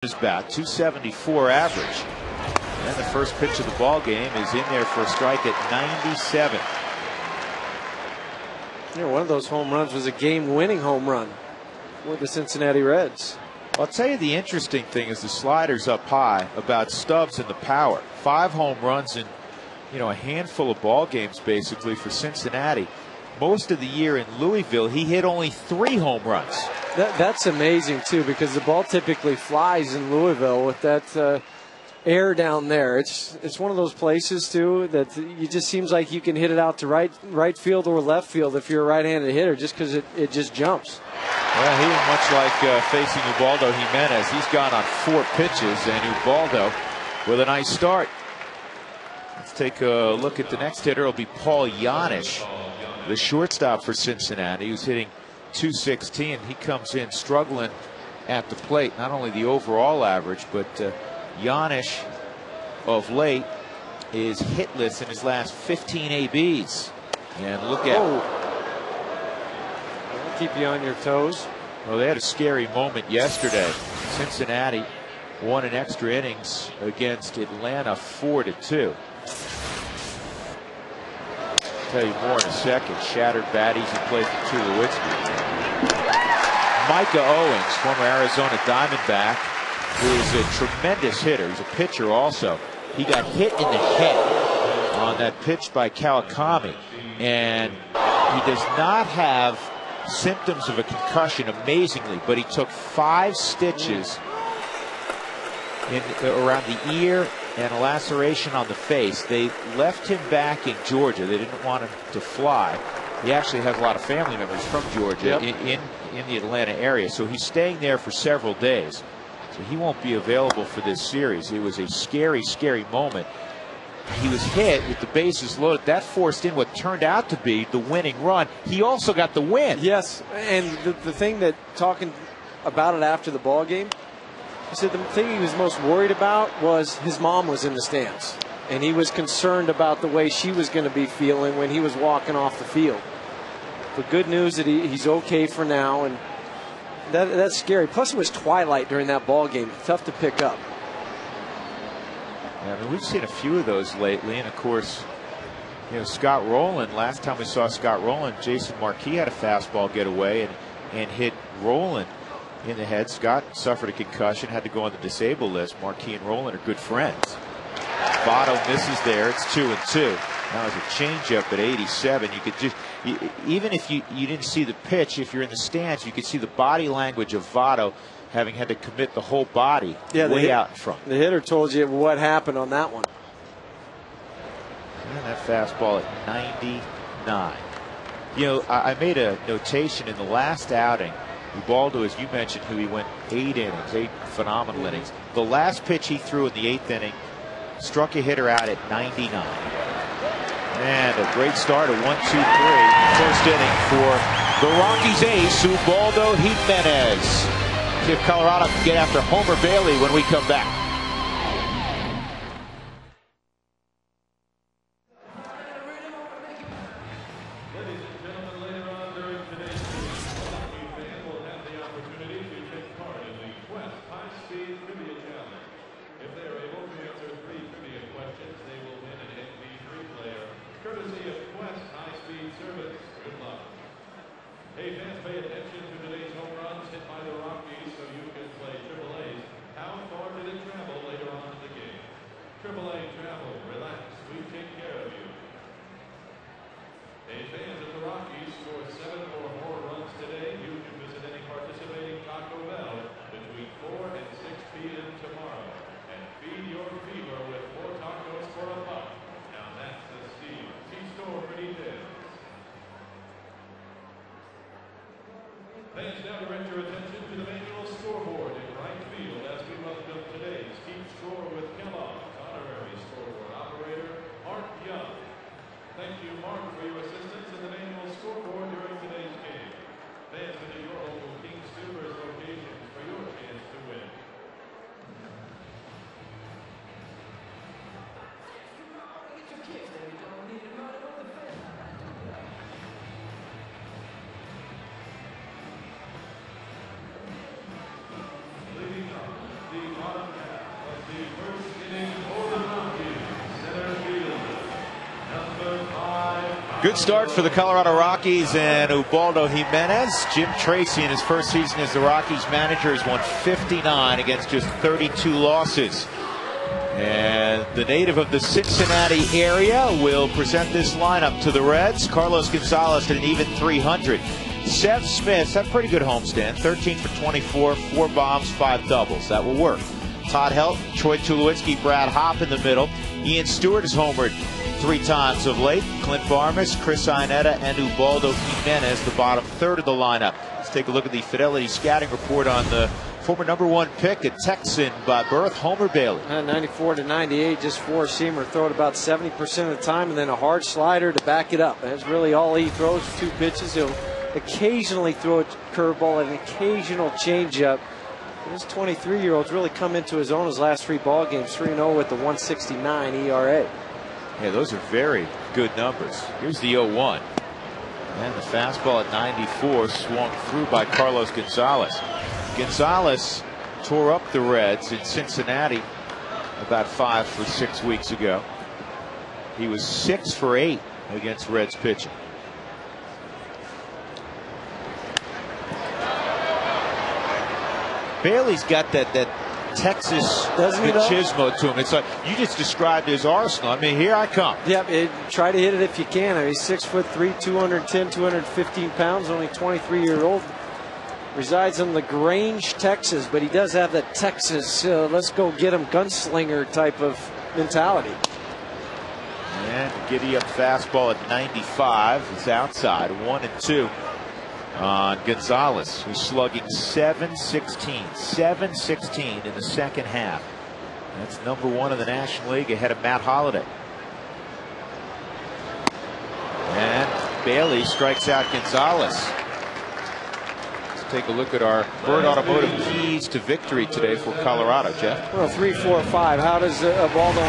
His bat, 274 average. And the first pitch of the ball game is in there for a strike at 97. Yeah, one of those home runs was a game-winning home run for the Cincinnati Reds. I'll tell you the interesting thing is the slider's up high about Stubbs and the power. 5 home runs in, a handful of ball games basically for Cincinnati. Most of the year in Louisville, he hit only 3 home runs. That's amazing too, because the ball typically flies in Louisville with that air down there. It's one of those places too that it just seems like you can hit it out to right field or left field if you're a right-handed hitter, just because it just jumps. Well, he was much like facing Ubaldo Jimenez. He's gone on 4 pitches, and Ubaldo with a nice start. Let's take a look at the next hitter. It'll be Paul Janisch, the shortstop for Cincinnati, who's hitting .216. He comes in struggling at the plate. Not only the overall average, but Janisch of late is hitless in his last 15 ABs. And look at keep you on your toes. Well, they had a scary moment yesterday. Cincinnati won in extra innings against Atlanta 4-2. Tell you more in a second. Shattered bat, easy play for Tulowitzki. Micah Owings, former Arizona Diamondback, who is a tremendous hitter. He's a pitcher also. He got hit in the head on that pitch by Kawakami, and he does not have symptoms of a concussion, amazingly, but he took 5 stitches around the ear and a laceration on the face. They left him back in Georgia. They didn't want him to fly. He actually has a lot of family members from Georgia in the Atlanta area, so he's staying there for several days. So he won't be available for this series. It was a scary, scary moment. He was hit with the bases loaded. That forced in what turned out to be the winning run. He also got the win. Yes, and the thing that, talking about it after the ball game, he said the thing he was most worried about was his mom was in the stands, and he was concerned about the way she was going to be feeling when he was walking off the field. The good news that he's okay for now, and that's scary. Plus, it was twilight during that ball game. Tough to pick up. Yeah, I mean, we've seen a few of those lately, and of course, Scott Rowland. Last time we saw Scott Rowland, Jason Marquis had a fastball get away and hit Rowland in the head. Scott suffered a concussion, had to go on the disabled list. Marquis and Rowland are good friends. Votto misses there. It's 2-2. Now there's a changeup at 87. You could just, even if you didn't see the pitch, if you're in the stands, you could see the body language of Votto, having had to commit the whole body way out in front. The hitter told you what happened on that one. And that fastball at 99. I made a notation in the last outing. Ubaldo, as you mentioned, who he went 8 innings, 8 phenomenal innings. The last pitch he threw in the 8th inning struck a hitter out at 99. And a great start, a 1-2-3. First inning for the Rockies ace, Ubaldo Jimenez. See if Colorado can get after Homer Bailey when we come back. Hey fans, pay attention to today's home runs hit by the Rockies so you can play AAA's. How far did it travel later on in the game? AAA travel, relax, we take care of you. Hey fans, if the Rockies score 7 or more runs today, you can visit any participating Taco Bell between 4 and 6 p.m. tomorrow. And feed your fever with 4 tacos for $1. Now that's the steal. See store for details. Fans, now direct your attention to the manual scoreboard in right field as we welcome today's Keep Score with Kellogg's honorary scoreboard operator, Mark Young. Thank you, Mark, for your assistance in the manual scoreboard during today's game. Fans, visit your local King Soopers locations for your chance to win. Good start for the Colorado Rockies and Ubaldo Jimenez. Jim Tracy in his first season as the Rockies manager has won 59 against just 32 losses. And the native of the Cincinnati area will present this lineup to the Reds. Carlos Gonzalez at an even 300. Seth Smith had a pretty good homestand, 13 for 24, 4 bombs, 5 doubles. That will work. Todd Helton, Troy Tulowitzki, Brad Hopp in the middle. Ian Stewart has homered 3 times of late. Clint Barmas, Chris Iannetta, and Ubaldo Jimenez, the bottom third of the lineup. Let's take a look at the Fidelity scouting report on the former #1 pick, a Texan by birth, Homer Bailey. 94 to 98, just 4-seamer, throw it about 70% of the time, and then a hard slider to back it up. That's really all he throws, 2 pitches. He'll occasionally throw a curveball and an occasional changeup. This 23-year-old's really come into his own his last 3 ball games, 3-0 with the 169 ERA. Yeah, those are very good numbers. Here's the 0-1. And the fastball at 94 swung through by Carlos Gonzalez. Gonzalez tore up the Reds in Cincinnati about 5 or 6 weeks ago. He was 6 for 8 against Reds pitching. Bailey's got that Texas machismo to him. It's like you just described his arsenal. I mean, here I come. Yep, try to hit it if you can. I mean, he's 6'3", 210, 215 pounds, only 23-year-old. Resides in LaGrange, Texas, but he does have that Texas, let's go get him gunslinger type of mentality. And giddy up fastball at 95 is outside, 1-2 on Gonzalez, who's slugging .716 in the second half. That's #1 in the National League, ahead of Matt Holliday. And Bailey strikes out Gonzalez. Take a look at our Bird Automotive keys to victory today for Colorado, Jeff. Well, 3, 4, 5. How does Ubaldo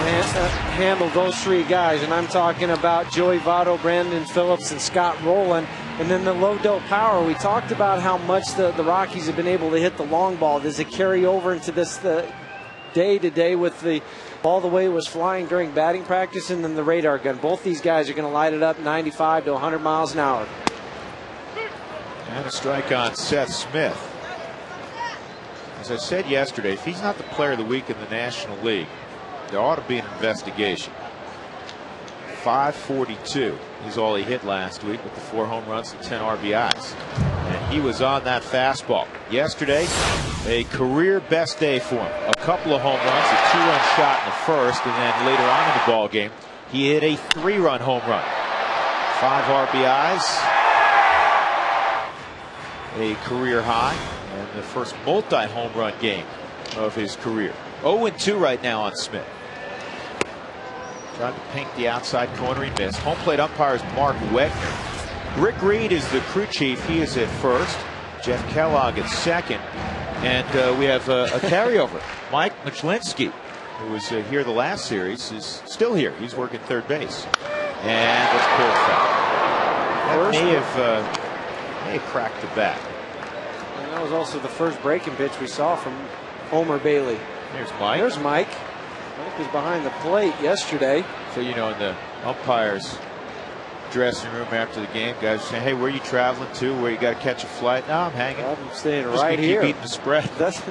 handle those 3 guys? And I'm talking about Joey Votto, Brandon Phillips, and Scott Rowland. And then the low-dope power. We talked about how much the Rockies have been able to hit the long ball. Does it carry over into this day-to-day with the ball the way it was flying during batting practice and then the radar gun? Both these guys are going to light it up 95 to 100 miles an hour. And a strike on Seth Smith. As I said yesterday, if he's not the player of the week in the National League, there ought to be an investigation. 542 is all he hit last week with the 4 home runs and 10 RBIs. And he was on that fastball. Yesterday, a career best day for him. A couple of home runs, a 2-run shot in the first, and then later on in the ball game, he hit a 3-run home run. 5 RBIs. A career high and the first multi-home run game of his career. 0-2 right now on Smith. Tried to paint the outside corner, he missed. Home plate umpire is Mark Wegner. Rick Reed is the crew chief. He is at first. Jeff Kellogg at second. And we have a carryover. Mike Machlinski, who was here the last series, is still here. He's working third base. And let's pull it foul. That may have cracked the bat. And that was also the first breaking pitch we saw from Homer Bailey. There's Mike. There's Mike. Mike was behind the plate yesterday. So, you know, in the umpire's dressing room after the game, guys saying, hey, where are you traveling to? Where you got to catch a flight? No, I'm hanging. I'm staying right here. Keep eating the spread. That's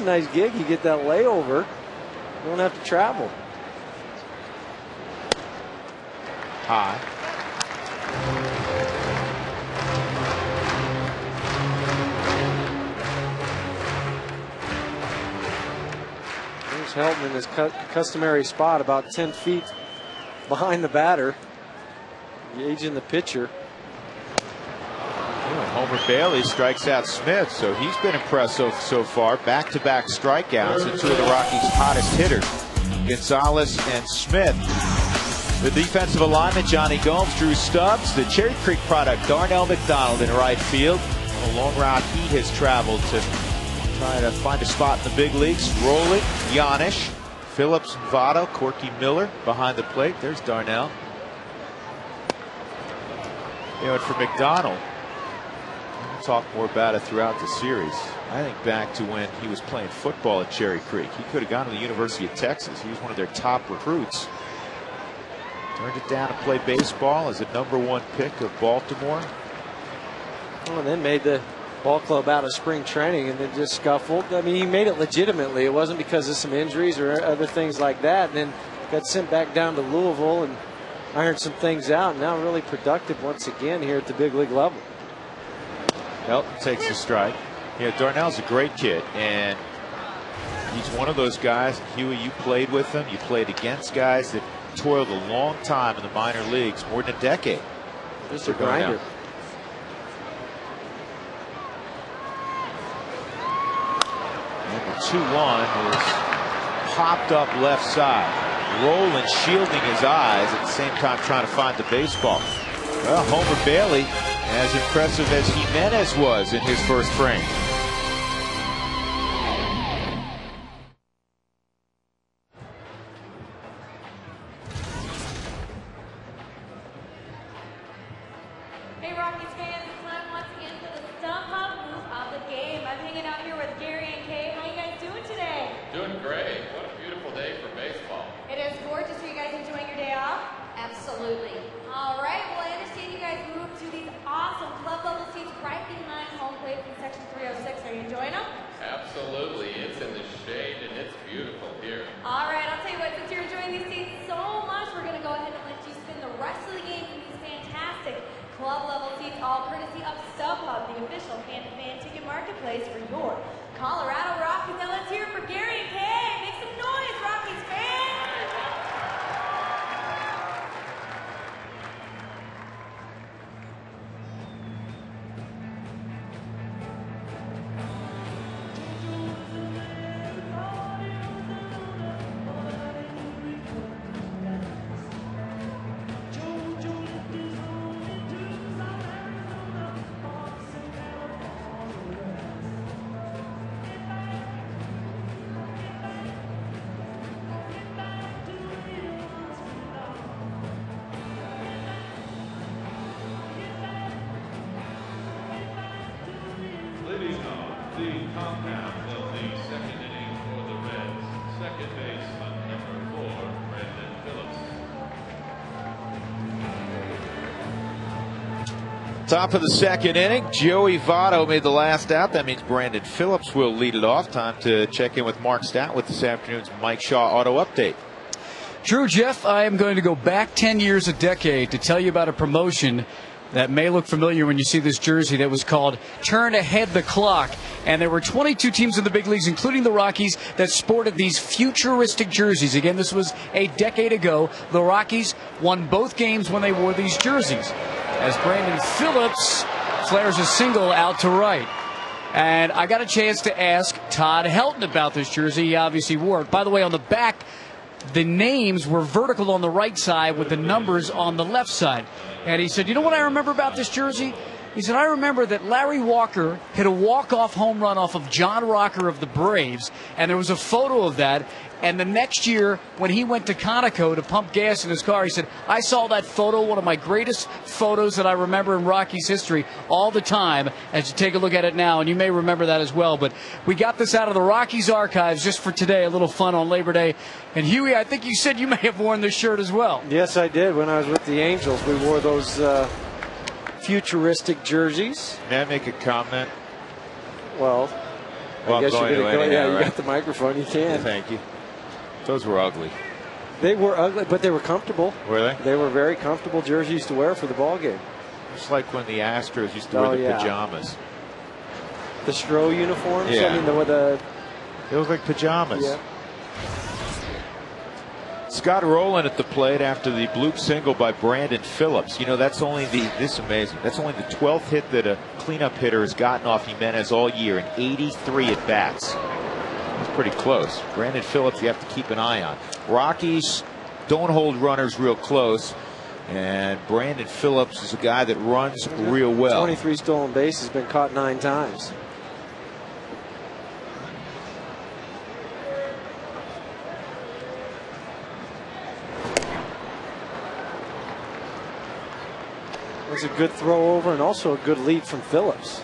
a nice gig. You get that layover. You don't have to travel. High. Helton in his customary spot about 10 feet behind the batter, engaging the pitcher. Homer Bailey strikes out Smith, so he's been impressive so far. Back-to-back strikeouts and 2 of the Rockies' hottest hitters, Gonzalez and Smith. The defensive alignment, Johnny Gomes, Drew Stubbs, the Cherry Creek product, Darnell McDonald in right field. On a long route he has traveled to try to find a spot in the big leagues. Rolling, Yanish, Phillips and Votto, Corky Miller behind the plate. There's Darnell. You know, and for McDonald, we'll talk more about it throughout the series. I think back to when he was playing football at Cherry Creek. He could have gone to the University of Texas. He was one of their top recruits. Turned it down to play baseball as a #1 pick of Baltimore. Oh, and then made the ball club out of spring training and then just scuffled. I mean, he made it legitimately. It wasn't because of some injuries or other things like that. And then got sent back down to Louisville and ironed some things out. And now really productive once again here at the big league level. Elton takes the strike. You know, Darnell's a great kid, and he's one of those guys. Huey, you played with him. You played against guys that toiled a long time in the minor leagues, more than a decade. Just a grinder. And the 2-1 is popped up left side. Rowland shielding his eyes at the same time trying to find the baseball. Well, Homer Bailey, as impressive as Jimenez was in his first frame. Hey Rockies fans, it's time once again for the Stump Up Move of the Game. I'm hanging out here with Gary and Kay. How you guys doing today? Doing great. What a beautiful day for baseball. It is gorgeous. Are you guys enjoying your day off? Absolutely. All right. Well, I understand you guys moved to these awesome club level seats right behind home plate in section 306. Are you enjoying them? Absolutely. It's in the shade and it's beautiful here. All right. I'll tell you what. Since you're enjoying these seats so much, we're going to go ahead and let you spend the rest of the game in these fantastic club level seats, all courtesy of StubHub, the official fan-to-fan ticket marketplace for your Colorado Rockies. Now let's hear it for Gary and Kay. Make some noise, Rockies fans! Ladies now, the compound of the second inning for the Reds. Second baseman, #4, Brandon Phillips. Top of the second inning, Joey Votto made the last out. That means Brandon Phillips will lead it off. Time to check in with Mark Stout with this afternoon's Mike Shaw Auto Update. True, Jeff. I am going to go back 10 years, a decade, to tell you about a promotion that may look familiar when you see this jersey that was called Turn Ahead the Clock. And there were 22 teams in the big leagues, including the Rockies, that sported these futuristic jerseys. Again, this was a decade ago. The Rockies won both games when they wore these jerseys, as Brandon Phillips flares a single out to right. And I got a chance to ask Todd Helton about this jersey. He obviously wore it. By the way, on the back, the names were vertical on the right side with the numbers on the left side. And he said, you know what I remember about this jersey? He said, I remember that Larry Walker hit a walk-off home run off of John Rocker of the Braves, and there was a photo of that. And the next year, when he went to Conoco to pump gas in his car, he said, I saw that photo, one of my greatest photos that I remember in Rockies history all the time, as you take a look at it now, and you may remember that as well. But we got this out of the Rockies archives just for today, a little fun on Labor Day. And Huey, I think you said you may have worn this shirt as well. Yes, I did. When I was with the Angels, we wore those futuristic jerseys. May I make a comment? Well, I guess you're going to go. Anyhow, Yeah, you right? got the microphone. You can. Thank you. Those were ugly. They were ugly, but they were comfortable. Were they? They were very comfortable jerseys to wear for the ball game. Just like when the Astros used to wear the pajamas. The Stro uniforms. Yeah. I mean, the They look like pajamas. yeah. Scott Rowland at the plate after the bloop single by Brandon Phillips. You know, that's only this is amazing. That's only the 12th hit that a cleanup hitter has gotten off Jimenez all year in 83 at bats. That's pretty close. Brandon Phillips, you have to keep an eye on. Rockies don't hold runners real close, and Brandon Phillips is a guy that runs real well. 23 stolen bases, been caught 9 times. It was a good throw over and also a good lead from Phillips.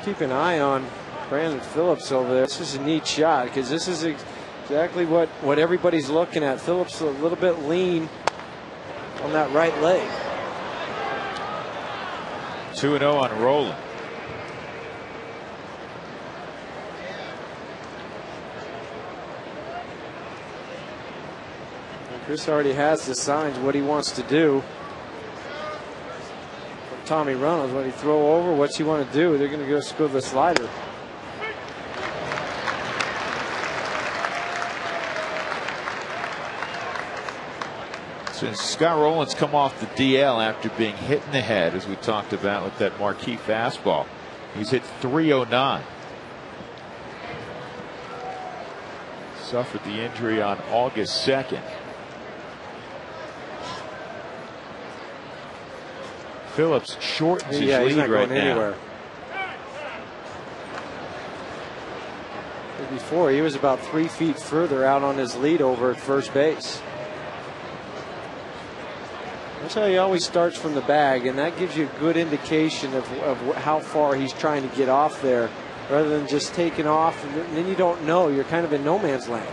Keep an eye on Brandon Phillips over there. This is a neat shot because this is exactly what everybody's looking at. Phillips a little bit lean on that right leg. 2-0 on Rowland. Chris already has the signs what he wants to do. From Tommy Reynolds, what he throw over, what's he want to do? They're going to go the slider. Since Scott Rowland's come off the DL after being hit in the head, as we talked about with that marquee fastball, he's hit .309. Suffered the injury on August 2nd. Phillips shortens his lead he's not right going now. Anywhere. Before he was about 3 feet further out on his lead over at first base. That's how he always starts from the bag, and that gives you a good indication of how far he's trying to get off there, rather than just taking off and then you don't know. You're kind of in no man's land.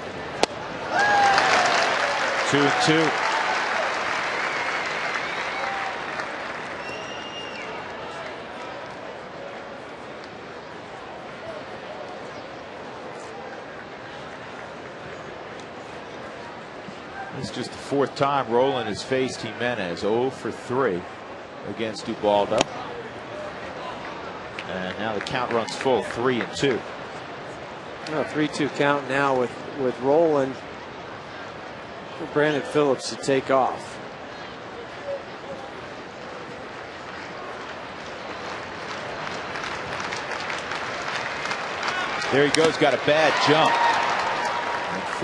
2-2. It's just the fourth time Rowland has faced Jimenez. 0 for 3 against Ubaldo. And now the count runs full, 3-2. 3-2 count now with Rowland for Brandon Phillips to take off. There he goes, got a bad jump.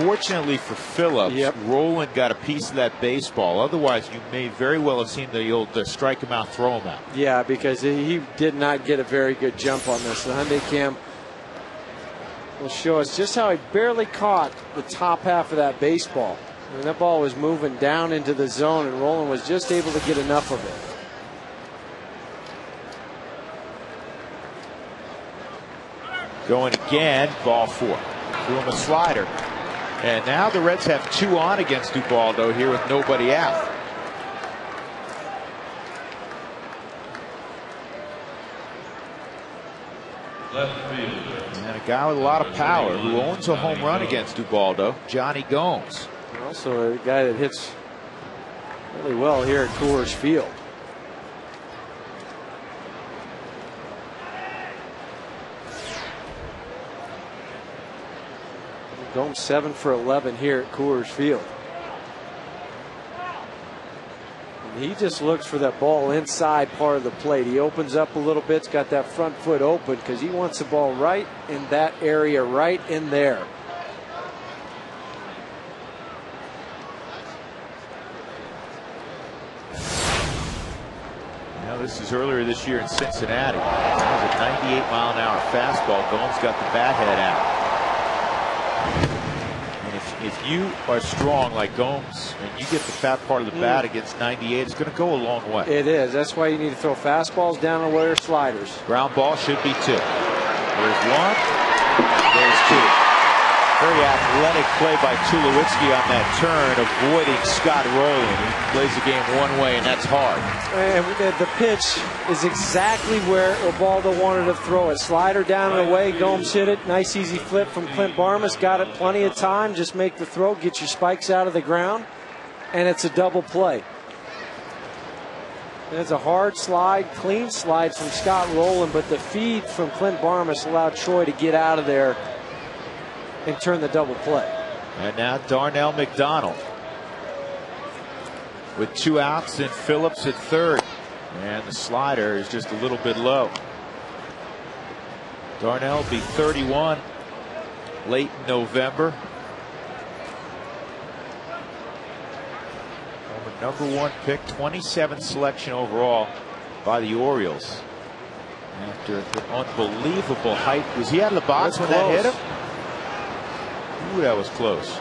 Unfortunately for Phillips, Rowland got a piece of that baseball. Otherwise, you may very well have seen the old strike him out, throw him out. Yeah, because he did not get a very good jump on this. The Hyundai Cam will show us just how he barely caught the top half of that baseball. I mean, that ball was moving down into the zone, and Rowland was just able to get enough of it. Going again, ball 4. Threw him a slider. And now the Reds have 2 on against Ubaldo here with nobody out. And a guy with a lot of power who owns a home run against Ubaldo, Johnny Gomes. Also a guy that hits really well here at Coors Field. Gomes 7 for 11 here at Coors Field. And he just looks for that ball inside part of the plate. He opens up a little bit, got that front foot open because he wants the ball right in that area, right in there. Now this is earlier this year in Cincinnati. That was a 98-mile-an-hour fastball. Gomes got the bat head out. And if you are strong like Gomes and you get the fat part of the bat against 98, it's going to go a long way. It is. That's why you need to throw fastballs down the way or sliders. Ground ball should be 2. There's 1. There's 2. Very athletic play by Tulowitzki on that turn, avoiding Scott Rowland. He plays the game one way, and that's hard. And the pitch is exactly where Ubaldo wanted to throw it. Slider down and away. Gomes hit it. Nice easy flip from Clint Barmas. Got it plenty of time. Just make the throw. Get your spikes out of the ground. And it's a double play. And it's a hard slide, clean slide from Scott Rowland, but the feed from Clint Barmas allowed Troy to get out of there and turn the double play. And now Darnell McDonald with 2 outs and Phillips at third. And the slider is just a little bit low. Darnell will be 31 late in November. Number 1 pick, 27th selection overall by the Orioles. After an unbelievable height. Was he out of the box when that hit him? Ooh, that was close.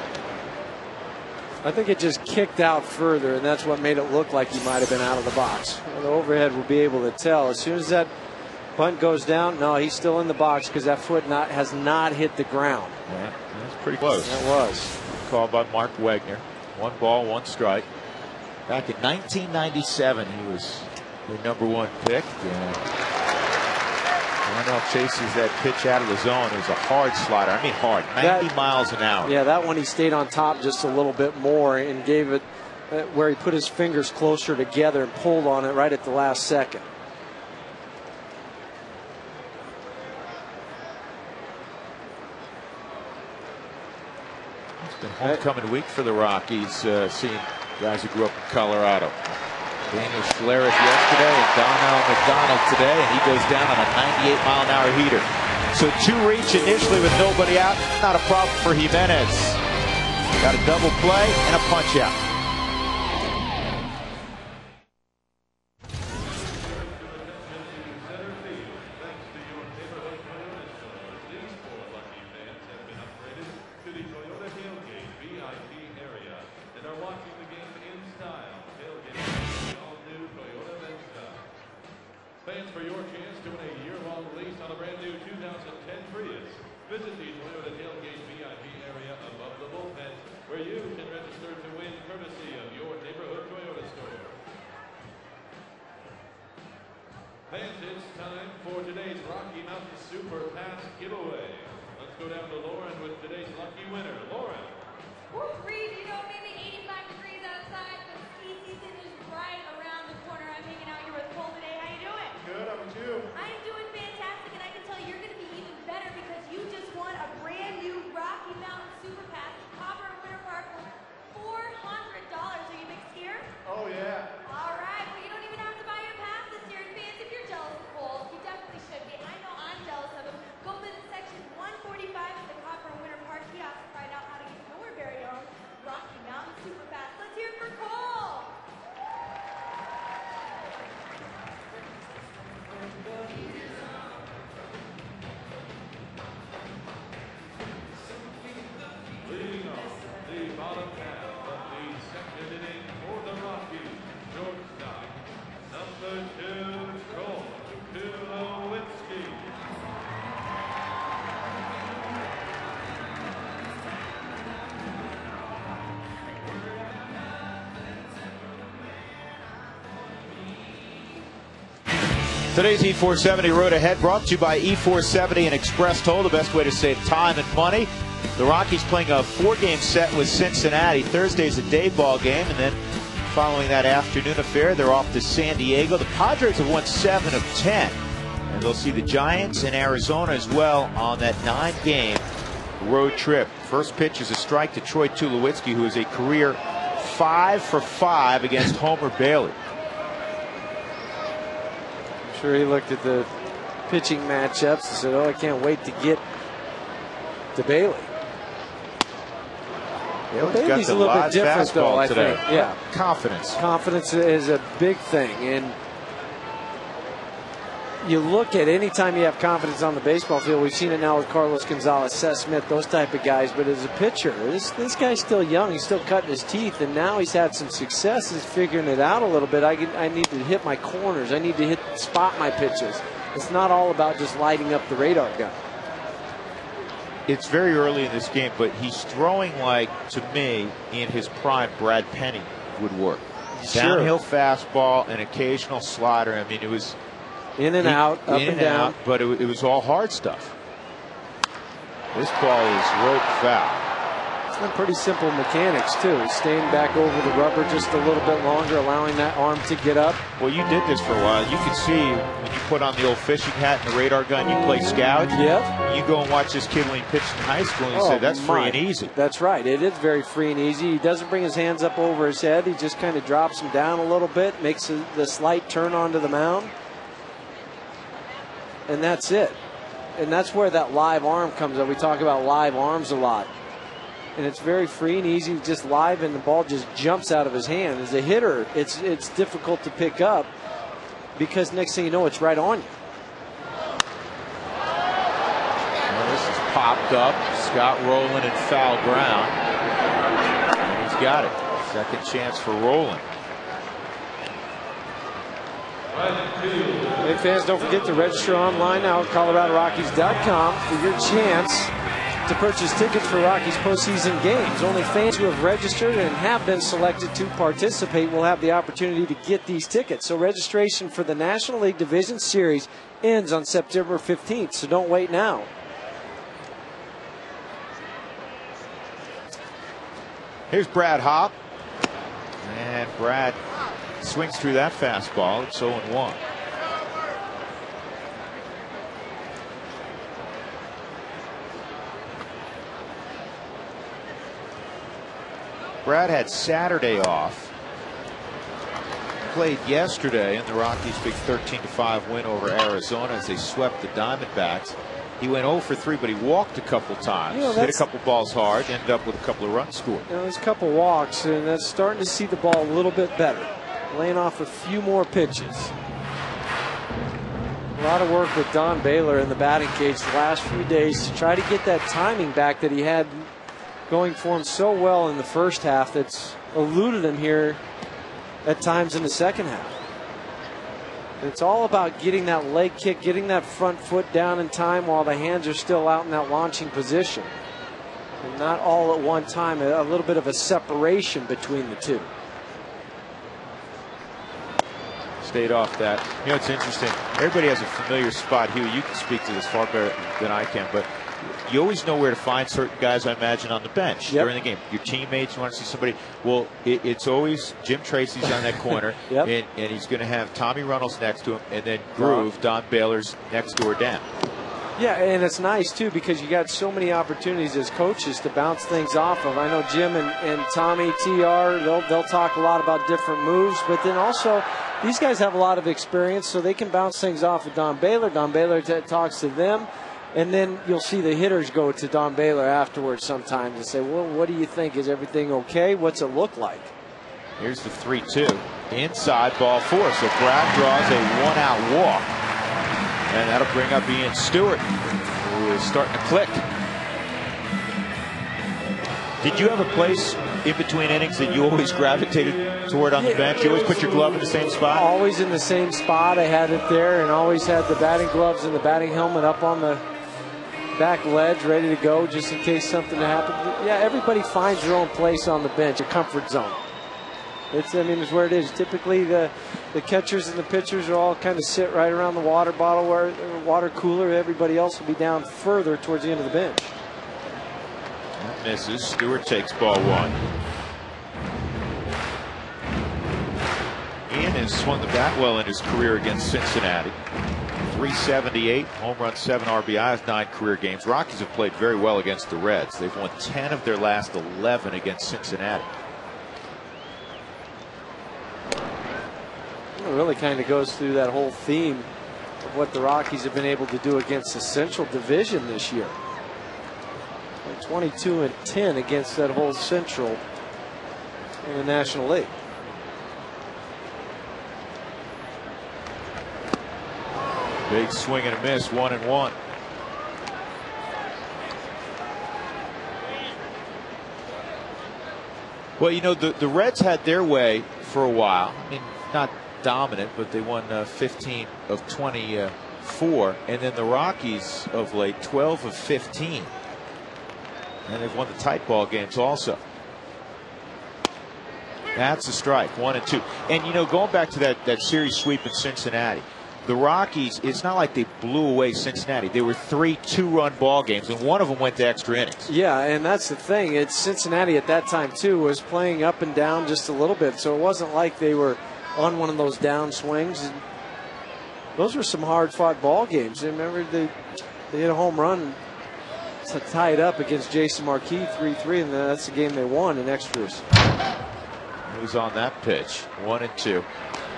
I think it just kicked out further, and that's what made it look like he might have been out of the box. Well, the overhead will be able to tell. As soon as that Bunt goes down. No, he's still in the box because that foot has not hit the ground. Yeah, that's pretty close. That was. Called by Mark Wegner. 1 ball, 1 strike. Back in 1997, he was their #1 pick. Darnell chases that pitch out of the zone. It was a hard slider. I mean hard, 90 miles an hour. Yeah, that one he stayed on top just a little bit more and gave it where he put his fingers closer together and pulled on it right at the last second. It's been homecoming week for the Rockies, seeing guys who grew up in Colorado. Daniel Schlereth yesterday and Donnell McDonald today, and he goes down on a 98-mile-an-hour heater. So 2 reach initially with nobody out, not a problem for Jimenez. Got a double play and a punch out. Fans, for your chance to win a year-long lease on a brand new 2010 Prius, visit the Toyota Tailgate VIP area above the bullpen, where you can register to win courtesy of your neighborhood Toyota store. Fans, it's time for today's Rocky Mountain Super Pass giveaway. Let's go down to Lauren with today's lucky winner. Lauren. Woo, Reed, you know, maybe 85 degrees outside, but ski season is right around the corner. I'm hanging out here with Cole today. How you doing? Good, how about you? I am doing fantastic, and I can tell you're going to be even better because you just won a brand new Rocky Mountain Super Pass, Copper and Winter Park, for $400. Are you a big skier? Oh, yeah. All right, well, you don't even have to buy your pass this year. And fans, if you're jealous of Cole, you definitely should be. I know I'm jealous of him. Go visit section 145 of the Copper and Winter Park kiosk to find out how to get your very own Rocky Mountain Super Pass. Let's hear it for Cole. Leading off the bottom half of the second inning for the Rockies, shortstop, number 2, Cole Tulowitzki. Today's E470 Road Ahead brought to you by E470 and Express Toll, the best way to save time and money. The Rockies playing a 4-game set with Cincinnati. Thursday's a day ball game, and then following that afternoon affair, they're off to San Diego. The Padres have won 7 of 10, and they'll see the Giants in Arizona as well on that 9-game road trip. First pitch is a strike to Troy Tulowitzki, who is a career 5 for 5 against Homer Bailey. I'm sure he looked at the pitching matchups and said, oh, I can't wait to get to Bailey. Yeah, Bailey's a little bit different, though, I think. Yeah. Confidence. Confidence is a big thing. And you look at any time you have confidence on the baseball field, we've seen it now with Carlos Gonzalez, Seth Smith, those type of guys. But as a pitcher, this guy's still young. He's still cutting his teeth. And now he's had some success. He's figuring it out a little bit. I need to hit my corners. I need to spot my pitches. It's not all about just lighting up the radar gun. It's very early in this game, but he's throwing like, to me, in his prime, Brad Penny would work. Sure. Downhill fastball, an occasional slider. I mean, it was in and out, up and down. But it was all hard stuff. This ball is rope foul. It's been pretty simple mechanics, too. Staying back over the rubber just a little bit longer, allowing that arm to get up. Well, you did this for a while. You can see when you put on the old fishing hat and the radar gun, you play scout. Yep. You go and watch this kid when he pitched in high school, and you say, that's free and easy. That's right. It is very free and easy. He doesn't bring his hands up over his head. He just kind of drops them down a little bit, makes the slight turn onto the mound. And that's it. And that's where that live arm comes up. We talk about live arms a lot. And it's very free and easy, just live, and the ball just jumps out of his hand. As a hitter, it's difficult to pick up because next thing you know, it's right on you. Well, this is popped up. Scott Rowland in foul ground. And he's got it. Second chance for Rowland. Right field. Hey fans, don't forget to register online now at ColoradoRockies.com for your chance to purchase tickets for Rockies postseason games. Only fans who have registered and have been selected to participate will have the opportunity to get these tickets. So registration for the National League Division Series ends on September 15th, so don't wait now. Here's Brad Hopp. And Brad swings through that fastball. It's 0-1. Brad had Saturday off. Played yesterday in the Rockies' big 13-5 win over Arizona as they swept the Diamondbacks. He went 0 for 3, but he walked a couple times. Hit a couple balls hard, ended up with a couple of runs scored. There's a couple walks, and that's starting to see the ball a little bit better. Laying off a few more pitches. A lot of work with Don Baylor in the batting cage the last few days to try to get that timing back that he had going for him so well in the first half that's eluded him here at times in the second half. And it's all about getting that leg kick, getting that front foot down in time while the hands are still out in that launching position. And not all at one time, a little bit of a separation between the two. Stayed off that. You know, it's interesting. Everybody has a familiar spot. Hugh, you can speak to this far better than I can, but you always know where to find certain guys, I imagine, on the bench during the game. Your teammates, you want to see somebody. Well, it's always Jim Tracy's on that corner, and he's going to have Tommy Runnels next to him, and then Groove, Don Baylor's next door down. Yeah, and it's nice, too, because you got so many opportunities as coaches to bounce things off of. I know Jim and Tommy, TR, they'll talk a lot about different moves, but then also these guys have a lot of experience, so they can bounce things off of Don Baylor. Don Baylor talks to them. And then you'll see the hitters go to Don Baylor afterwards sometimes and say, well, what do you think? Is everything okay? What's it look like? Here's the 3-2. Inside, ball 4. So Brad draws a one-out walk. And that'll bring up Ian Stewart, who is starting to click. Did you have a place in between innings that you always gravitated toward on the bench? You always put your glove in the same spot? Always in the same spot. I had it there and always had the batting gloves and the batting helmet up on the back ledge ready to go just in case something happened. Yeah, everybody finds their own place on the bench, a comfort zone. It's where it is. Typically the catchers and the pitchers are all kind of sit right around the water bottle or water cooler. Everybody else will be down further towards the end of the bench. That misses. Stewart takes ball 1. Ian has swung the bat well in his career against Cincinnati. 378, home run, 7 RBIs, 9 career games. Rockies have played very well against the Reds. They've won 10 of their last 11 against Cincinnati. It really kind of goes through that whole theme of what the Rockies have been able to do against the Central Division this year. 22-10 against that whole Central in the National League. Big swing and a miss, 1-1. Well, you know, the Reds had their way for a while. I mean, not dominant, but they won 15 of 24. And then the Rockies of late, 12 of 15. And they've won the tight ball games also. That's a strike, 1-2. And, you know, going back to that series sweep in Cincinnati, the Rockies, it's not like they blew away Cincinnati. They were 3 2-run ball games, and one of them went to extra innings. Yeah, and that's the thing. It's Cincinnati at that time, too, was playing up and down just a little bit. So it wasn't like they were on one of those down swings. Those were some hard-fought ball games. And remember, they hit a home run to tie it up against Jason Marquis, 3-3, and that's the game they won in extras. Who's on that pitch? 1-2.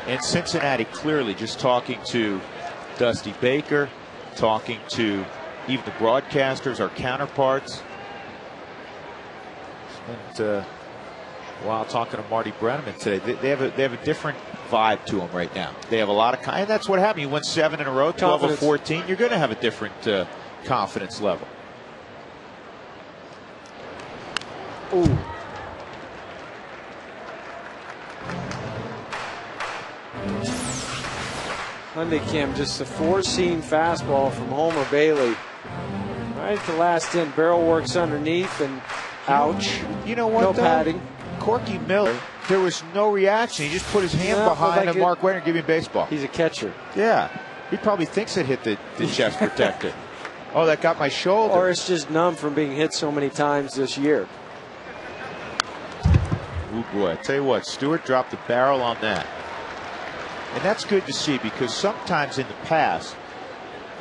And Cincinnati clearly just talking to Dusty Baker, talking to even the broadcasters, our counterparts. Spent a while talking to Marty Brenneman today. They have a different vibe to them right now. They have a lot of, and that's what happened. You won 7 in a row, 12 of 14. You're going to have a different confidence level. Ooh. Monday, Kim. Just a four-seam fastball from Homer Bailey. Right at the last end, barrel works underneath, and ouch. You know what? No though? padding. Corky Miller, there was no reaction. He just put his hand behind like Mark Wagner and gave him baseball. He's a catcher. Yeah. He probably thinks it hit the chest protector. Oh, that got my shoulder. Or it's just numb from being hit so many times this year. Oh, boy. I tell you what, Stewart dropped the barrel on that. And that's good to see, because sometimes in the past,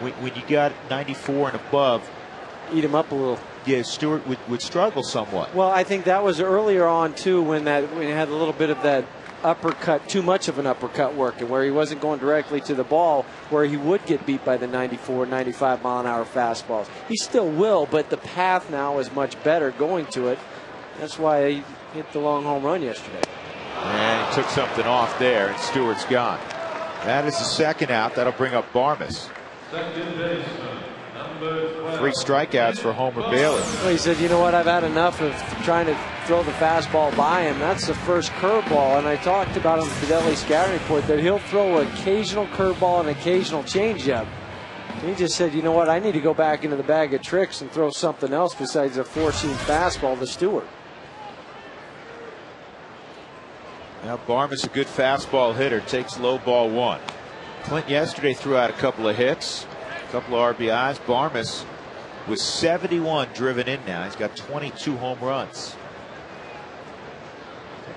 when you got 94 and above, eat him up a little. Yeah, Stewart would struggle somewhat. Well, I think that was earlier on, too, when he had a little bit of that uppercut, too much of an uppercut working, where he wasn't going directly to the ball, where he would get beat by the 94, 95 mile an hour fastballs. He still will, but the path now is much better going to it. That's why he hit the long home run yesterday. And he took something off there, and Stewart's gone. That is the second out. That'll bring up Barmes. Second baseman, number 12. 3 strikeouts for Homer Bailey. Well, he said, you know what, I've had enough of trying to throw the fastball by him. That's the first curveball, and I talked about on the Fidelity scouting report that he'll throw an occasional curveball and occasional changeup. He just said, you know what, I need to go back into the bag of tricks and throw something else besides a four-seam fastball to Stewart. Now Barmes, a good fastball hitter, takes low ball 1. Clint yesterday threw out a couple of hits, a couple of RBIs. Barmes with 71 driven in now. He's got 22 home runs.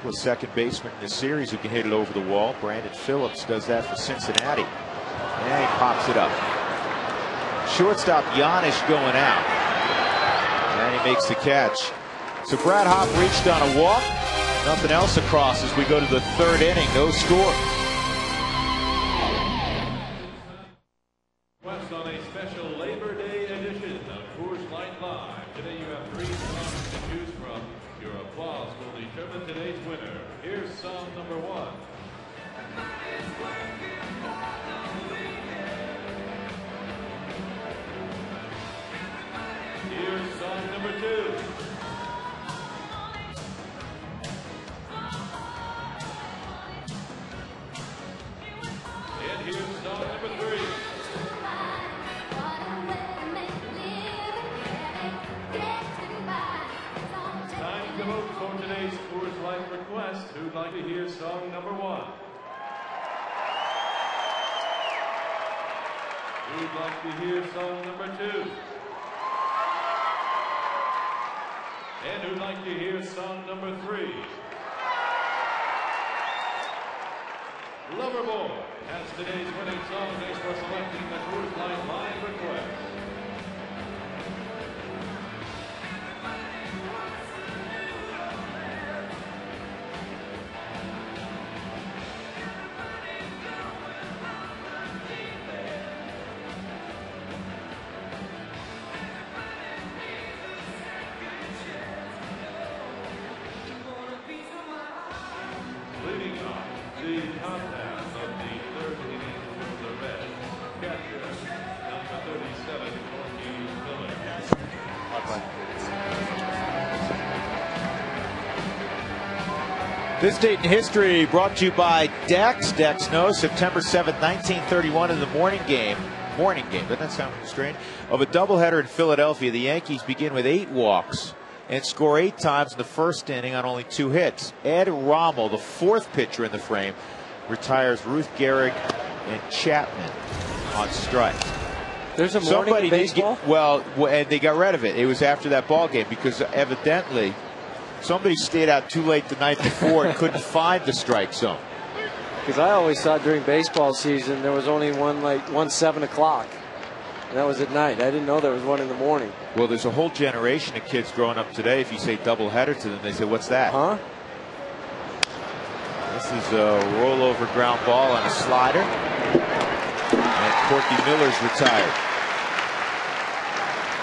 Was second baseman in the series who can hit it over the wall. Brandon Phillips does that for Cincinnati. And he pops it up. Shortstop Yanish going out. And he makes the catch. So Brad Hopp reached on a walk. Nothing else across as we go to the third inning. No score. West on a special Labor Day edition of Coors Light Live. Today you have 3 songs to choose from. Your applause will determine today's winner. Here's song number 1. Here's song number 2. And here's song number 3. Time to vote for today's Coors Light request. Who'd like to hear song number 1? Who'd like to hear song number 2? And who'd like to hear song number 3? Loverboy has today's winning song. Thanks for selecting the Coors Light Live request. Leading off the countdown of the third inning for the Reds, catcher number 37, Corky Miller. This date in history brought to you by Dex. Dex knows September 7th, 1931 in the morning game, doesn't that sound strange? Of a doubleheader in Philadelphia, the Yankees begin with 8 walks and score 8 times in the first inning on only 2 hits. Ed Rommel, the 4th pitcher in the frame, retires Ruth Gehrig and Chapman on strike. There's a morning baseball? And they got rid of it. It was after that ball game because evidently somebody stayed out too late the night before and couldn't find the strike zone. Because I always thought during baseball season there was only one 7 o'clock. And that was at night. I didn't know there was one in the morning. Well, there's a whole generation of kids growing up today. If you say doubleheader to them, they say, "What's that?" Huh? This is a rollover ground ball on a slider. And Corky Miller's retired.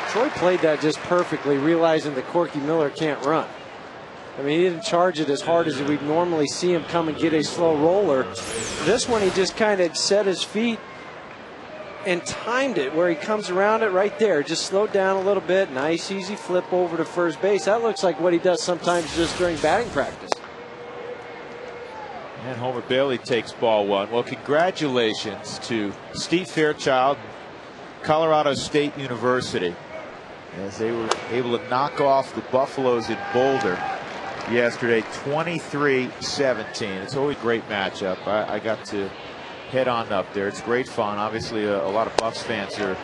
Troy played that just perfectly, realizing that Corky Miller can't run. I mean, he didn't charge it as hard as we'd normally see him come and get a slow roller. This one, he just kind of set his feet and timed it where he comes around it right there. Just slowed down a little bit. Nice, easy flip over to first base. That looks like what he does sometimes just during batting practice. And Homer Bailey takes ball one. Well, congratulations to Steve Fairchild, Colorado State University, as they were able to knock off the Buffaloes in Boulder yesterday, 23-17. It's always a great matchup. I got to head on up there. It's great fun. Obviously, a lot of Buffs fans are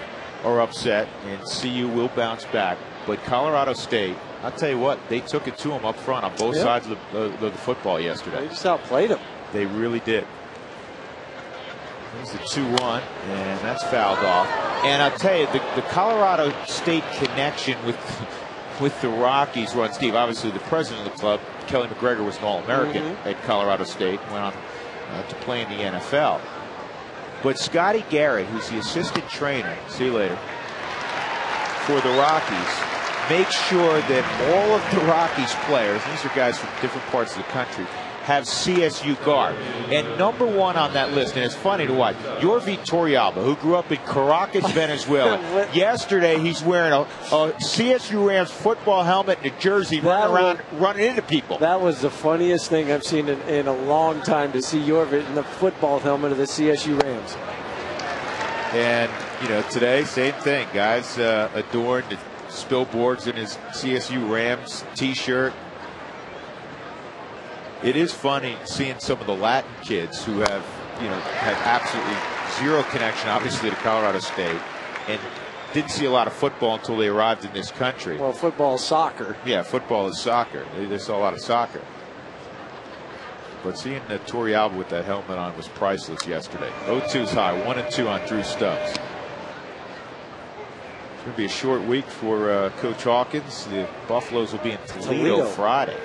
upset, and CU will bounce back. But Colorado State, I'll tell you what, they took it to them up front on both sides of the football yesterday. They just outplayed them. They really did. There's the 2-1, and that's fouled off. And I'll tell you, the Colorado State connection with the Rockies run, Steve, obviously the president of the club, Kelly McGregor, was an All-American at Colorado State, went on to play in the NFL. But Scotty Garrett, who's the assistant trainer, see you later, for the Rockies, makes sure that all of the Rockies players, these are guys from different parts of the country, have CSU garb. And #1 on that list, and it's funny to watch, Yorvi Torrealba, who grew up in Caracas, Venezuela. Yesterday, he's wearing a CSU Rams football helmet and a jersey, running into people. That was the funniest thing I've seen in a long time, to see Yorvi in the football helmet of the CSU Rams. And, you know, today, same thing. Guys adorned the billboards in his CSU Rams T-shirt. It is funny seeing some of the Latin kids who have, had absolutely zero connection, obviously, to Colorado State, and didn't see a lot of football until they arrived in this country. Well, football is soccer. Yeah, football is soccer. They saw a lot of soccer. But seeing Torrealba with that helmet on was priceless yesterday. 0-2's high, 1-2 on Drew Stubbs. It's going to be a short week for Coach Hawkins. The Buffaloes will be in Toledo Friday.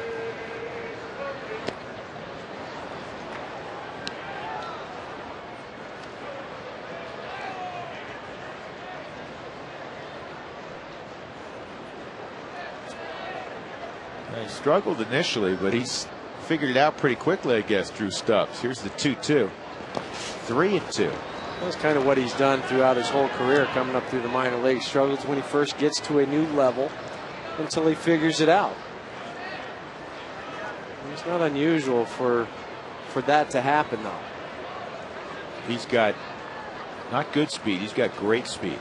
He struggled initially, but he's figured it out pretty quickly, I guess, Drew Stubbs. Here's the 2-2. 3-2. That's kind of what he's done throughout his whole career, coming up through the minor leagues. Struggles when he first gets to a new level until he figures it out. It's not unusual for that to happen, though. He's got not good speed, he's got great speed.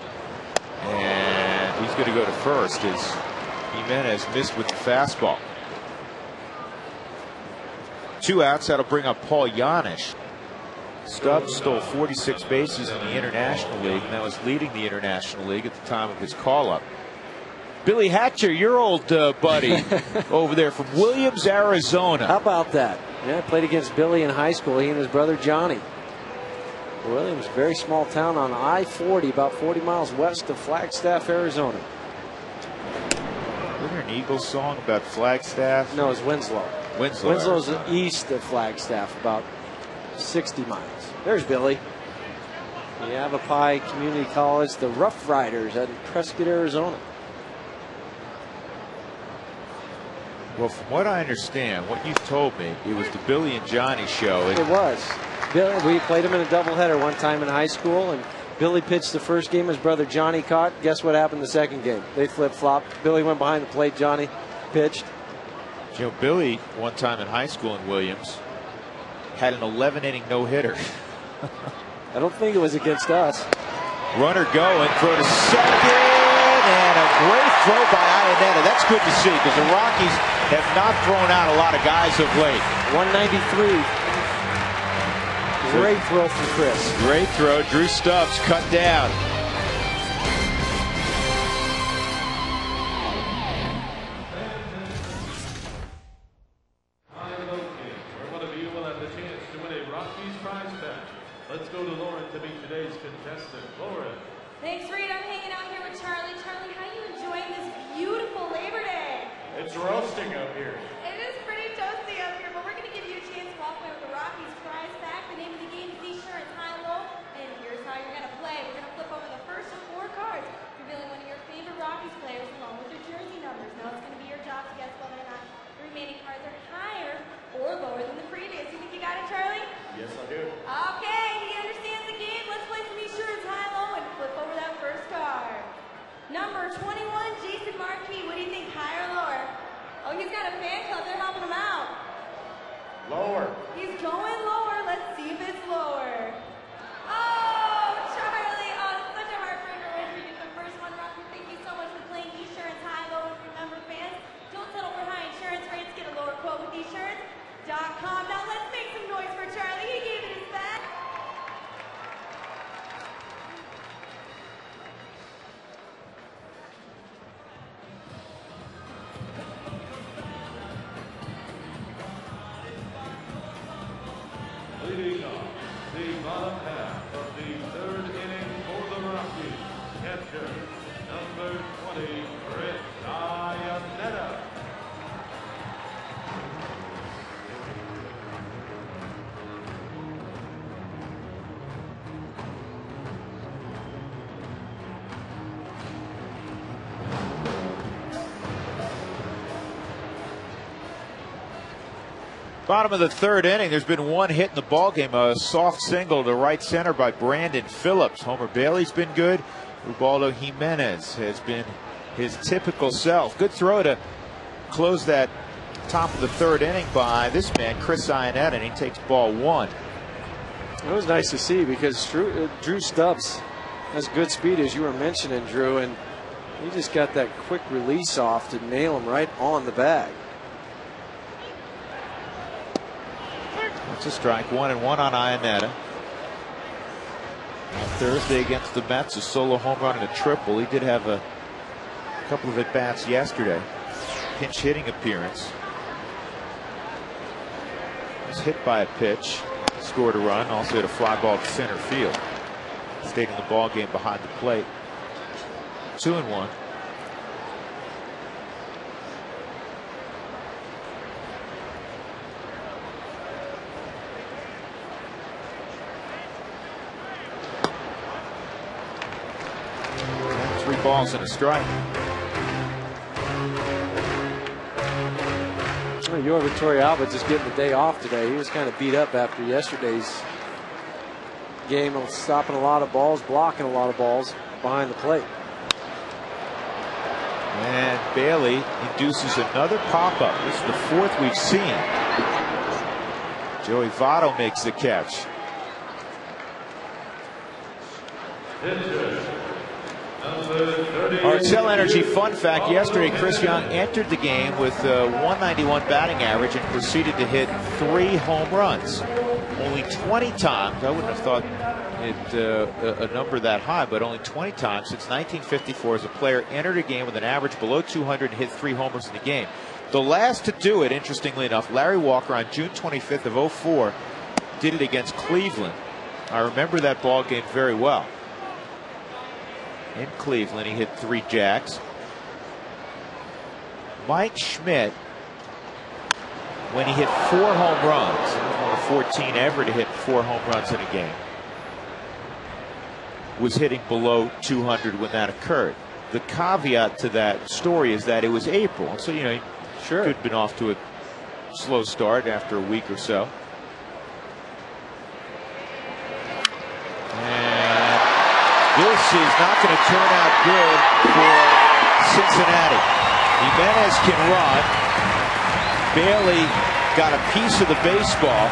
And he's going to go to first as Jimenez missed with the fastball. 2 outs. That'll bring up Paul Janisch. Stubbs stole 46 bases in the International League, and that was leading the International League at the time of his call-up. Billy Hatcher, your old buddy over there from Williams, Arizona. How about that? Yeah, played against Billy in high school, he and his brother Johnny. Williams, very small town on I-40, about 40 miles west of Flagstaff, Arizona. Isn't there an Eagles song about Flagstaff? No, it's Winslow. Winslow's east of Flagstaff, about 60 miles. There's Billy. The Yavapai Community College, the Rough Riders at Prescott, Arizona. Well, from what I understand, what you told me, it was the Billy and Johnny show. It was. We played him in a doubleheader one time in high school, and Billy pitched the first game. His brother Johnny caught. Guess what happened the second game? They flip-flopped. Billy went behind the plate. Johnny pitched. You know, Billy, one time in high school in Williams, had an 11-inning no-hitter. I don't think it was against us. Runner going, throw to second, and a great throw by Ionetta. That's good to see, because the Rockies have not thrown out a lot of guys of late. 193. Great throw from Chris. Great throw. Drew Stubbs cut down. Let's go to Lauren to meet today's contestant. Lauren. Thanks, Reed. I'm hanging out here with Charlie. Charlie, how are you enjoying this beautiful Labor Day? It's roasting up here. It is pretty toasty up here, but we're going to give you a chance to walk away with the Rockies prize pack. The name of the game is Insurance High-Low, and here's how you're going to play. We're going to flip over the first of 4 cards, revealing one of your favorite Rockies players along with their jersey numbers. Now it's going to be your job to guess whether or not the remaining cards are higher or lower than the previous. You think you got it, Charlie? Yes, I do. Okay, he understands the game. Let's play some Insurance High-Low and flip over that first card. Number 21, Jason Marquis. What do you think, higher or lower? Oh, he's got a fan club. They're helping him out. Lower. He's going lower. Let's see if it's lower. Oh, Charlie. Oh, such a heartbreaker win for you. The first one wrong. Thank you so much for playing Esurance High Low. And remember, fans, don't settle for high insurance rates. Get a lower quote with Esurance.com. Now let's make some noise for Charlie. He gave it his best. Leading off the bottom half of the third inning for the Rockies, catcher number 20, Chris Iannetta. Bottom of the third inning, there's been one hit in the ballgame, a soft single to right center by Brandon Phillips. Homer Bailey's been good. Ubaldo Jimenez has been his typical self. Good throw to close that top of the third inning by this man, Chris Iannetta, and he takes ball one. It was nice to see because Drew Stubbs has good speed, as you were mentioning, Drew, and he just got that quick release off to nail him right on the bag. It's a strike, 1-1 on Iannetta. On Thursday against the Mets, a solo home run and a triple. He did have a couple of at-bats yesterday. Pinch hitting appearance. Was hit by a pitch, scored a run, also hit a fly ball to center field. Stayed in the ball game behind the plate. 2-1. Balls and a strike. Well, your Victoria Alba just getting the day off today. He was kind of beat up after yesterday's game of stopping a lot of balls, blocking a lot of balls behind the plate. And Bailey induces another pop-up. This is the fourth we've seen. Joey Votto makes the catch. Arcel Energy fun fact, yesterday Chris Young entered the game with a 191 batting average and proceeded to hit 3 home runs. Only 20 times, I wouldn't have thought it a number that high, but only 20 times since 1954 as a player entered a game with an average below 200 and hit 3 homers in the game. The last to do it, interestingly enough, Larry Walker on June 25th of 04 did it against Cleveland. I remember that ball game very well. In Cleveland, he hit 3 jacks. Mike Schmidt, when he hit 4 home runs, he was one of 14 ever to hit 4 home runs in a game, was hitting below 200 when that occurred. The caveat to that story is that it was April, so you know he could have been off to a slow start after a week or so. This is not going to turn out good for Cincinnati. Jimenez can run. Bailey got a piece of the baseball.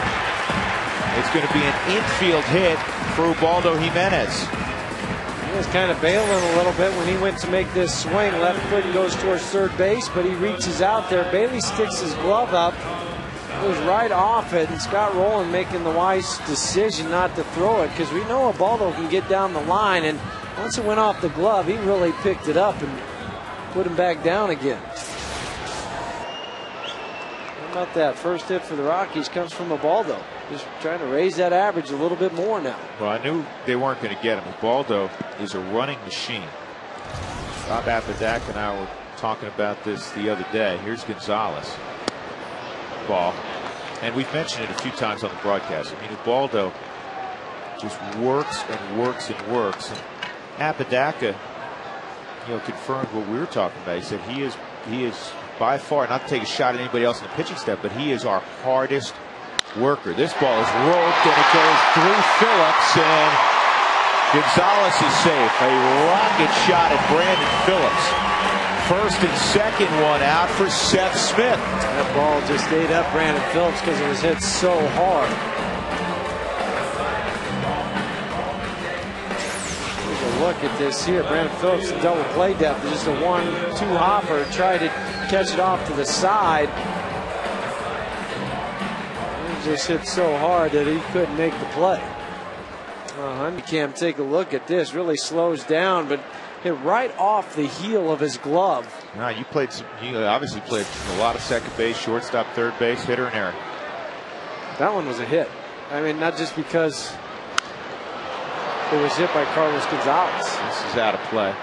It's going to be an infield hit for Ubaldo Jimenez. He was kind of bailing a little bit when he went to make this swing. Left foot goes towards third base, but he reaches out there. Bailey sticks his glove up. Goes right off it, and Scott Rowland making the wise decision not to throw it, because we know Ubaldo can get down the line, and once it went off the glove, he really picked it up and put him back down again. How about that? First hit for the Rockies comes from Ubaldo. Just trying to raise that average a little bit more now. Well, I knew they weren't going to get him. Ubaldo is a running machine. Rob Apodaca and I were talking about this the other day. Here's Gonzalez. Ball, and we've mentioned it a few times on the broadcast. I mean, Ubaldo just works and works and works. And Apodaca, confirmed what we were talking about. He said he is by far, not to take a shot at anybody else in the pitching staff, but he is our hardest worker. This ball is roped and it goes through Phillips, and Gonzalez is safe. A rocket shot at Brandon Phillips. first and second one out for Seth Smith. That ball just ate up Brandon Phillips because it was hit so hard. Take a look at this here. Brandon Phillips in double play depth. Just a 1-2 hopper. Tried to catch it off to the side. It just hit so hard that he couldn't make the play. Cam, take a look at this. Really slows down, but hit right off the heel of his glove. Now you obviously played a lot of second base, shortstop, third base, hitter, and error. That one was a hit. I mean, not just because it was hit by Carlos Gonzalez. This is out of play.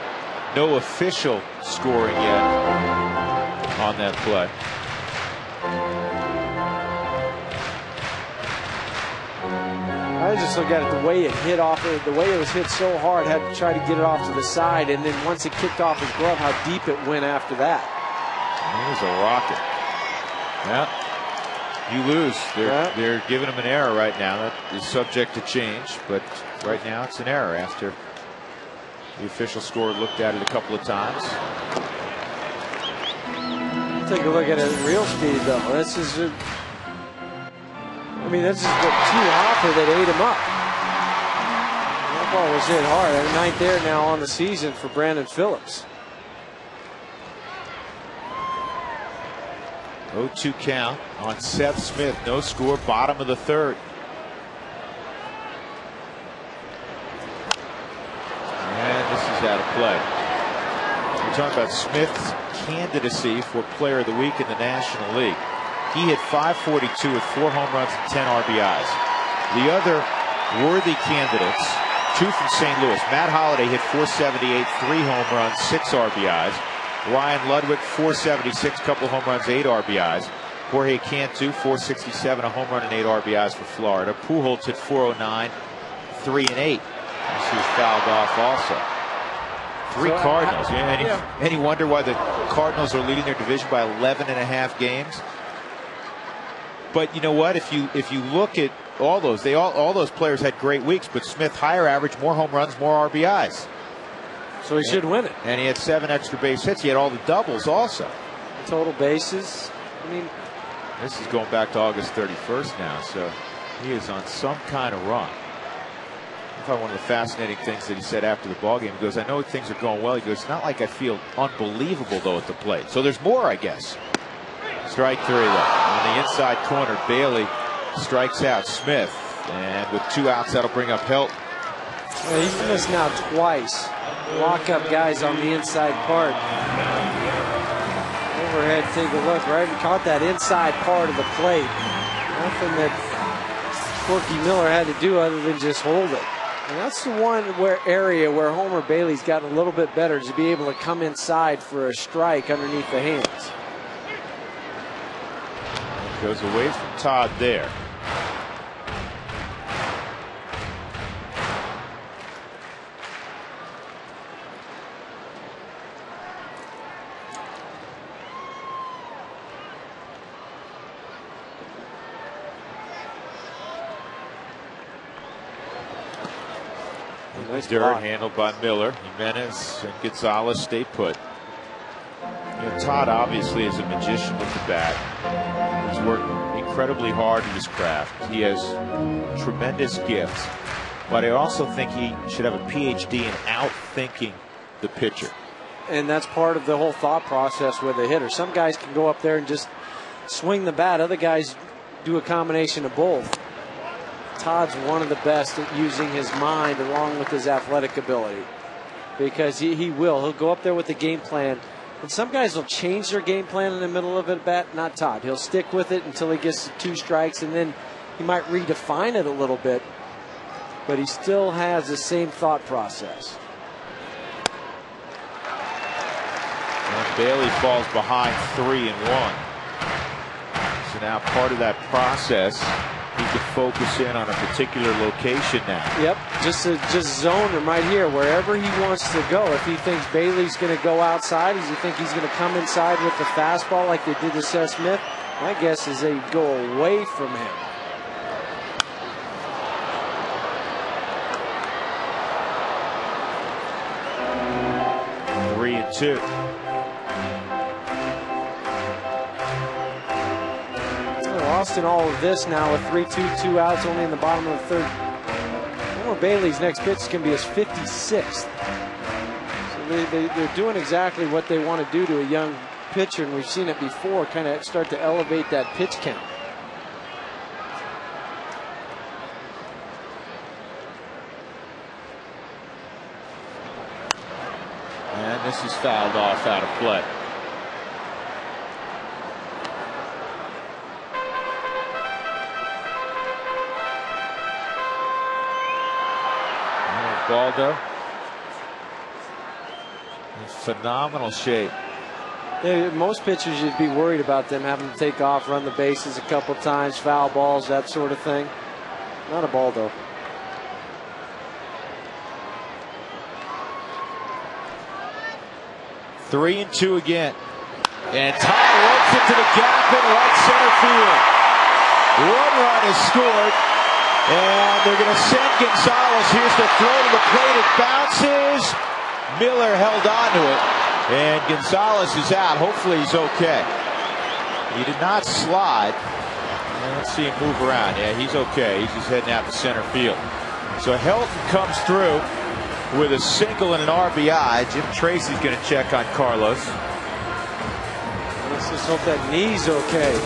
No official scoring yet on that play. I just look at it the way it hit off, the way it was hit so hard, had to try to get it off to the side, and then once it kicked off his glove, how deep it went after that. It was a rocket. Yeah, you lose. They're giving him an error right now. That is subject to change, but right now it's an error after the official score looked at it a couple of times. Take a look at it at real speed, though. This is. I mean, this is the 2-hopper that ate him up. That ball was hit hard. And 9th there now on the season for Brandon Phillips. 0-2 count on Seth Smith. No score, bottom of the third. And this is out of play. We're talking about Smith's candidacy for Player of the Week in the National League. He hit .542 with 4 home runs and 10 RBIs. The other worthy candidates, 2 from St. Louis. Matt Holliday hit .478, 3 home runs, 6 RBIs. Ryan Ludwig, .476, couple home runs, 8 RBIs. Jorge Cantu, .467, a home run and 8 RBIs for Florida. Pujols hit .409, 3 and 8. She was fouled off also. 3 Cardinals. Any wonder why the Cardinals are leading their division by 11.5 games? But you know what? If you look at all those, all those players had great weeks. But Smith higher average, more home runs, more RBIs. So he should win it. And he had 7 extra base hits. He had all the doubles also. Total bases. I mean, this is going back to August 31st now. So he is on some kind of run. Probably one of the fascinating things that he said after the ballgame. He goes, "I know things are going well." He goes, "It's not like I feel unbelievable though at the plate. So there's more, I guess." Strike 3 though. On the inside corner, Bailey strikes out Smith. And with 2 outs, that'll bring up Helton. Yeah, he's missed now twice. Lock up guys on the inside part. Overhead, take a look, right? He caught that inside part of the plate. Nothing that Corky Miller had to do other than just hold it. And that's the one area where Homer Bailey's gotten a little bit better, to be able to come inside for a strike underneath the hands. Goes away from Todd there. Nice dirt block. handled by Miller. Jimenez and Gonzalez stay put. Todd obviously is a magician with the bat. He's worked incredibly hard at his craft. He has tremendous gifts, but I also think he should have a PhD in outthinking the pitcher. And that's part of the whole thought process with a hitter. Some guys can go up there and just swing the bat. Other guys do a combination of both. Todd's one of the best at using his mind along with his athletic ability, because he'll go up there with the game plan. And some guys will change their game plan in the middle of a bat. Not Todd. He'll stick with it until he gets 2 strikes, and then he might redefine it a little bit. But he still has the same thought process. And Bailey falls behind 3-1. So now part of that process, he can focus in on a particular location now. Yep, just zone him right here, wherever he wants to go. If he thinks Bailey's going to go outside, does he think he's going to come inside with the fastball like they did to Seth Smith? My guess is they go away from him. Three and 2. lost in all of this now with 3-2, 2 outs, only in the bottom of the third. Homer Bailey's next pitch is going to be his 56th. So they're doing exactly what they want to do to a young pitcher, and we've seen it before, kind of start to elevate that pitch count. And this is fouled off out of play. Baldo in phenomenal shape. Yeah, most pitchers, you'd be worried about them having to take off, run the bases a couple times, foul balls, that sort of thing. Not a Baldo. Three and two again. And Todd ropes it to the gap in right center field. One run is scored. And they're going to send Gonzalez. Here's the throw to the plate. It bounces. Miller held on to it. And Gonzalez is out. Hopefully he's okay. He did not slide. Let's see him move around. Yeah, he's okay. He's just heading out to center field. So Helton comes through with a single and an RBI. Jim Tracy's going to check on Carlos. Let's just hope that knee's okay.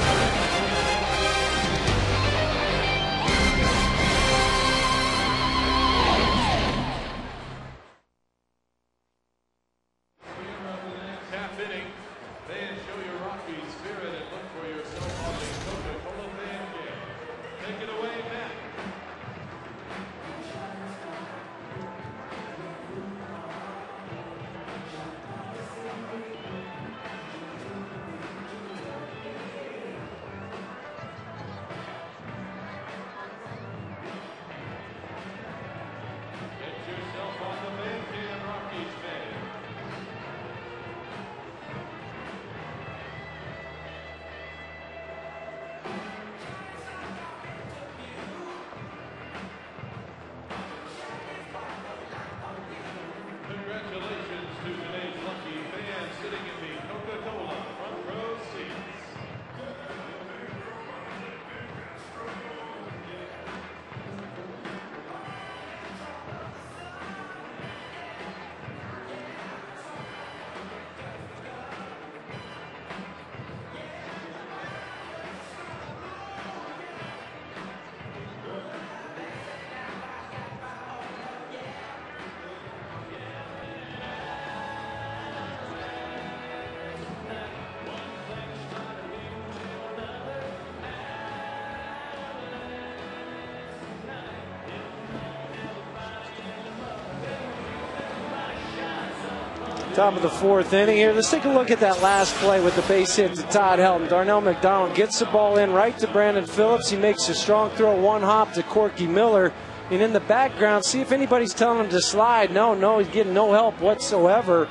Top of the fourth inning here. Let's take a look at that last play with the base hit to Todd Helton. Darnell McDonald gets the ball in right to Brandon Phillips. He makes a strong throw, one hop to Corky Miller. And in the background, see if anybody's telling him to slide. No, he's getting no help whatsoever.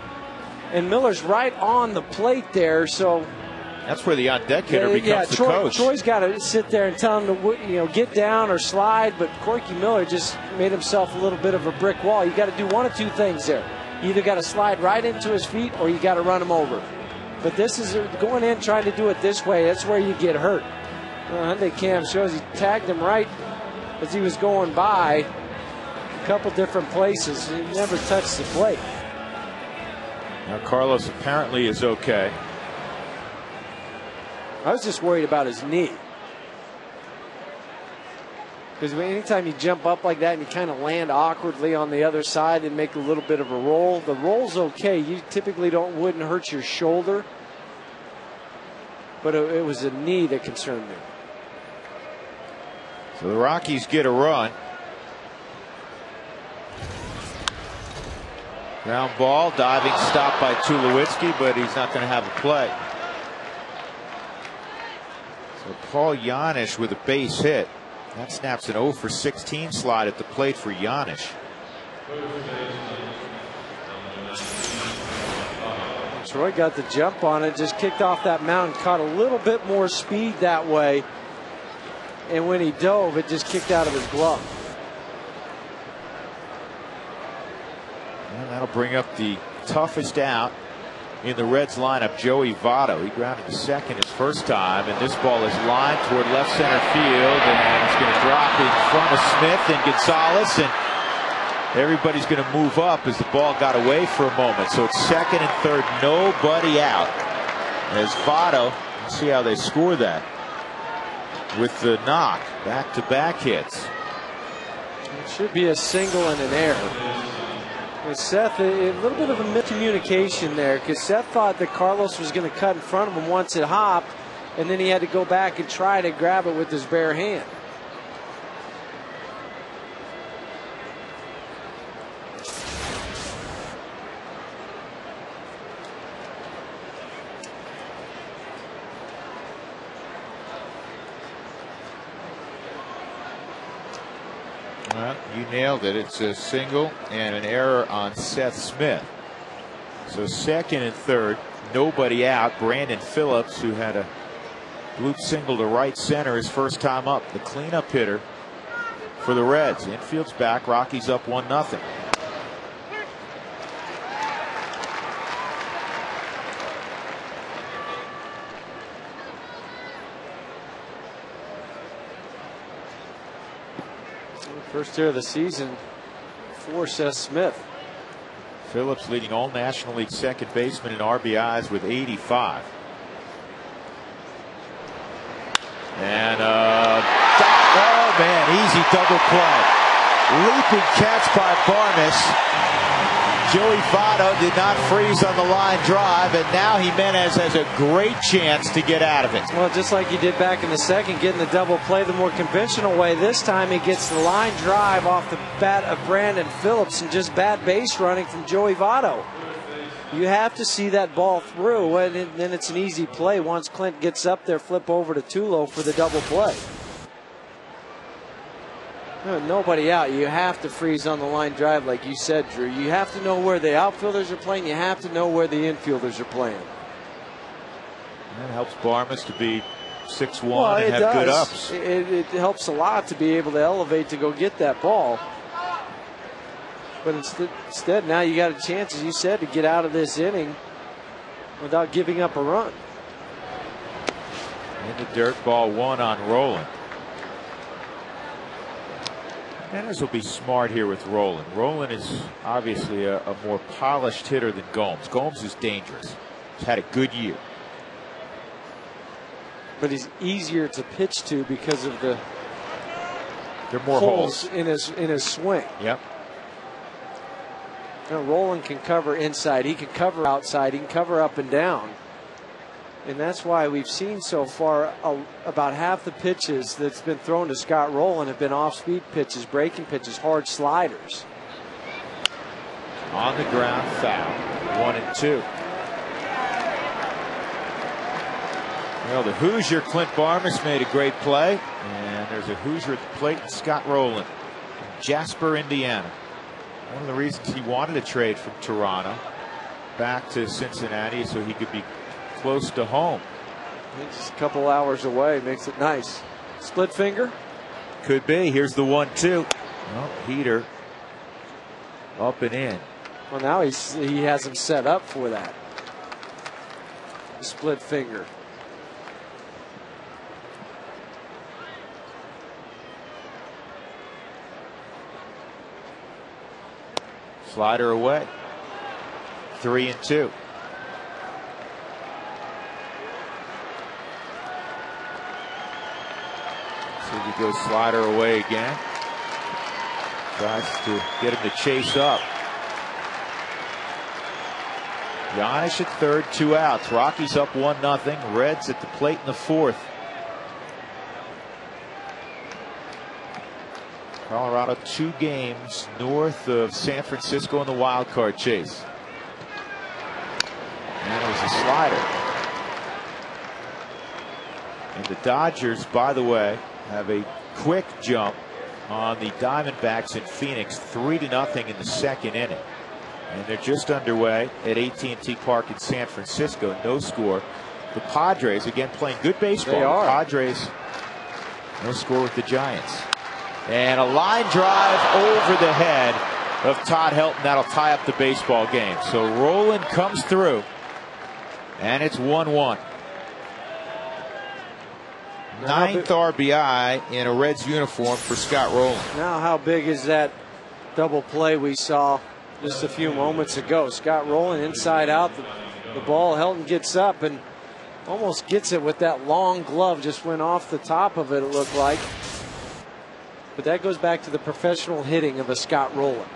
And Miller's right on the plate there. So that's where the on-deck hitter becomes the coach. Troy's got to sit there and tell him to get down or slide. But Corky Miller just made himself a little bit of a brick wall. You got to do one of two things there. You either got to slide right into his feet or you got to run him over. But this is going in trying to do it this way. That's where you get hurt. Hyundai Cam shows he tagged him right as he was going by a couple different places. He never touched the plate. Now Carlos apparently is okay. I was just worried about his knee. Because anytime you jump up like that and you kind of land awkwardly on the other side and make a little bit of a roll, the roll's okay. You typically wouldn't hurt your shoulder. But it was a knee that concerned me. So the Rockies get a run. Ground ball, diving stop by Tulowitzki, but he's not going to have a play. So Paul Janisch with a base hit. That snaps an 0 for 16 slide at the plate for Janisch. Troy got the jump on it, just kicked off that mound, caught a little bit more speed that way. And when he dove, it just kicked out of his glove. And that'll bring up the toughest out in the Reds lineup, Joey Votto. He grounded to second his first time, and this ball is lined toward left center field, and it's going to drop in front of Smith and Gonzalez, and everybody's going to move up as the ball got away for a moment. So it's second and third, nobody out. As Votto, let's see how they score that with the knock, back-to-back hits. It should be a single and an error. With Seth, a little bit of a miscommunication there, because Seth thought that Carlos was going to cut in front of him once it hopped, and then he had to go back and try to grab it with his bare hand. Well, you nailed it. It's a single and an error on Seth Smith. So second and third, nobody out. Brandon Phillips, who had a bloop single to right center his first time up, the cleanup hitter for the Reds. Infield's back. Rockies up 1-0. First hit of the season for Seth Smith. Phillips leading all National League second baseman in RBIs with 85. And oh man, easy double play. Leaping catch by Barnes. Joey Votto did not freeze on the line drive, and now Jimenez has a great chance to get out of it. Well, just like he did back in the second, getting the double play the more conventional way. This time he gets the line drive off the bat of Brandon Phillips and just bat base running from Joey Votto. You have to see that ball through, and then it's an easy play. Once Clint gets up there, flip over to Tulo for the double play. Nobody out. You have to freeze on the line drive, like you said, Drew. You have to know where the outfielders are playing. You have to know where the infielders are playing. That helps Barmes to be 6'1" and have good ups. It helps a lot to be able to elevate to go get that ball. But instead, now you got a chance, as you said, to get out of this inning without giving up a run. In the dirt, ball one on Roland. Mariners will be smart here with Roland. Roland is obviously a more polished hitter than Gomes. Gomes is dangerous. He's had a good year. But he's easier to pitch to because of the there are more holes in his swing. Yep. Now, Roland can cover inside. He can cover outside. He can cover up and down. And that's why we've seen so far about half the pitches that's been thrown to Scott Rolen have been off-speed pitches, breaking pitches, hard sliders. On the ground, foul. 1-2. Well, the Hoosier Clint Barmes made a great play, and there's a Hoosier at the plate, Scott Rolen, Jasper, Indiana. One of the reasons he wanted to trade from Toronto back to Cincinnati so he could be close to home. Just a couple hours away makes it nice. Split finger? Could be. Here's the 1-2. Well, heater up and in. Well, now he has him set up for that. Split finger. Slider away. 3-2. So he goes slider away again. Tries to get him to chase up. Giannis at third, 2 outs. Rockies up 1-0. Reds at the plate in the fourth. Colorado 2 games north of San Francisco in the wild card chase. And it was a slider. And the Dodgers, by the way, have a quick jump on the Diamondbacks in Phoenix, 3-0 in the second inning. And they're just underway at AT&T Park in San Francisco. No score. The Padres, again, playing good baseball. They are. The Padres, no score with the Giants. And a line drive over the head of Todd Helton. That'll tie up the baseball game. So Roland comes through And it's 1-1. Ninth RBI in a Reds uniform for Scott Rowland. Now how big is that double play we saw just a few moments ago? Scott Rowland inside out. The ball, Helton gets up and almost gets it with that long glove. Just went off the top of it, it looked like. But that goes back to the professional hitting of a Scott Rowland.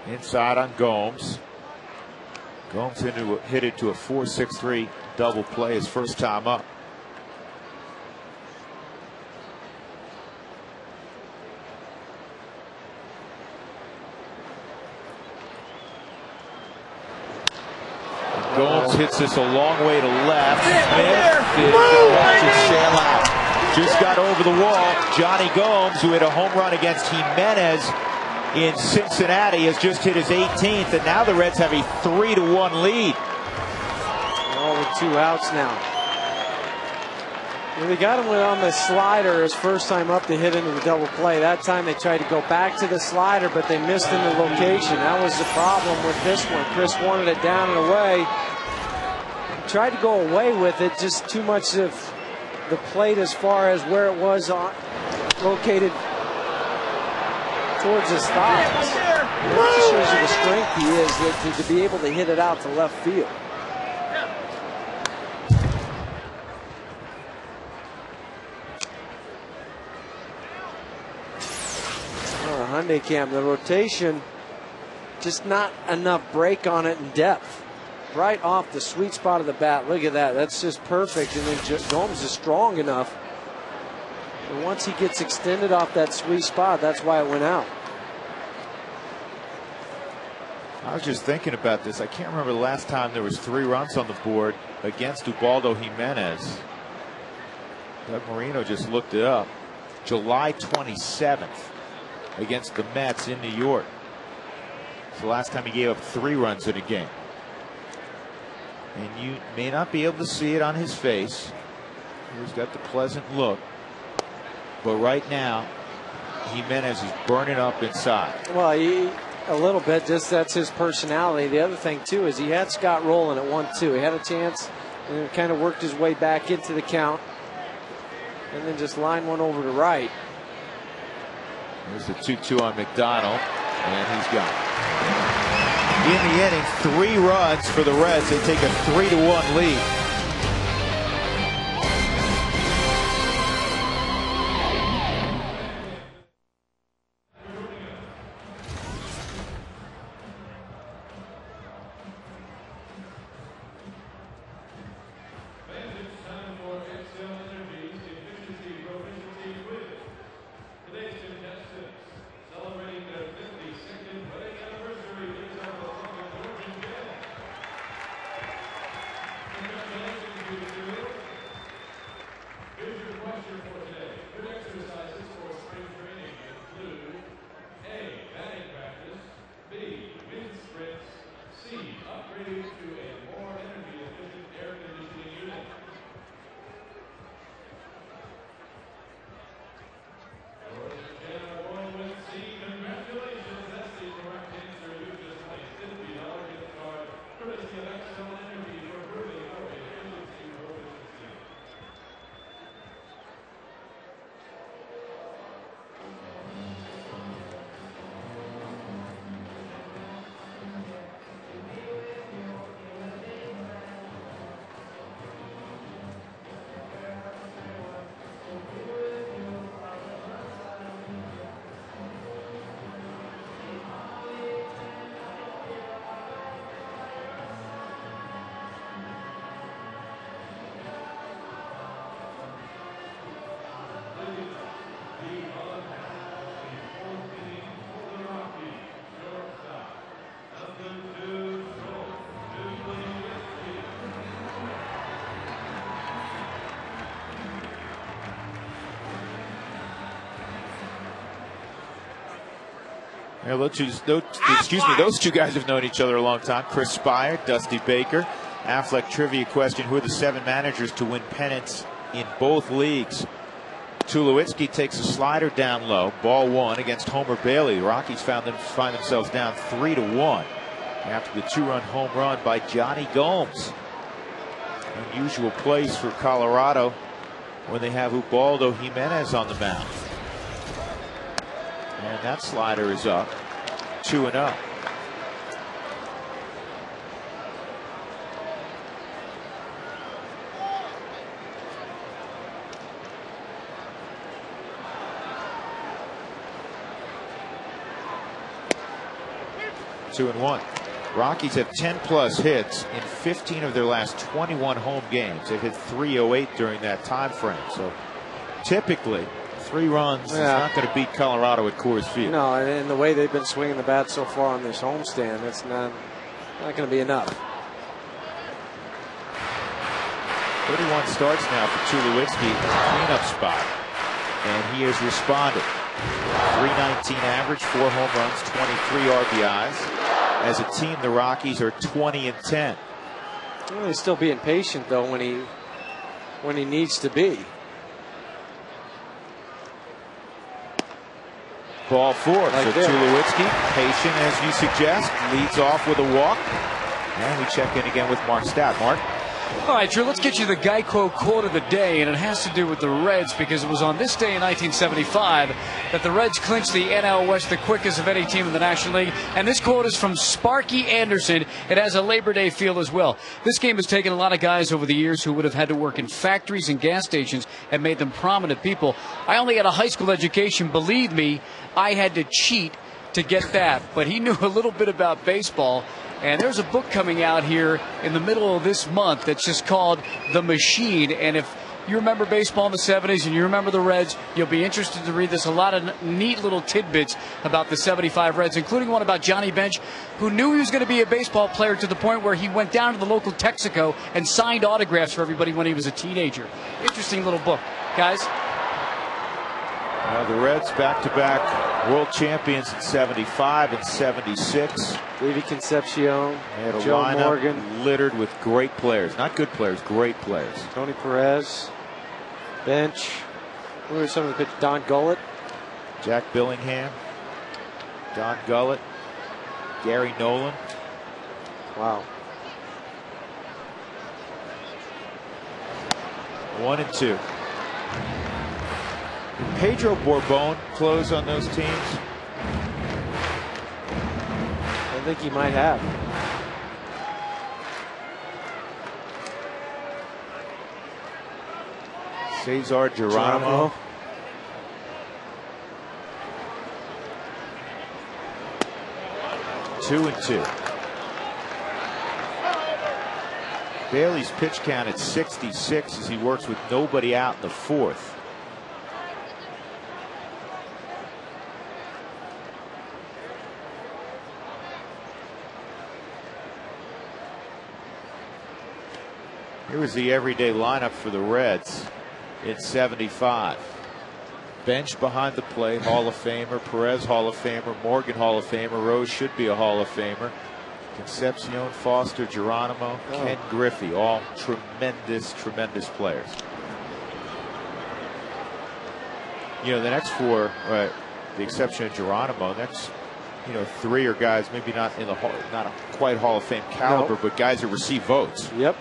Inside on Gomes. Gomes hit it to a 4-6-3 double play his first time up. Gomes hits this a long way to left. Just got over the wall. Johnny Gomes, who hit a home run against Jimenez in Cincinnati, has just hit his 18th, and now the Reds have a 3-1 lead. All with 2 outs now. And they got him on the slider his first time up to hit into the double play. That time they tried to go back to the slider, but they missed in the location. That was the problem with this one. Chris wanted it down and away. He tried to go away with it, just too much of the plate as far as where it was located towards his thighs. That just shows you the strength he is to be able to hit it out to left field. Hyundai Cam, the rotation, just not enough break on it in depth. Right off the sweet spot of the bat. Look at that. That's just perfect. And then Gomes is strong enough. And once he gets extended off that sweet spot, that's why it went out. I was just thinking about this. I can't remember the last time there was 3 runs on the board against Ubaldo Jimenez. Doug Marino just looked it up. July 27th. Against the Mets in New York. It's the last time he gave up 3 runs in a game. And you may not be able to see it on his face. He's got the pleasant look. But right now, Jimenez is burning up inside. Well, a little bit. Just that's his personality. The other thing, too, is he had Scott Rowland at 1-2. He had a chance and kind of worked his way back into the count. And then just lined one over to right. There's the 2-2 on McDonald, and he's gone. In the inning, 3 runs for the Reds. They take a 3-1 lead. Yeah, those 2 guys have known each other a long time. Chris Spire, Dusty Baker. Affleck trivia question: who are the 7 managers to win pennants in both leagues? Tulowitzki takes a slider down low. Ball 1 against Homer Bailey. The Rockies find themselves down 3-1 after the 2-run home run by Johnny Gomes. Unusual place for Colorado when they have Ubaldo Jimenez on the mound. And that slider is up. 2-0. Two and one. Rockies have 10+ hits in 15 of their last 21 home games. They've hit 308 during that time frame. So typically 3 runs is not going to beat Colorado at Coors Field. No, and the way they've been swinging the bat so far on this homestand, that's not going to be enough. 31 starts now for Tulowitzki, cleanup spot, and he has responded. 319 average, 4 home runs, 23 RBIs. As a team, the Rockies are 20-10. Well, he's still being patient though when he needs to be. Ball 4 right for Tulowitzki. Patient, as you suggest, leads off with a walk. And we check in again with Mark Stout. Mark? All right, Drew, let's get you the Geico quote of the day, and it has to do with the Reds because it was on this day in 1975 that the Reds clinched the NL West the quickest of any team in the National League. And this quote is from Sparky Anderson. It has a Labor Day feel as well. This game has taken a lot of guys over the years who would have had to work in factories and gas stations and made them prominent people. I only had a high school education. Believe me, I had to cheat to get that. But he knew a little bit about baseball. And there's a book coming out here in the middle of this month that's just called The Machine. And if you remember baseball in the 70s and you remember the Reds, you'll be interested to read this. A lot of neat little tidbits about the 75 Reds, including one about Johnny Bench, who knew he was going to be a baseball player to the point where he went down to the local Texaco and signed autographs for everybody when he was a teenager. Interesting little book, guys. The Reds back-to-back world champions in 75 and 76. Davey Concepcion, They had a Joe lineup Morgan, littered with great players. Not good players, great players. Tony Perez, Bench. Who are some of the pitchers? Don Gullett. Jack Billingham, Don Gullett, Gary Nolan. Wow. 1-2. Did Pedro Borbon close on those teams? I think he might have. Cesar Geronimo. 2-2. Bailey's pitch count at 66 as he works with nobody out in the 4th. Here was the everyday lineup for the Reds in 75. Bench behind the plate, Hall of Famer. Perez, Hall of Famer. Morgan, Hall of Famer. Rose should be a Hall of Famer. Concepcion, Foster, Geronimo, Ken Griffey, all tremendous, tremendous players. You know, the next 4, the exception of Geronimo, next, 3 are guys maybe not in the not a quite Hall of Fame caliber, but guys who receive votes. Yep.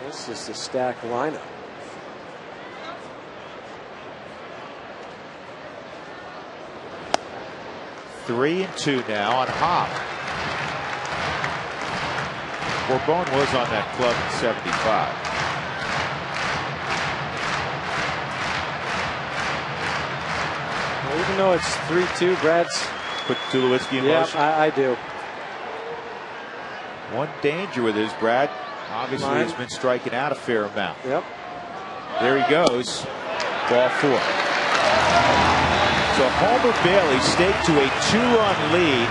This is a stacked lineup. Three and 2 now on Hop. Borbon was on that club in 75. Well, even though it's 3-2, Brad's put Tulowitzki in motion. Yeah, I do. One danger with his Brad. Obviously, he's been striking out a fair amount. Yep. There he goes. Ball 4. So Homer Bailey, staked to a 2-run lead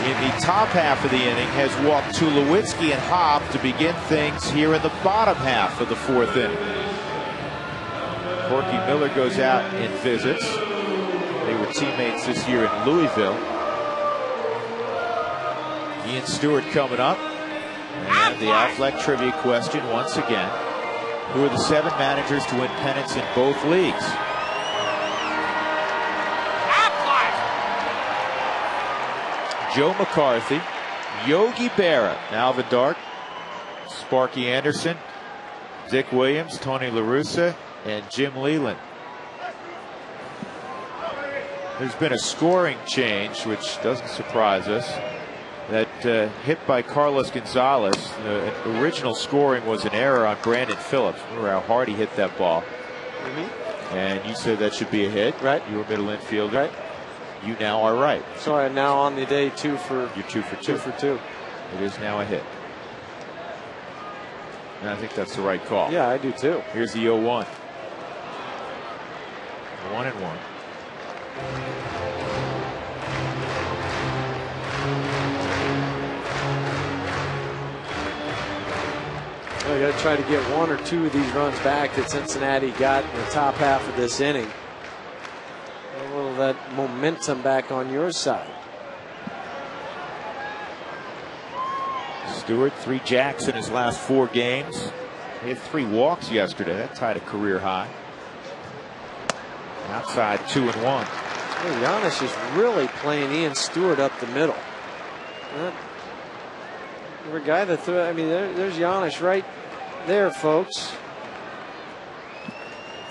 in the top half of the inning, has walked Tulowitzki and Hobb to begin things here in the bottom half of the 4th inning. Corky Miller goes out and visits. They were teammates this year in Louisville. Ian Stewart coming up. And the Affleck trivia question once again. who are the 7 managers to win pennants in both leagues. Joe McCarthy, Yogi Berra, Alvin Dark, Sparky Anderson, Dick Williams, Tony La Russa, and Jim Leland. There's been a scoring change, which doesn't surprise us. That hit by Carlos Gonzalez. The original scoring was an error on Brandon Phillips. Remember how hard he hit that ball. And you said that should be a hit. Right. You were middle infielder. Right. You now are right. So I'm now on the day 2 for. You're 2 for 2. 2 for 2. It is now a hit. And I think that's the right call. Yeah, I do too. Here's the 0-1. 1-1. Well, you got to try to get 1 or 2 of these runs back that Cincinnati got in the top half of this inning. A little of that momentum back on your side. Stewart, 3 jacks in his last 4 games. He had 3 walks yesterday. That tied a career high. Outside 2-1. Well, Giannis is really playing Ian Stewart up the middle. For a guy that threw, I mean, there's Giannis right there, folks.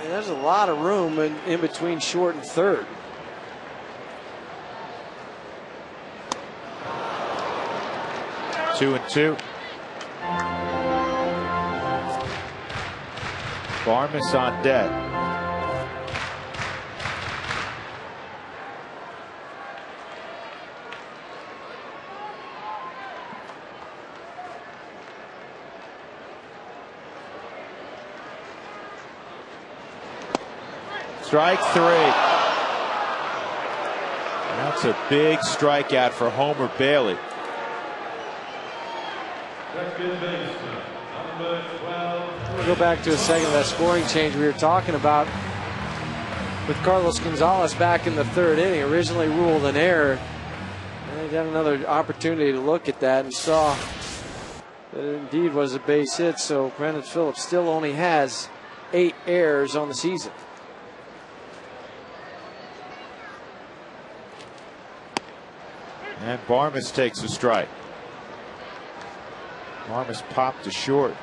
And there's a lot of room in between short and third. 2-2. Barmas on deck. Strike 3. That's a big strikeout for Homer Bailey. We'll go back to a second of that scoring change we were talking about with Carlos Gonzalez back in the 3rd inning. Originally ruled an error. And they got another opportunity to look at that and saw that it indeed was a base hit. So Brandon Phillips still only has 8 errors on the season. And Barmas takes a strike. Barmas popped to short.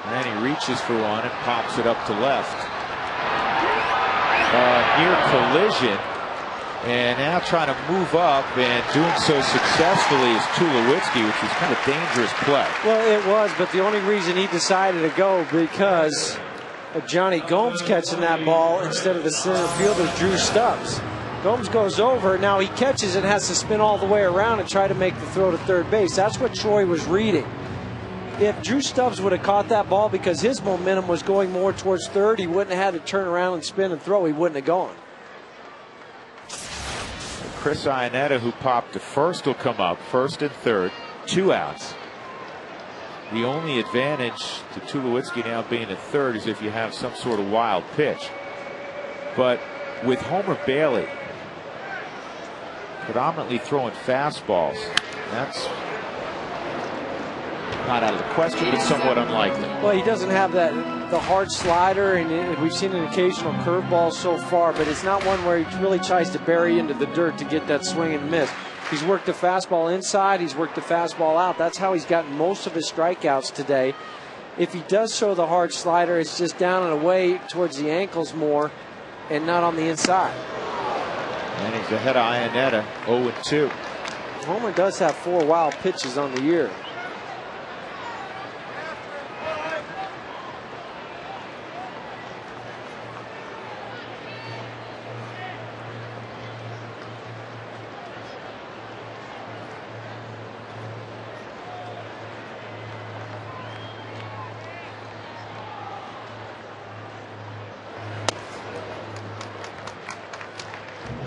And he reaches for one and pops it up to left. Near collision. And now trying to move up, and doing so successfully is Tulowitzki, which was kind of a dangerous play. Well, it was, but the only reason he decided to go because of Johnny Gomes catching that ball instead of the center fielder Drew Stubbs. Gomes goes over, now he catches and has to spin all the way around and try to make the throw to third base. That's what Troy was reading. If Drew Stubbs would have caught that ball because his momentum was going more towards third, he wouldn't have had to turn around and spin and throw. He wouldn't have gone. Chris Iannetta, who popped to first, will come up. First and third, 2 outs. The only advantage to Tulowitzki now being at third is if you have some sort of wild pitch. But with Homer Bailey predominantly throwing fastballs, that's not out of the question, but somewhat unlikely. Well, he doesn't have the hard slider, and we've seen an occasional curveball so far, but it's not one where he really tries to bury into the dirt to get that swing and miss. He's worked the fastball inside, he's worked the fastball out. That's how he's gotten most of his strikeouts today. If he does show the hard slider, it's just down and away towards the ankles more and not on the inside. And he's ahead of Iannetta, 0-2. Homer does have 4 wild pitches on the year.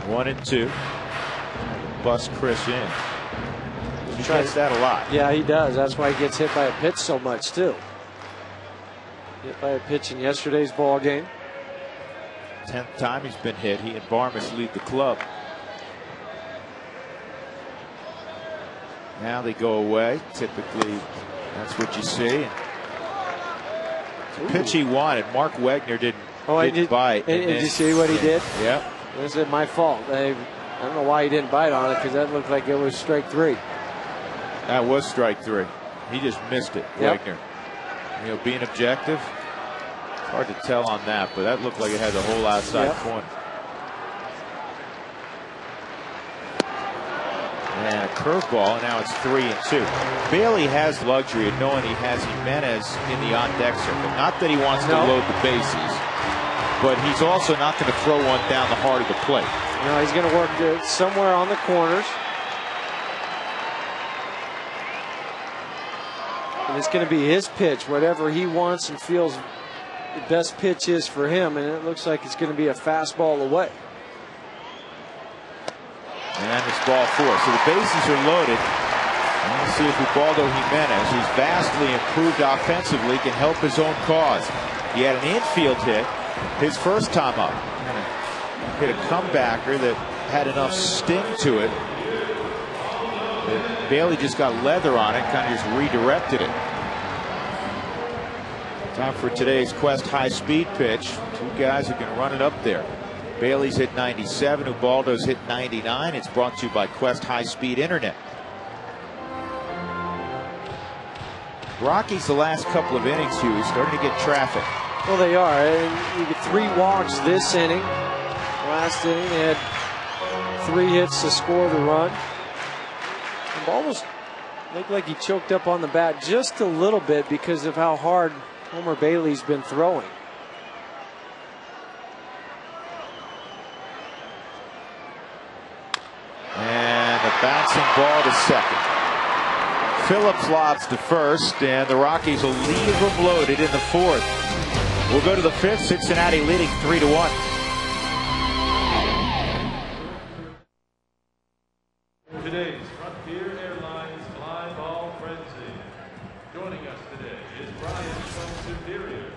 One and two. Bust Chris in. He tries that a lot. Yeah, he does. That's why he gets hit by a pitch so much, too. Hit by a pitch in yesterday's ball game. 10th time he's been hit. He and Barmas lead the club. Now they go away. Typically, that's what you see. The pitch he wanted. Mark Wegner didn't bite. Did you see what he did? Yeah. This is my fault. I don't know why he didn't bite on it, because that looked like it was strike 3. That was strike 3. He just missed it, Wegner. You know, being objective, it's hard to tell on that, but that looked like it had the whole outside corner. And a curveball, and now it's 3-2. Bailey has luxury of knowing he has Jimenez in the on-deck circle. Not that he wants to load the bases, but he's also not going to throw one down the heart of the plate. No, he's going to work somewhere on the corners. And it's going to be his pitch, whatever he wants and feels the best pitch is for him. And it looks like it's going to be a fastball away. And it's ball 4. So the bases are loaded. Let's see if Ubaldo Jimenez, who's vastly improved offensively, can help his own cause. He had an infield hit his first time up. Hit a comebacker that had enough sting to it. Bailey just got leather on it, kind of just redirected it. Time for today's Quest high-speed pitch. Two guys who can run it up there. Bailey's hit 97, Ubaldo's hit 99. It's brought to you by Quest high-speed internet. Rockies the last couple of innings, Huey, starting to get traffic. Well, they are. And you get 3 walks this inning. Last inning, they had 3 hits to score the run. The ball almost looked like he choked up on the bat just a little bit because of how hard Homer Bailey's been throwing. And a bouncing ball to second. Phillips lobs to first, and the Rockies will leave them loaded in the 4th. We'll go to the 5th. Cincinnati leading 3-1. Today's Frontier Airlines Fly Ball Frenzy. Joining us today is Brian from Superior.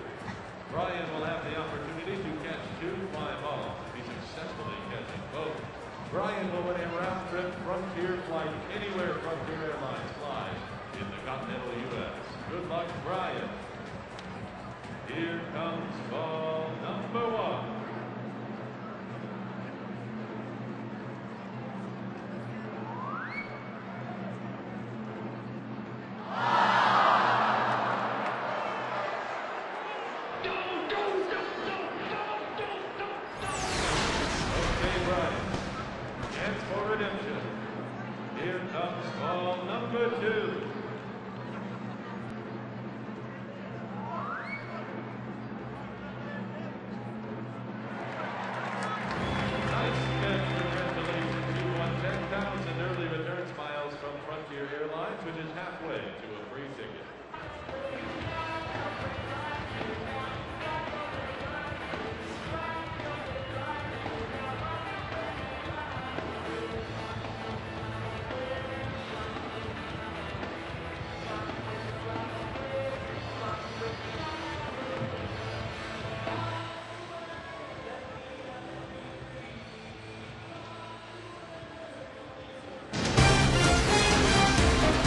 Brian will have the opportunity to catch 2 fly balls if he successfully catches both. Brian will win a round-trip Frontier flight anywhere Frontier Airlines flies in the continental U.S. Good luck, Brian. Here comes ball number 1.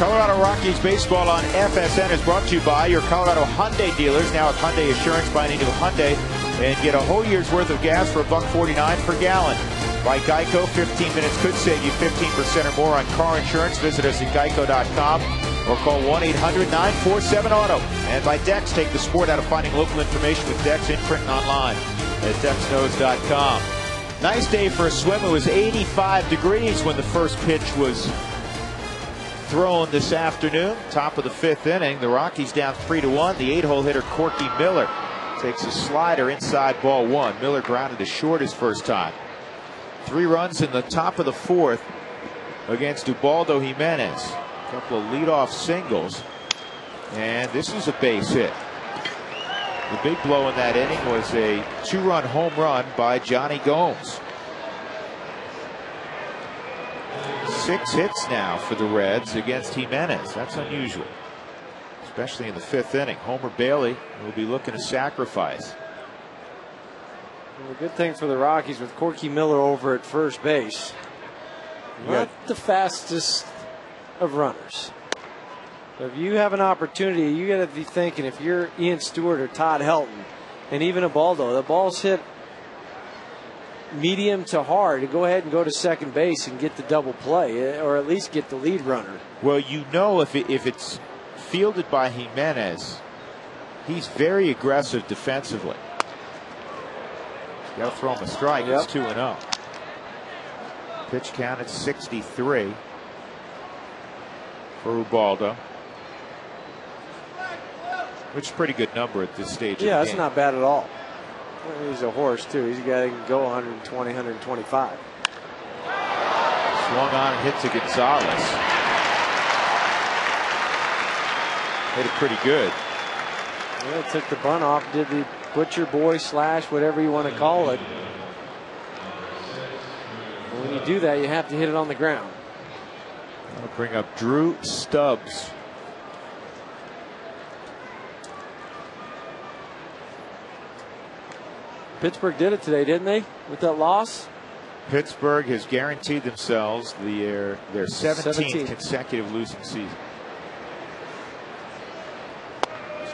Colorado Rockies baseball on FSN is brought to you by your Colorado Hyundai dealers. Now with Hyundai Assurance, buy any new Hyundai and get a whole year's worth of gas for $1.49 per gallon. By Geico, 15 minutes could save you 15% or more on car insurance. Visit us at geico.com or call 1-800-947-AUTO. And by Dex, take the sport out of finding local information with Dex in print and online at dexknows.com. Nice day for a swim. It was 85 degrees when the first pitch was thrown this afternoon. Top of the 5th inning. The Rockies down 3-1. The 8-hole hitter Corky Miller takes a slider inside ball 1. Miller grounded to short his first time. 3 runs in the top of the 4th against Ubaldo Jimenez. A couple of leadoff singles. And this was a base hit. The big blow in that inning was a 2-run home run by Johnny Gomes. 6 hits now for the Reds against Jimenez. That's unusual, especially in the 5th inning. Homer Bailey will be looking to sacrifice. Well, the good thing for the Rockies with Corky Miller over at first base, not the fastest of runners. So if you have an opportunity, you got to be thinking, if you're Ian Stewart or Todd Helton, and even Ubaldo, the ball's hit medium to hard, to go ahead and go to second base and get the double play, or at least get the lead runner. Well, you know, if it's fielded by Jimenez, he's very aggressive defensively. Got to throw him a strike. Yep. It's 2-0. Pitch count at 63 for Ubaldo, which is a pretty good number at this stage. Yeah, of the that's game. not bad at all. He's a horse, too. He's a guy that can go 120, 125. Swung on and hit to Gonzalez. Hit it pretty good. Yeah, took the bunt off, did the butcher boy slash, whatever you want to call it. And when you do that, you have to hit it on the ground. I'll bring up Drew Stubbs. Pittsburgh did it today, didn't they, with that loss? Pittsburgh has guaranteed themselves their 17th consecutive losing season.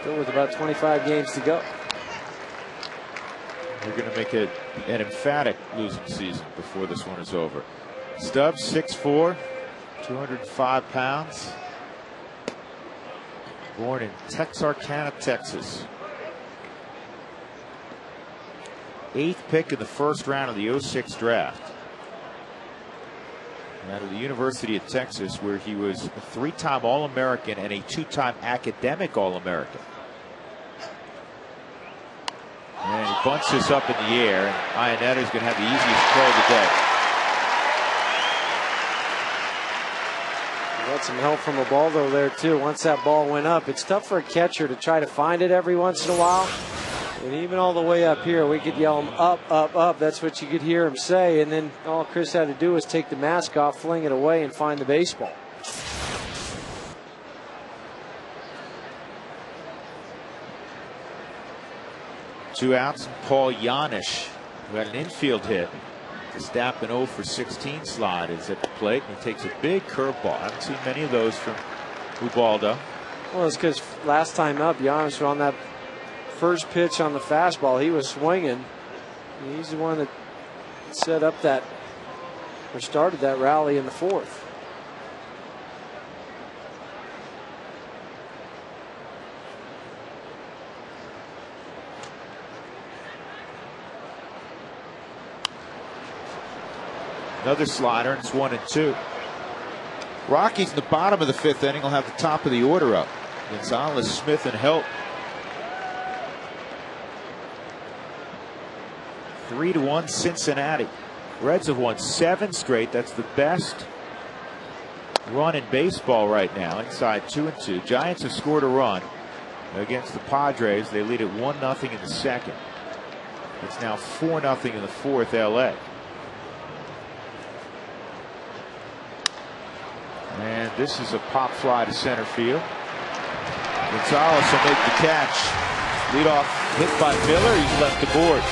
Still with about 25 games to go. They're going to make it an emphatic losing season before this one is over. Stubbs, 6'4", 205 pounds. Born in Texarkana, Texas. 8th pick in the first round of the '06 draft. Out of the University of Texas, where he was a 3-time All-American and a 2-time academic All-American. And he bunts this up in the air, and Iannetta is going to have the easiest throw of the day. Got some help from Ubaldo there, too. Once that ball went up, it's tough for a catcher to try to find it every once in a while. And even all the way up here, we could yell him up, up, up. That's what you could hear him say. And then all Chris had to do was take the mask off, fling it away, and find the baseball. Two outs, and Paul Janisch, who had an infield hit. The Stappen 0 for 16 slide is at the plate, and he takes a big curveball. I haven't seen many of those from Ubaldo. Well, it's because last time up, Janisch on that first pitch on the fastball, he was swinging. He's the one that set up that, or started that rally in the fourth. Another slider, and it's 1-2. Rockies in the bottom of the 5th inning will have the top of the order up. Gonzalez, Smith, and Help. 3-1 Cincinnati. Reds have won 7 straight. That's the best run in baseball right now, inside 2-2. Giants have scored a run against the Padres. They lead at 1-0 in the second. It's now 4-0 in the fourth, LA. And this is a pop fly to center field. Gonzalez will make the catch. Leadoff hit by Miller. He's left the board.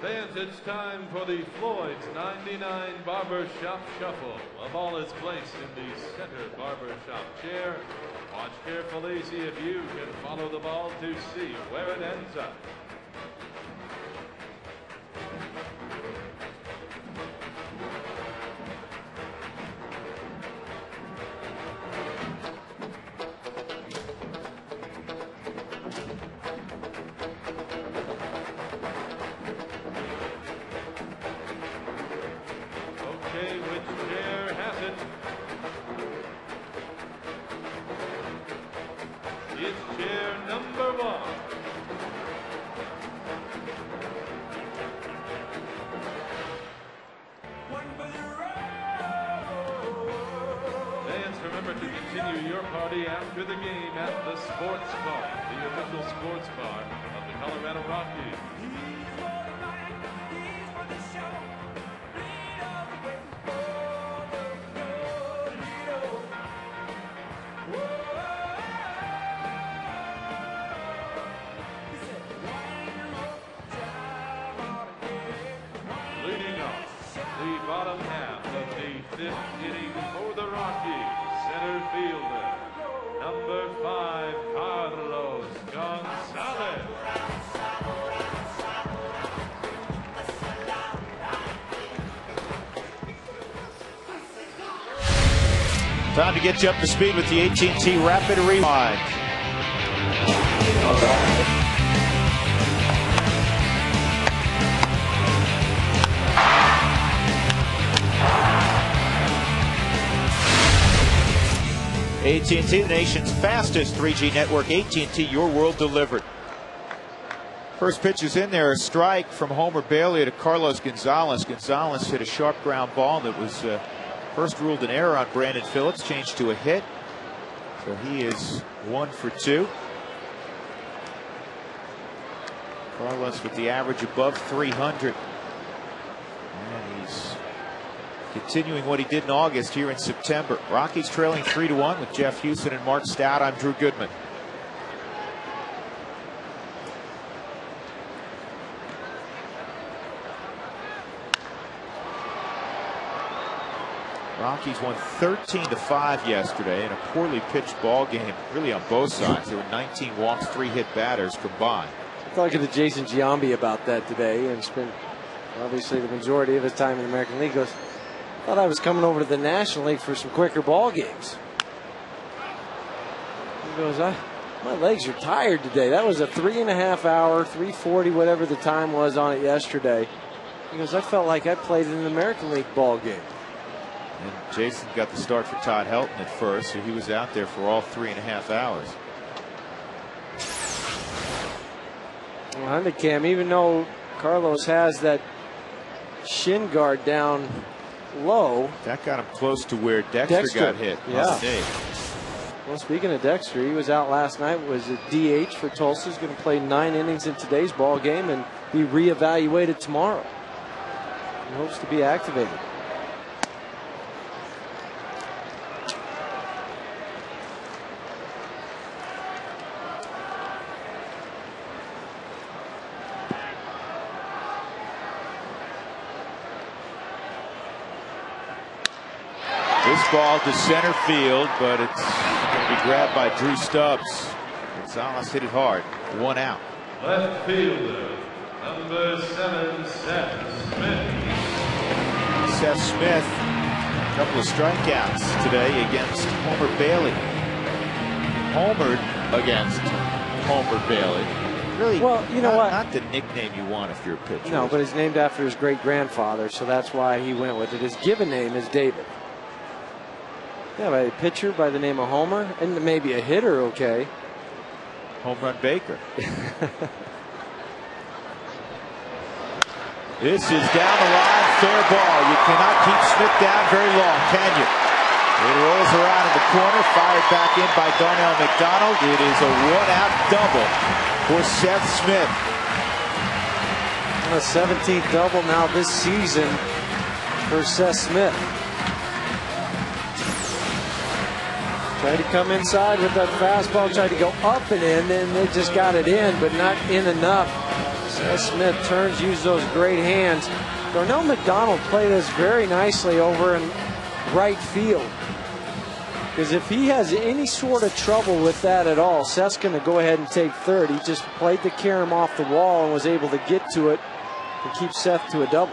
Fans, it's time for the Floyd's 99 Barber Shop Shuffle. A ball is placed in the center barber shop chair. Watch carefully, see if you can follow the ball to see where it ends up. Okay, which chair has it? It's chair number 1. Remember to continue your party after the game at the Sports Bar, the official sports bar of the Colorado Rockies. Leading off the bottom half of the 5th inning for the Rockies, center fielder, number 5, Carlos Gonzalez. Time to get you up to speed with the AT&T Rapid Rewind. AT&T, the nation's fastest 3G network. AT&T, your world delivered. First pitch is in there, a strike from Homer Bailey to Carlos Gonzalez. Gonzalez hit a sharp ground ball that was first ruled an error on Brandon Phillips, changed to a hit. So he is 1 for 2. Carlos with the average above 300. And he's continuing what he did in August here in September. Rockies trailing 3-1 with Jeff Houston and Mark Stout. I'm Drew Goodman. Rockies won 13-5 yesterday in a poorly pitched ball game, really on both sides. There were 19 walks, 3 hit batters combined. Talking to Jason Giambi about that today, and spent obviously the majority of his time in the American League. Goes, thought I was coming over to the National League for some quicker ball games. He goes, my legs are tired today. That was a 3.5 hour, 3:40, whatever the time was on it yesterday. He goes, I felt like I played in an American League ball game. And Jason got the start for Todd Helton at first, so he was out there for all 3.5 hours. Well, Cam, even though Carlos has that shin guard down low, that got him close to where Dexter got hit. Yeah. Well, speaking of Dexter, he was out last night, was a DH for Tulsa. He's going to play 9 innings in today's ball game and be reevaluated tomorrow. He hopes to be activated. This ball to center field, but it's going to be grabbed by Drew Stubbs. Gonzalez hit it hard. 1 out. Left fielder, number 7, Seth Smith. Seth Smith, a couple of strikeouts today against Homer Bailey. Homered against Homer Bailey. Really, well, you know what? Not the nickname you want if you're a pitcher. No, but it's named after his great-grandfather, so that's why he went with it. His given name is David. Yeah, by a pitcher by the name of Homer, and maybe a hitter, okay. Home run Baker. This is down the line, fair ball. You cannot keep Smith down very long, can you? It rolls around in the corner, fired back in by Darnell McDonald. It is a 1-out double for Seth Smith. A 17th double now this season for Seth Smith. Tried to come inside with that fastball, tried to go up and in, and they just got it in, but not in enough. Seth Smith turns, uses those great hands. Darnell McDonald played this very nicely over in right field. Because if he has any sort of trouble with that at all, Seth's going to go ahead and take third. He just played the carom off the wall and was able to get to it and keep Seth to a double.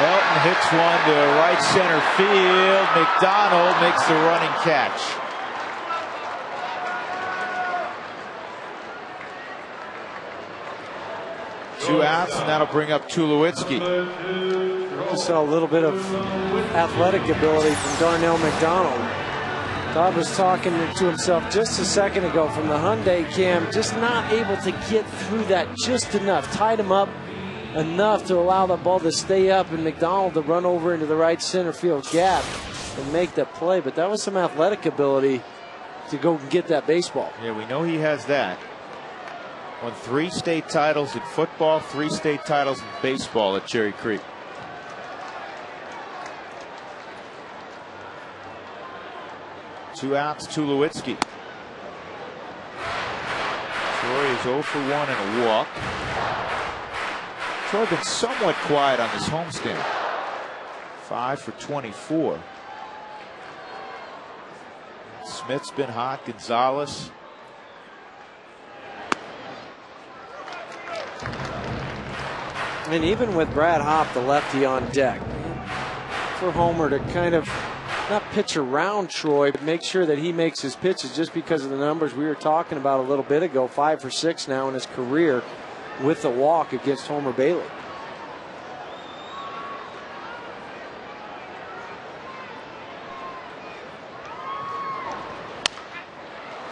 Helton hits one to right center field. McDonald makes the running catch. Two outs, and that'll bring up Tulowitzki. We saw a little bit of athletic ability from Darnell McDonald. Todd was talking to himself just a second ago from the Hyundai cam, just not able to get through that just enough. Tied him up, enough to allow the ball to stay up and McDonald to run over into the right center field gap and make that play. But that was some athletic ability to go get that baseball. Yeah, we know he has that. Won 3 state titles in football, 3 state titles in baseball at Cherry Creek. Two outs, Tulowitzki. Troy is 0 for 1 and a walk. Troy been somewhat quiet on this homestand. 5 for 24. Smith's been hot. Gonzalez. And even with Brad Hopp, the lefty on deck, for Homer to kind of not pitch around Troy, but make sure that he makes his pitches, just because of the numbers we were talking about a little bit ago. 5 for 6 now in his career with the walk against Homer Bailey.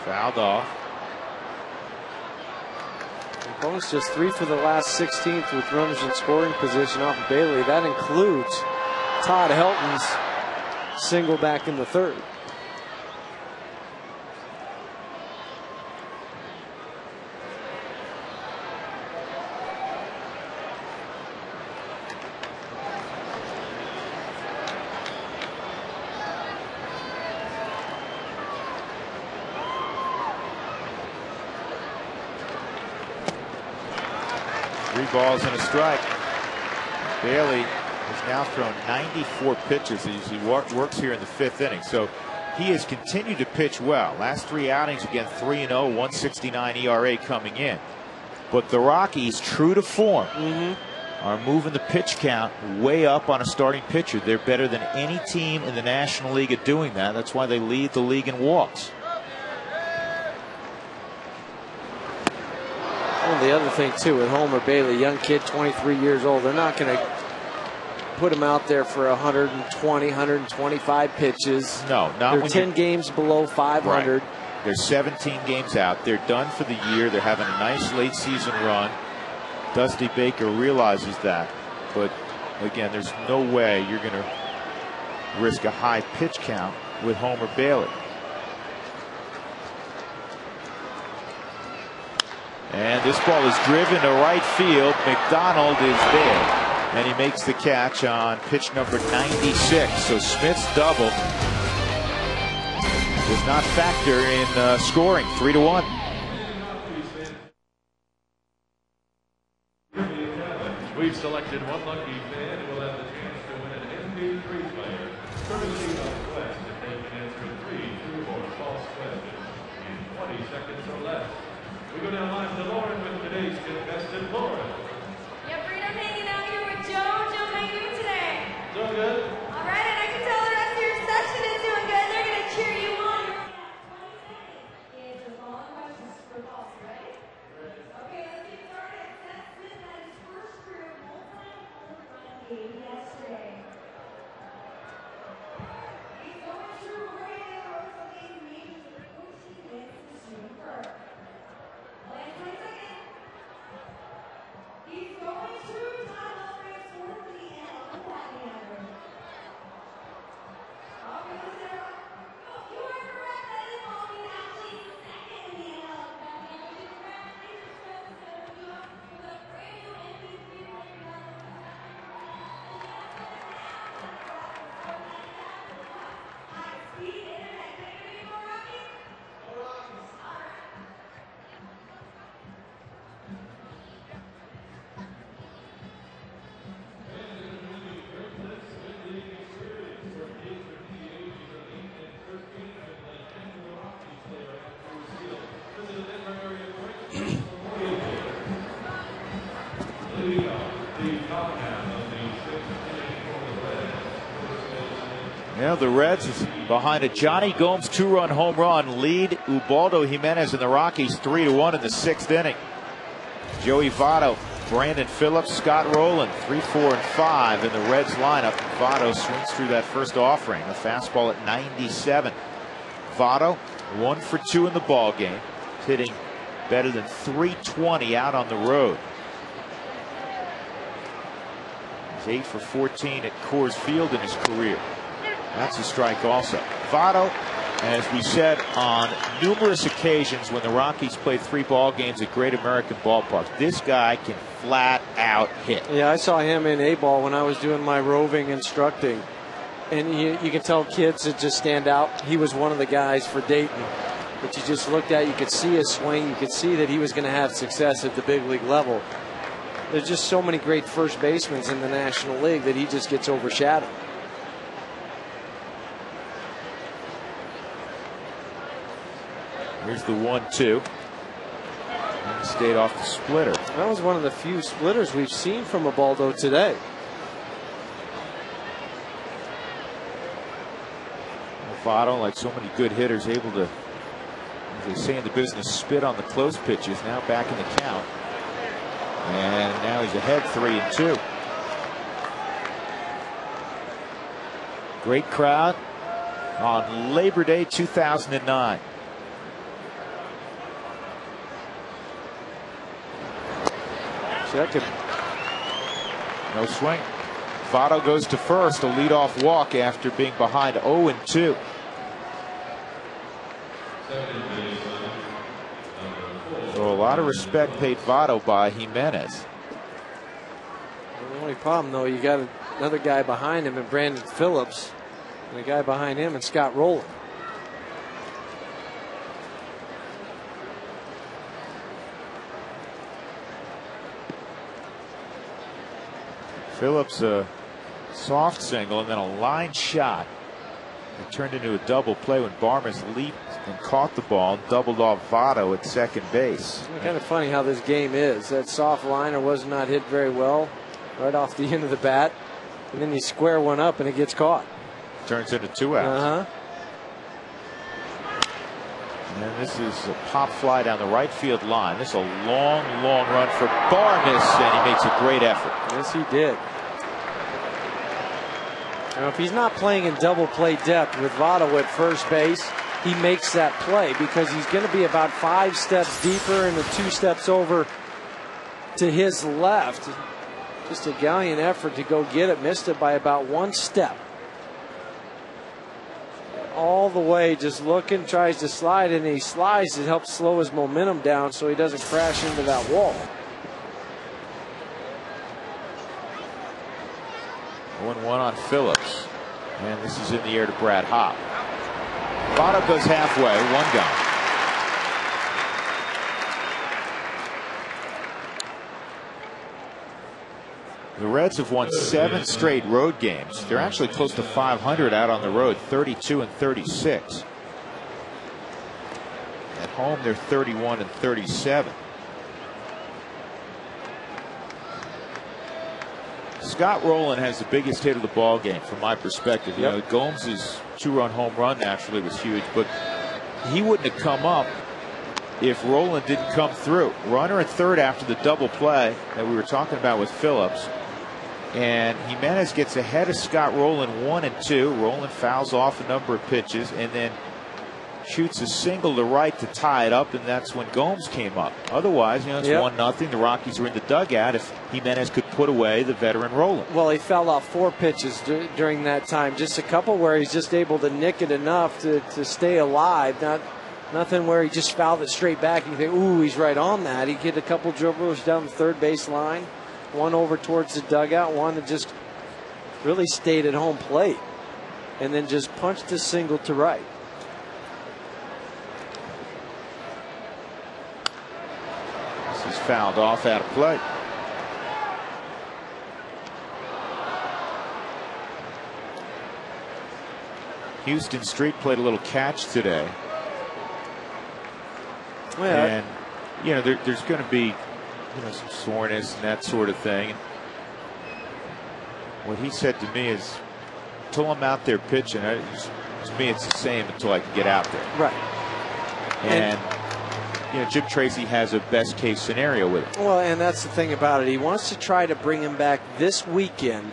Fouled off. Opponent's just 3 for the last 16th with runners in scoring position off of Bailey. That includes Todd Helton's single back in the 3rd. Balls and a strike. Bailey has now thrown 94 pitches as he works here in the 5th inning. So he has continued to pitch well. Last 3 outings, again 3-0, 169 ERA coming in. But the Rockies, true to form, are moving the pitch count way up on a starting pitcher. They're better than any team in the National League at doing that. That's why they lead the league in walks. Well, the other thing, too, with Homer Bailey, young kid, 23 years old, they're not going to put him out there for 120, 125 pitches. No, not They're 10 games below 500. Right. They're 17 games out. They're done for the year. They're having a nice late season run. Dusty Baker realizes that. But, again, there's no way you're going to risk a high pitch count with Homer Bailey. And this ball is driven to right field. McDonald is there, and he makes the catch on pitch number 96. So Smith's double does not factor in scoring. 3-1. We've selected one lucky fan who will have the chance to win an NBA 3 player, courtesy of Quest, if they can answer 3 true or false questions in 20 seconds or less. We go now live to Lauren with today's contestant, Lauren. Yep, Reed, I'm hanging out here with Joe. Joe, how you doing today? Doing good. All right, and I can tell the rest of your section is doing good. They're going to cheer you on. Is the following questions for false, ready? Okay, let's get started. Seth Smith had his first career multi-home run game yesterday. He's going through right now. Also, game majors with 14 minutes to soon first. Last 20 seconds. He's going through time race toward the end of the batting average. Okay, let's get it right. You are correct. That is all. He's actually second in the NL batting average. Congratulations, folks. That you up with a brand new MVP player. High speed internet. Can I get any more Rockies? All right. Yeah, the Reds is behind a Johnny Gomes 2-run home run lead Ubaldo Jimenez and the Rockies 3-1 in the 6th inning. Joey Votto, Brandon Phillips, Scott Rowland 3, 4, and 5 in the Reds lineup. Votto swings through that first offering, a fastball at 97. Votto 1 for 2 in the ball game, hitting better than 320 out on the road. He's 8 for 14 at Coors Field in his career. That's a strike also. Votto, as we said on numerous occasions when the Rockies played 3 ball games at Great American Ballpark, this guy can flat out hit. Yeah, I saw him in A-ball when I was doing my roving instructing. And you can tell kids that just stand out. He was one of the guys for Dayton that you just looked at. You could see his swing. You could see that he was going to have success at the big league level. There's just so many great first basemen in the National League that he just gets overshadowed. Here's the 1-2. And he stayed off the splitter. That was one of the few splitters we've seen from Ubaldo today. Votto, like so many good hitters, able to, as they say in the business, spit on the close pitches. Now back in the count. And now he's ahead 3-2. Great crowd on Labor Day 2009. Second. No swing. Votto goes to first, a leadoff walk after being behind 0-2. So a lot of respect paid Votto by Jimenez. The only problem, though, you got another guy behind him in Brandon Phillips, and a guy behind him in Scott Rowland. Phillips a soft single and then a line shot. It turned into a double play when Barmes leaped and caught the ball and doubled off Votto at second base. It's kind of funny how this game is. That soft liner was not hit very well right off the end of the bat. And then you square one up and it gets caught. Turns into 2 outs. And this is a pop fly down the right field line. This is a long, long run for Barmes, and he makes a great effort. Yes, he did. Now, if he's not playing in double play depth with Votto at first base, he makes that play because he's going to be about 5 steps deeper and 2 steps over to his left. Just a gallant effort to go get it. Missed it by about 1 step. All the way, just looking, tries to slide, and he slides. It helps slow his momentum down so he doesn't crash into that wall. 1-1 on Phillips. And this is in the air to Brad Hopp. Votto goes halfway, 1 gone. The Reds have won 7 straight road games. They're actually close to 500 out on the road, 32-36. At home, they're 31-37. Scott Rowland has the biggest hit of the ball game from my perspective. You know, Gomes' 2-run home run naturally was huge, but he wouldn't have come up if Rowland didn't come through. Runner at third after the double play that we were talking about with Phillips. And Jimenez gets ahead of Scott Rowland 1-2. Rowland fouls off a number of pitches and then shoots a single to right to tie it up, and that's when Gomes came up. Otherwise, you know, it's 1-0. The Rockies are in the dugout if Jimenez could put away the veteran Rowland. Well, he fouled off 4 pitches during that time. Just a couple where he's just able to nick it enough to stay alive. Nothing where he just fouled it straight back and you think, ooh, he's right on that. He hit a couple dribblers down the third base line. One over towards the dugout, one that just really stayed at home plate and then just punched a single to right. This is fouled off out of play. Houston Street played a little catch today. Yeah. And, you know, there's going to be, you know, some soreness and that sort of thing. What he said to me is, until I'm out there pitching, to me it's the same until I can get out there. Right. And you know, Jim Tracy has a best case scenario with it. Well, and that's the thing about it. He wants to try to bring him back this weekend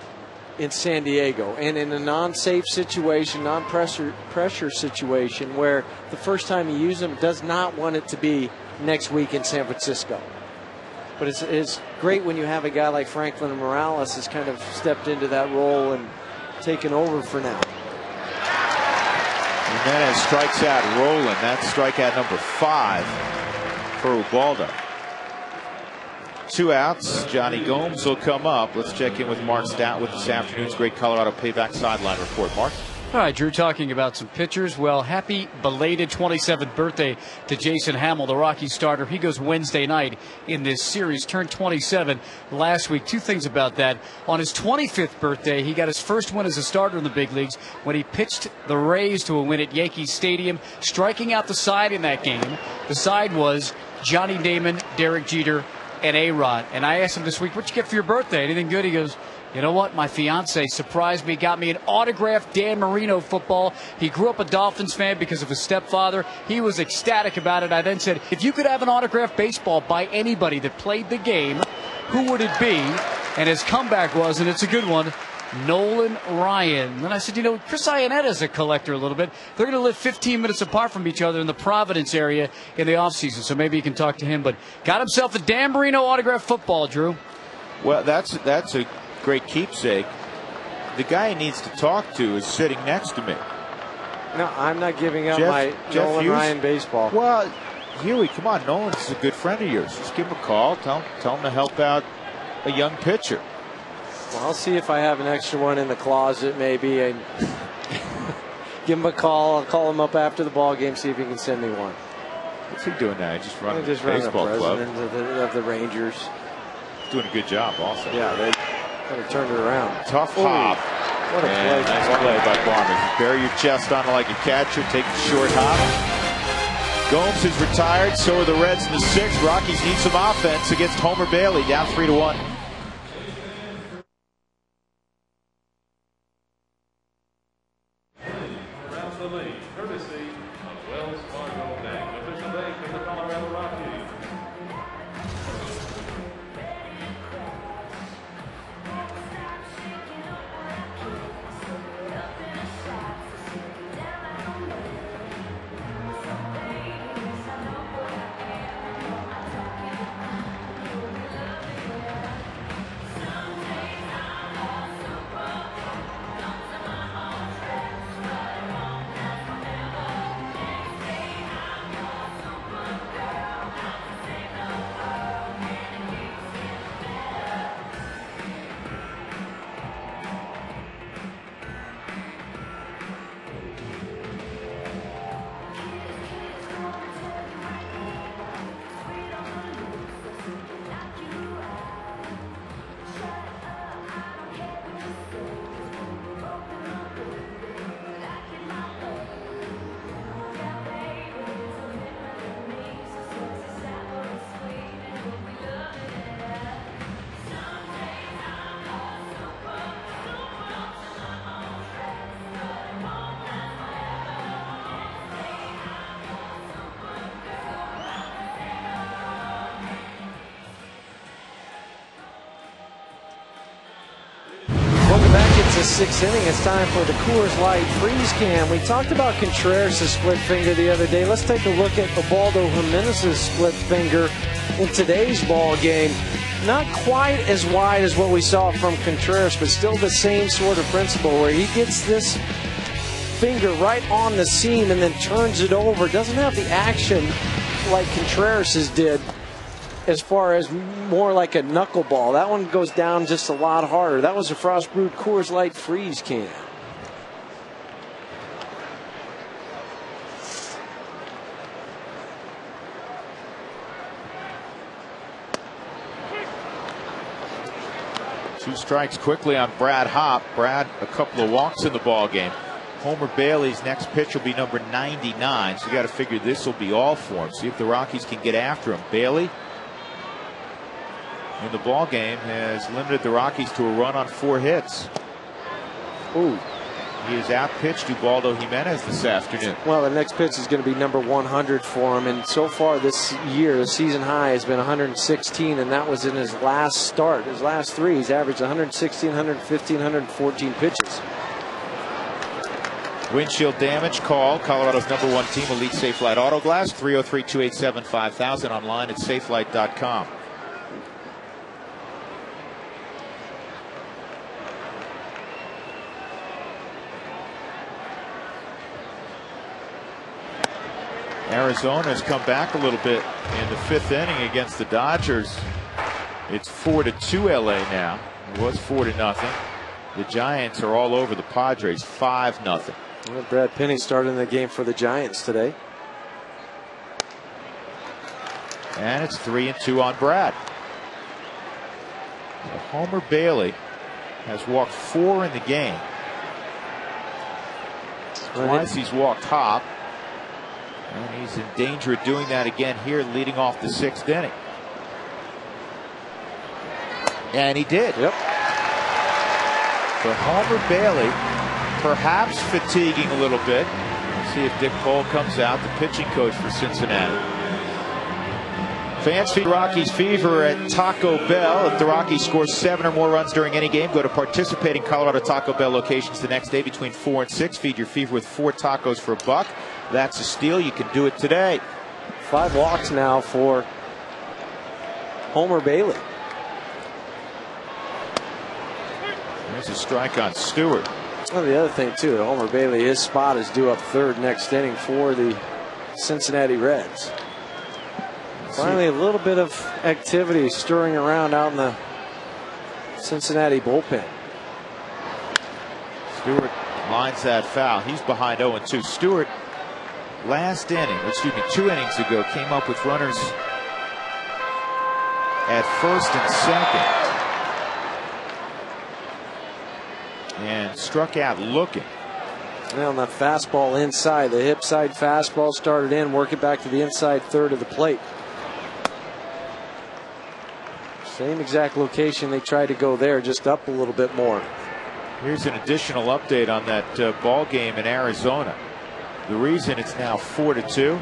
in San Diego, and in a non-safe situation, non-pressure situation, where the first time you use him does not want it to be next week in San Francisco. But it's great when you have a guy like Franklin Morales has kind of stepped into that role and taken over for now. Jimenez strikes out Roland. That's strikeout number 5 for Ubaldo. 2 outs. Johnny Gomes will come up. Let's check in with Mark Stout with this afternoon's Great Colorado Payback Sideline Report. Mark? All right, Drew, talking about some pitchers. Well, happy belated 27th birthday to Jason Hamill, the Rockies starter. He goes Wednesday night in this series, turned 27 last week. 2 things about that. On his 25th birthday, he got his first win as a starter in the big leagues when he pitched the Rays to a win at Yankee Stadium, striking out the side in that game. The side was Johnny Damon, Derek Jeter, and A-Rod. And I asked him this week, what'd you get for your birthday? Anything good? He goes, you know what? My fiance surprised me, got me an autographed Dan Marino football. He grew up a Dolphins fan because of his stepfather. He was ecstatic about it. I then said, if you could have an autographed baseball by anybody that played the game, who would it be? And his comeback was, and it's a good one, Nolan Ryan. Then I said, you know, Chris Iannetta is a collector a little bit. They're going to live 15 minutes apart from each other in the Providence area in the offseason, so maybe you can talk to him. But got himself a Dan Marino autographed football, Drew. Well, that's a great keepsake. The guy he needs to talk to is sitting next to me. No, I'm not giving up my Nolan Ryan baseball. Well, Huey, come on. Nolan's a good friend of yours. Just give him a call. Tell him to help out a young pitcher. Well, I'll see if I have an extra one in the closet, maybe. And give him a call. I'll call him up after the ball game, see if he can send me one. What's he doing now? Just running the the baseball club. of the Rangers. Doing a good job, also. Yeah, they kind of turned it around. Tough hop. What a play! Nice play by Barman. Bury your chest on it like a catcher. Take the short hop. Gomes is retired. So are the Reds in the 6th. Rockies need some offense against Homer Bailey. Down 3-1. Around the league, courtesy of Wells Fargo Bank, official bank of the Colorado Rockies. Welcome back. It's the 6th inning. It's time for the Coors Light Freeze Can. We talked about Contreras' split finger the other day. Let's take a look at Ubaldo Jimenez's split finger in today's ball game. Not quite as wide as what we saw from Contreras, but still the same sort of principle where he gets this finger right on the seam and then turns it over. Doesn't have the action like Contreras' did, as far as more like a knuckleball. That one goes down just a lot harder. That was a Frost Brewed Coors Light Freeze Can. Two strikes quickly on Brad Hopp. Brad, a couple of walks in the ball game. Homer Bailey's next pitch will be number 99, so you got to figure this will be all for him. See if the Rockies can get after him. Bailey in the ball game has limited the Rockies to a run on 4 hits. Ooh. He has outpitched Ubaldo Jimenez this afternoon. Well, the next pitch is going to be number 100 for him, and so far this year, the season high has been 116, and that was in his last start. His last 3, he's averaged 116, 115, 114 pitches. Windshield damage, call Colorado's #1 team, Elite Safelite Auto Glass, 303-287-5000, online at safelight.com. Arizona's come back a little bit in the 5th inning against the Dodgers. It's 4-2 LA now. It was 4-0. The Giants are all over the Padres, 5-0. Well, Brad Penny starting the game for the Giants today. And it's 3-2 on Brad. So Homer Bailey has walked 4 in the game. Twice he's walked Hop. And he's in danger of doing that again here, leading off the 6th inning. And he did. Yep. So Homer Bailey perhaps fatiguing a little bit. Let's see if Dick Cole comes out, the pitching coach for Cincinnati. Fans feed Rockies fever at Taco Bell. If the Rockies score 7 or more runs during any game, go to participating Colorado Taco Bell locations the next day between 4 and 6. Feed your fever with 4 tacos for $1. That's a steal. You can do it today. 5 walks now for Homer Bailey. There's a strike on Stewart. Well, the other thing, too, Homer Bailey, his spot is due up 3rd next inning for the Cincinnati Reds. Finally, a little bit of activity stirring around out in the Cincinnati bullpen. Stewart lines that foul. He's behind 0-2. Stewart, last inning, 2 innings ago, came up with runners at 1st and 2nd. And struck out looking. Now on that fastball inside, the hip side fastball started in, work it back to the inside 3rd of the plate. Same exact location they tried to go there, just up a little bit more. Here's an additional update on that ball game in Arizona. The reason it's now 4-2,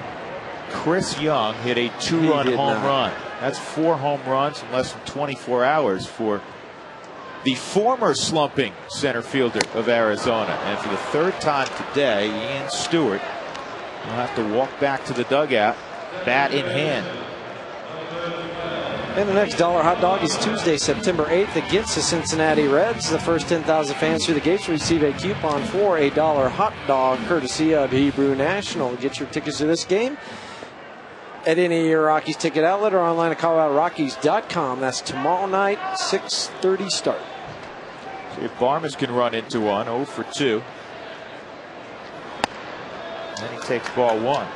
Chris Young hit a 2-run home run. That's 4 home runs in less than 24 hours for the former slumping center fielder of Arizona. And for the 3rd time today, Ian Stewart will have to walk back to the dugout, bat in hand. And the next Dollar Hot Dog is Tuesday, September 8th against the Cincinnati Reds. The first 10,000 fans through the gates receive a coupon for a $1 hot dog courtesy of Hebrew National. Get your tickets to this game at any of your Rockies ticket outlet or online at ColoradoRockies.com. That's tomorrow night, 6:30 start. See if Barmes can run into one. 0 for 2. And he takes ball 1.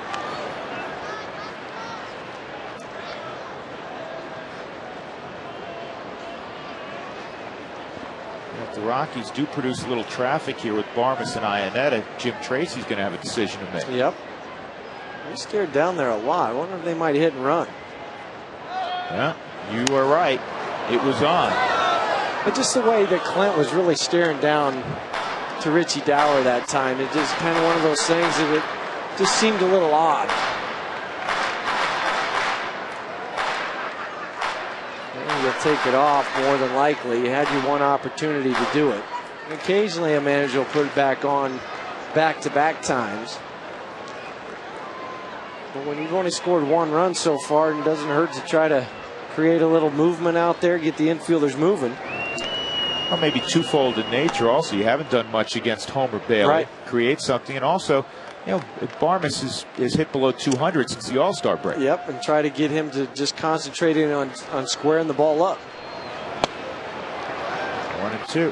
If the Rockies do produce a little traffic here with Barmes and Iannetta, Jim Tracy's going to have a decision to make. Yep. They stared down there a lot. I wonder if they might hit and run. Yeah, you are right. It was on. But just the way that Clint was really staring down to Richie Dower that time, it just kind of one of those things that it just seemed a little odd. And you'll take it off more than likely. You had your one opportunity to do it. And occasionally a manager will put it back on back-to-back times. But when you've only scored 1 run so far, it doesn't hurt to try to create a little movement out there, get the infielders moving. Well, maybe twofold in nature also. You haven't done much against Homer Bailey. Right. Create something. And also, you know, Barmes is hit below 200 since the All-Star break. Yep, and try to get him to just concentrating on squaring the ball up. 1-2.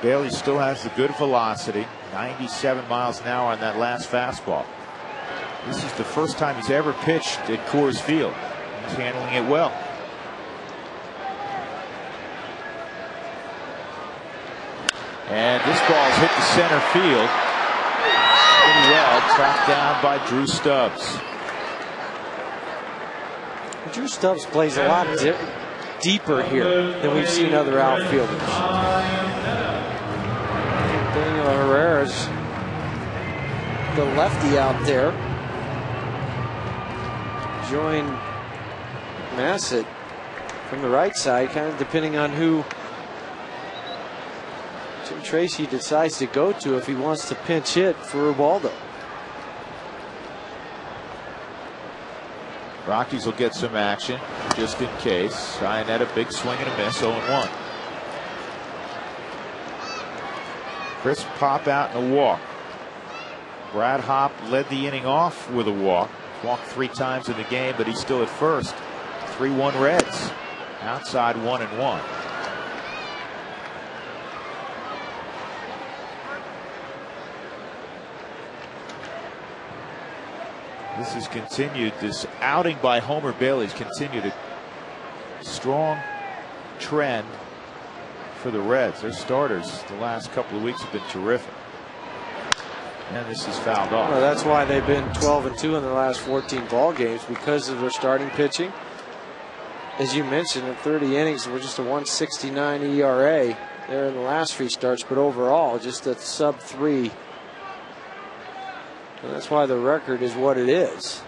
Bailey still has the good velocity, 97 miles an hour on that last fastball. This is the first time he's ever pitched at Coors Field. He's handling it well. And this ball's hit the center field pretty well, tracked down by Drew Stubbs. Drew Stubbs plays a lot deeper here than we've seen other outfielders. Daniel Herrera's the lefty out there. Join Massett from the right side, kind of depending on who Tracy decides to go to if he wants to pinch hit for Ubaldo. Rockies will get some action just in case. Cyanetta, big swing and a miss, 0-1. Crisp pop out and a walk. Brad Hopp led the inning off with a walk. Walked 3 times in the game, but he's still at first. 3-1 Reds. Outside 1-1. This has continued. This outing by Homer Bailey's continued a strong trend for the Reds. Their starters the last couple of weeks have been terrific. And this is fouled off. Well, that's why they've been 12-2 in the last 14 ball games, because of their starting pitching. As you mentioned, in 30 innings, we're just a 1.69 ERA there in the last 3 starts, but overall, just a sub-3. And that's why the record is what it is.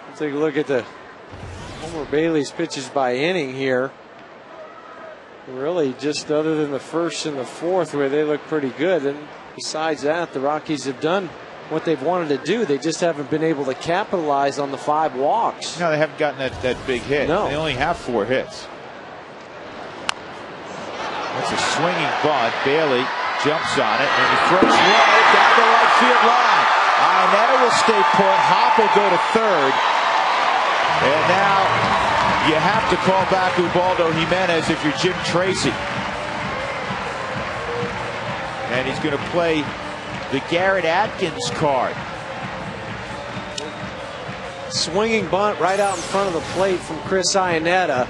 Let's take a look at the Homer Bailey's pitches by inning here. Really, just other than the first and the fourth, where they look pretty good. And besides that, the Rockies have done what they've wanted to do. They just haven't been able to capitalize on the 5 walks. No, they haven't gotten that big hit. No. They only have 4 hits. That's a swinging bunt. Bailey jumps on it and he throws right down the right field line. Ionetta will stay put. Hopp will go to third. And now you have to call back Ubaldo Jimenez if you're Jim Tracy. And he's going to play the Garrett Atkins card. Swinging bunt right out in front of the plate from Chris Ionetta.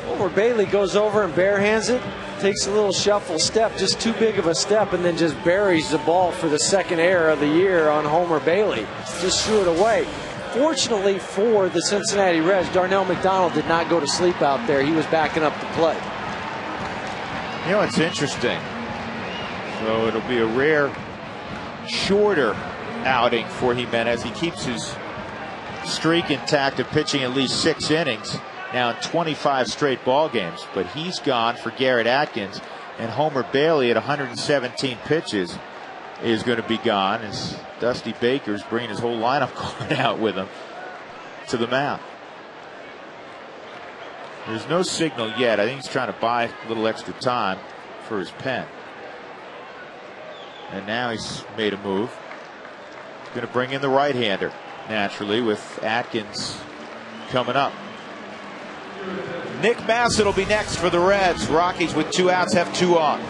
Homer Bailey goes over and barehands it. Takes a little shuffle step, just too big of a step, and then just buries the ball for the second error of the year on Homer Bailey. Just threw it away. Fortunately for the Cincinnati Reds, Darnell McDonald did not go to sleep out there. He was backing up the play. You know, it's interesting. So it'll be a rare, shorter outing for Jimenez. He keeps his streak intact of pitching at least 6 innings now in 25 straight ball games. But he's gone for Garrett Atkins, and Homer Bailey at 117 pitches is going to be gone as Dusty Baker's bringing his whole lineup card out with him to the mound. There's no signal yet. I think he's trying to buy a little extra time for his pen. And now he's made a move. He's going to bring in the right-hander, naturally, with Atkins coming up. Nick Bassett will be next for the Reds. Rockies with 2 outs have 2 on.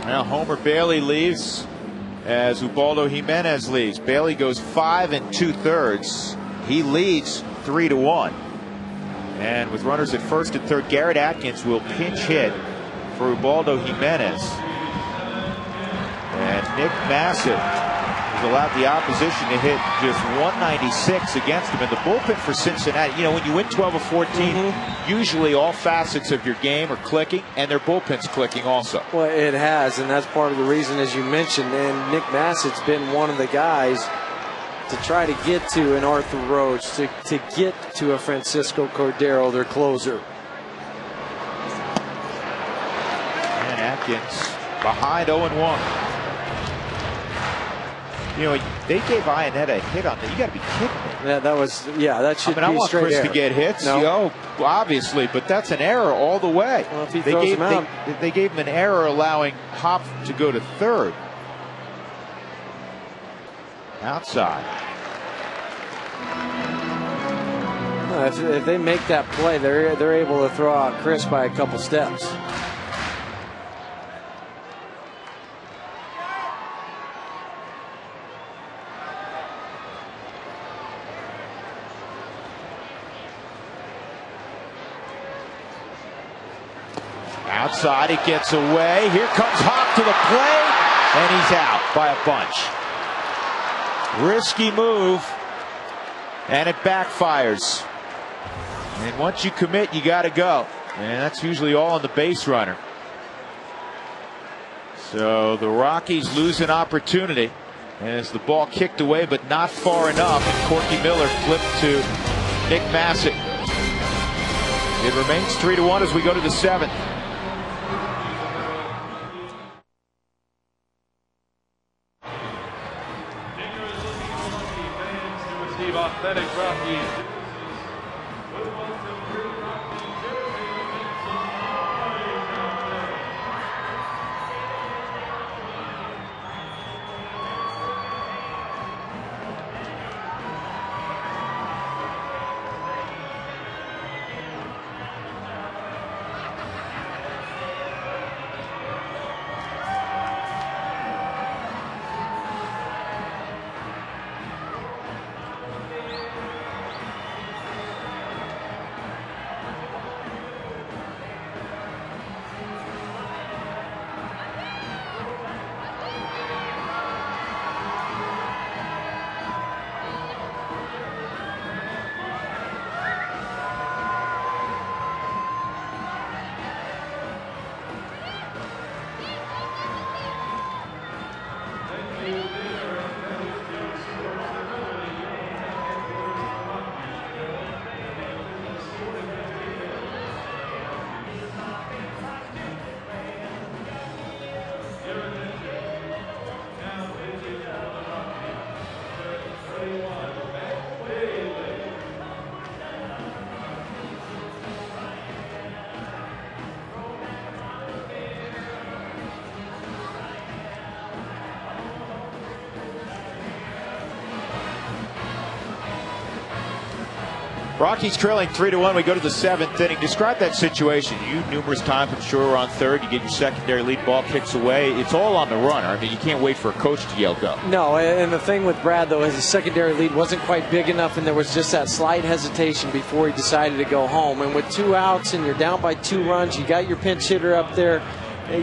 Now Homer Bailey leaves as Ubaldo Jimenez leaves. Bailey goes 5 2/3. He leads 3-1. And with runners at first and third, Garrett Atkins will pinch hit for Ubaldo Jimenez. And Nick Massett has allowed the opposition to hit just 196 against him. And the bullpen for Cincinnati, you know, when you win 12 of 14, usually all facets of your game are clicking, and their bullpen's clicking also. Well, it has, and that's part of the reason, as you mentioned. And Nick Massett's been one of the guys to try to get to an Arthur Rhodes, to get to a Francisco Cordero, their closer. And Atkins behind 0-1. You know, they gave Iannetta a hit on that. You got to be kidding me. Yeah, that was, yeah, that should be I want straight Chris air. to get hits. No. Yo, obviously, but that's an error all the way. Well, if he throws him out. They gave him an error allowing Hop to go to third. Outside. If they make that play, they're able to throw out Chris by a couple steps. Outside, it gets away. Here comes Hop to the plate, and he's out by a bunch. Risky move, and it backfires. And once you commit, you got to go. And that's usually all on the base runner. So the Rockies lose an opportunity. As the ball kicked away, but not far enough. And Corky Miller flipped to Nick Massett. It remains 3-1 as we go to the 7th. Authentic Rockies. Rockies trailing 3-1. We go to the 7th inning. Describe that situation. You numerous times, I'm sure, were on third. You get your secondary lead, ball kicks away. It's all on the runner. I mean, you can't wait for a coach to yell go. No, and the thing with Brad, though, is his secondary lead wasn't quite big enough, and there was just that slight hesitation before he decided to go home. And with 2 outs and you're down by 2 runs, you got your pinch hitter up there.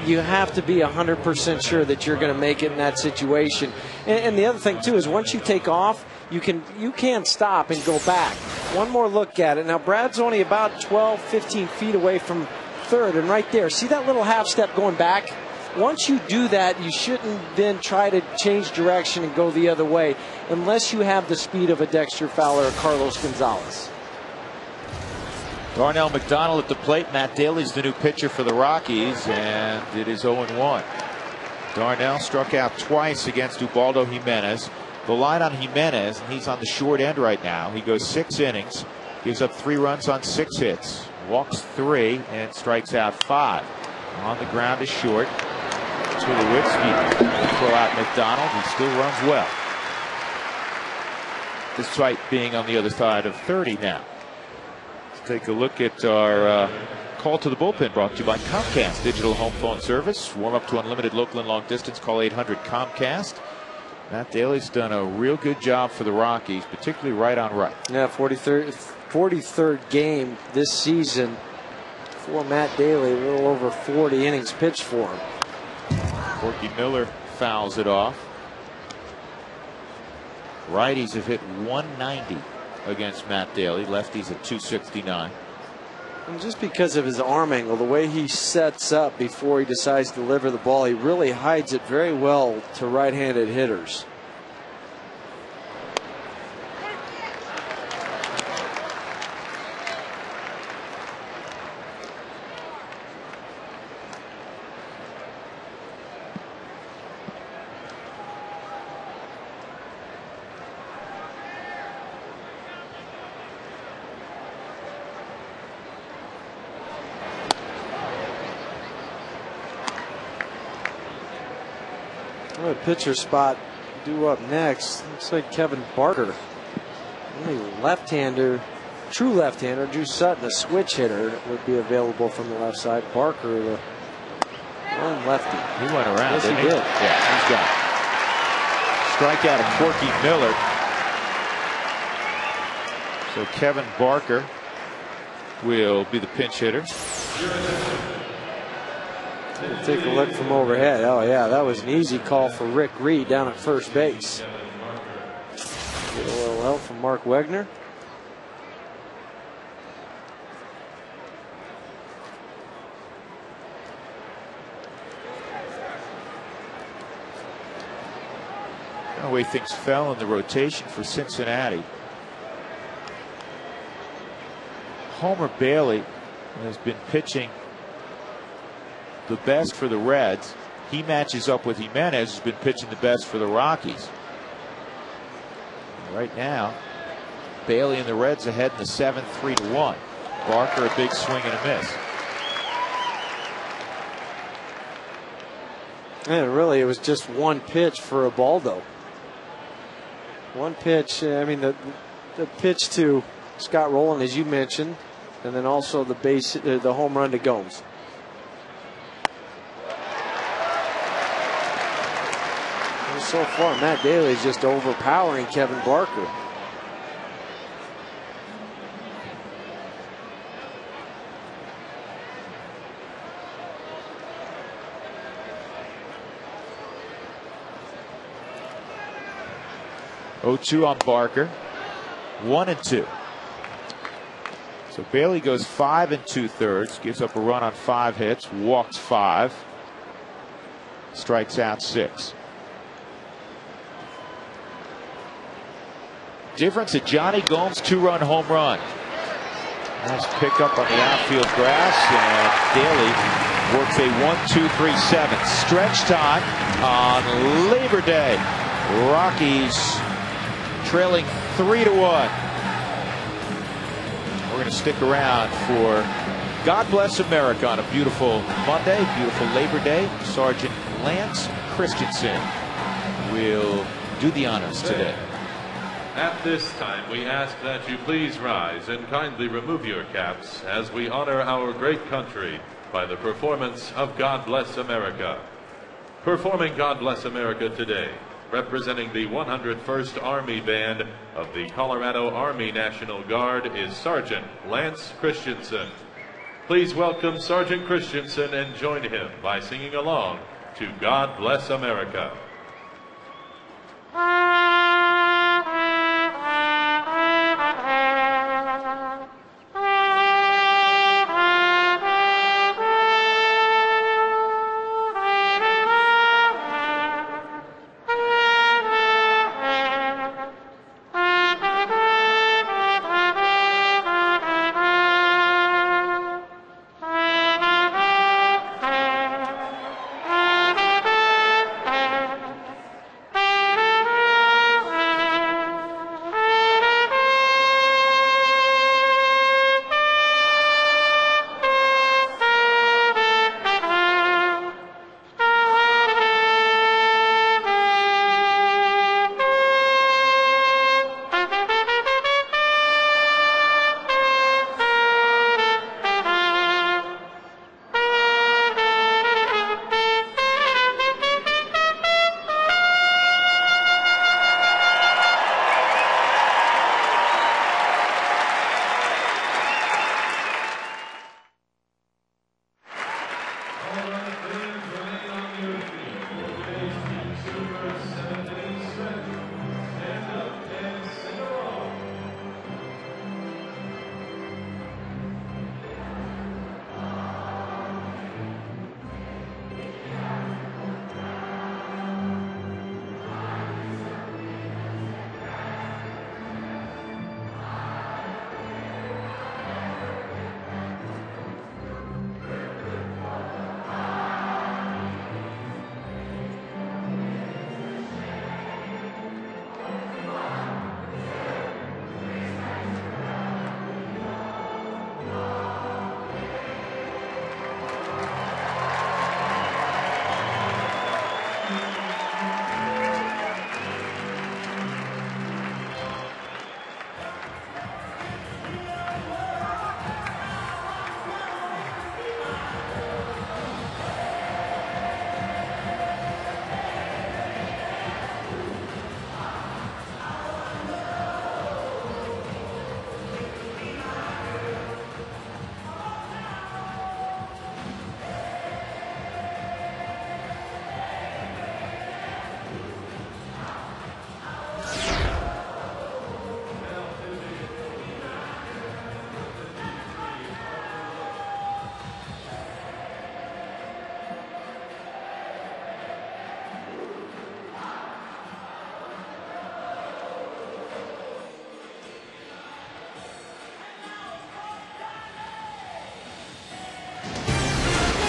You have to be 100% sure that you're going to make it in that situation. And the other thing, too, is once you take off, you can't stop and go back. One more look at it. Now, Brad's only about 12, 15 feet away from third, and right there, see that little half step going back? Once you do that, you shouldn't then try to change direction and go the other way unless you have the speed of a Dexter Fowler or Carlos Gonzalez. Darnell McDonald at the plate. Matt Daly's the new pitcher for the Rockies, and it is 0-1. Darnell struck out twice against Ubaldo Jimenez. The line on Jimenez, and he's on the short end right now. He goes 6 innings, gives up 3 runs on 6 hits, walks 3, and strikes out 5. On the ground is short. Tulowitzki throw out McDonald. He still runs well, despite being on the other side of 30 now. Let's take a look at our call to the bullpen, brought to you by Comcast Digital Home Phone Service. Warm up to unlimited local and long distance. Call 800-COMCAST. Matt Daly's done a real good job for the Rockies, particularly right on right. Yeah, 43rd game this season for Matt Daly. A little over 40 innings pitched for him. Corky Miller fouls it off. Righties have hit 190 against Matt Daly. Lefties at 269. And just because of his arm angle, the way he sets up before he decides to deliver the ball, he really hides it very well to right-handed hitters. Well, pitcher spot due up next. Looks like Kevin Barker. Only left-hander, true left-hander. Drew Sutton, a switch hitter, would be available from the left side. Barker, the lone lefty. He went around, yes, didn't he did. Yeah, he's got it. Strikeout of Corky Miller. So Kevin Barker will be the pinch hitter. We'll take a look from overhead. Oh, yeah, that was an easy call for Rick Reed down at first base. Get a little help from Mark Wegner. The way things fell in the rotation for Cincinnati. Homer Bailey has been pitching the best for the Reds. He matches up with Jimenez, who's been pitching the best for the Rockies. Right now, Bailey and the Reds ahead in the 7th, 3-1. Barker a big swing and a miss. And really, it was just one pitch for Ubaldo. One pitch. I mean, the pitch to Scott Rowland, as you mentioned, and then also the home run to Gomes. So far, Matt Daly is just overpowering Kevin Barker. Oh-2 on Barker. 1-2. So Bailey goes 5 2/3, gives up a run on 5 hits, walks 5, strikes out 6. Difference at Johnny Gomes' 2-run home run. Nice pickup on the outfield grass, and Daly works a 1-2-3-7 stretch time on Labor Day. Rockies trailing 3-1. We're going to stick around for God Bless America on a beautiful Monday, beautiful Labor Day. Sergeant Lance Christensen will do the honors today. At this time, we ask that you please rise and kindly remove your caps as we honor our great country by the performance of God Bless America. Performing God Bless America today, representing the 101st Army Band of the Colorado Army National Guard, is Sergeant Lance Christensen. Please welcome Sergeant Christensen and join him by singing along to God Bless America.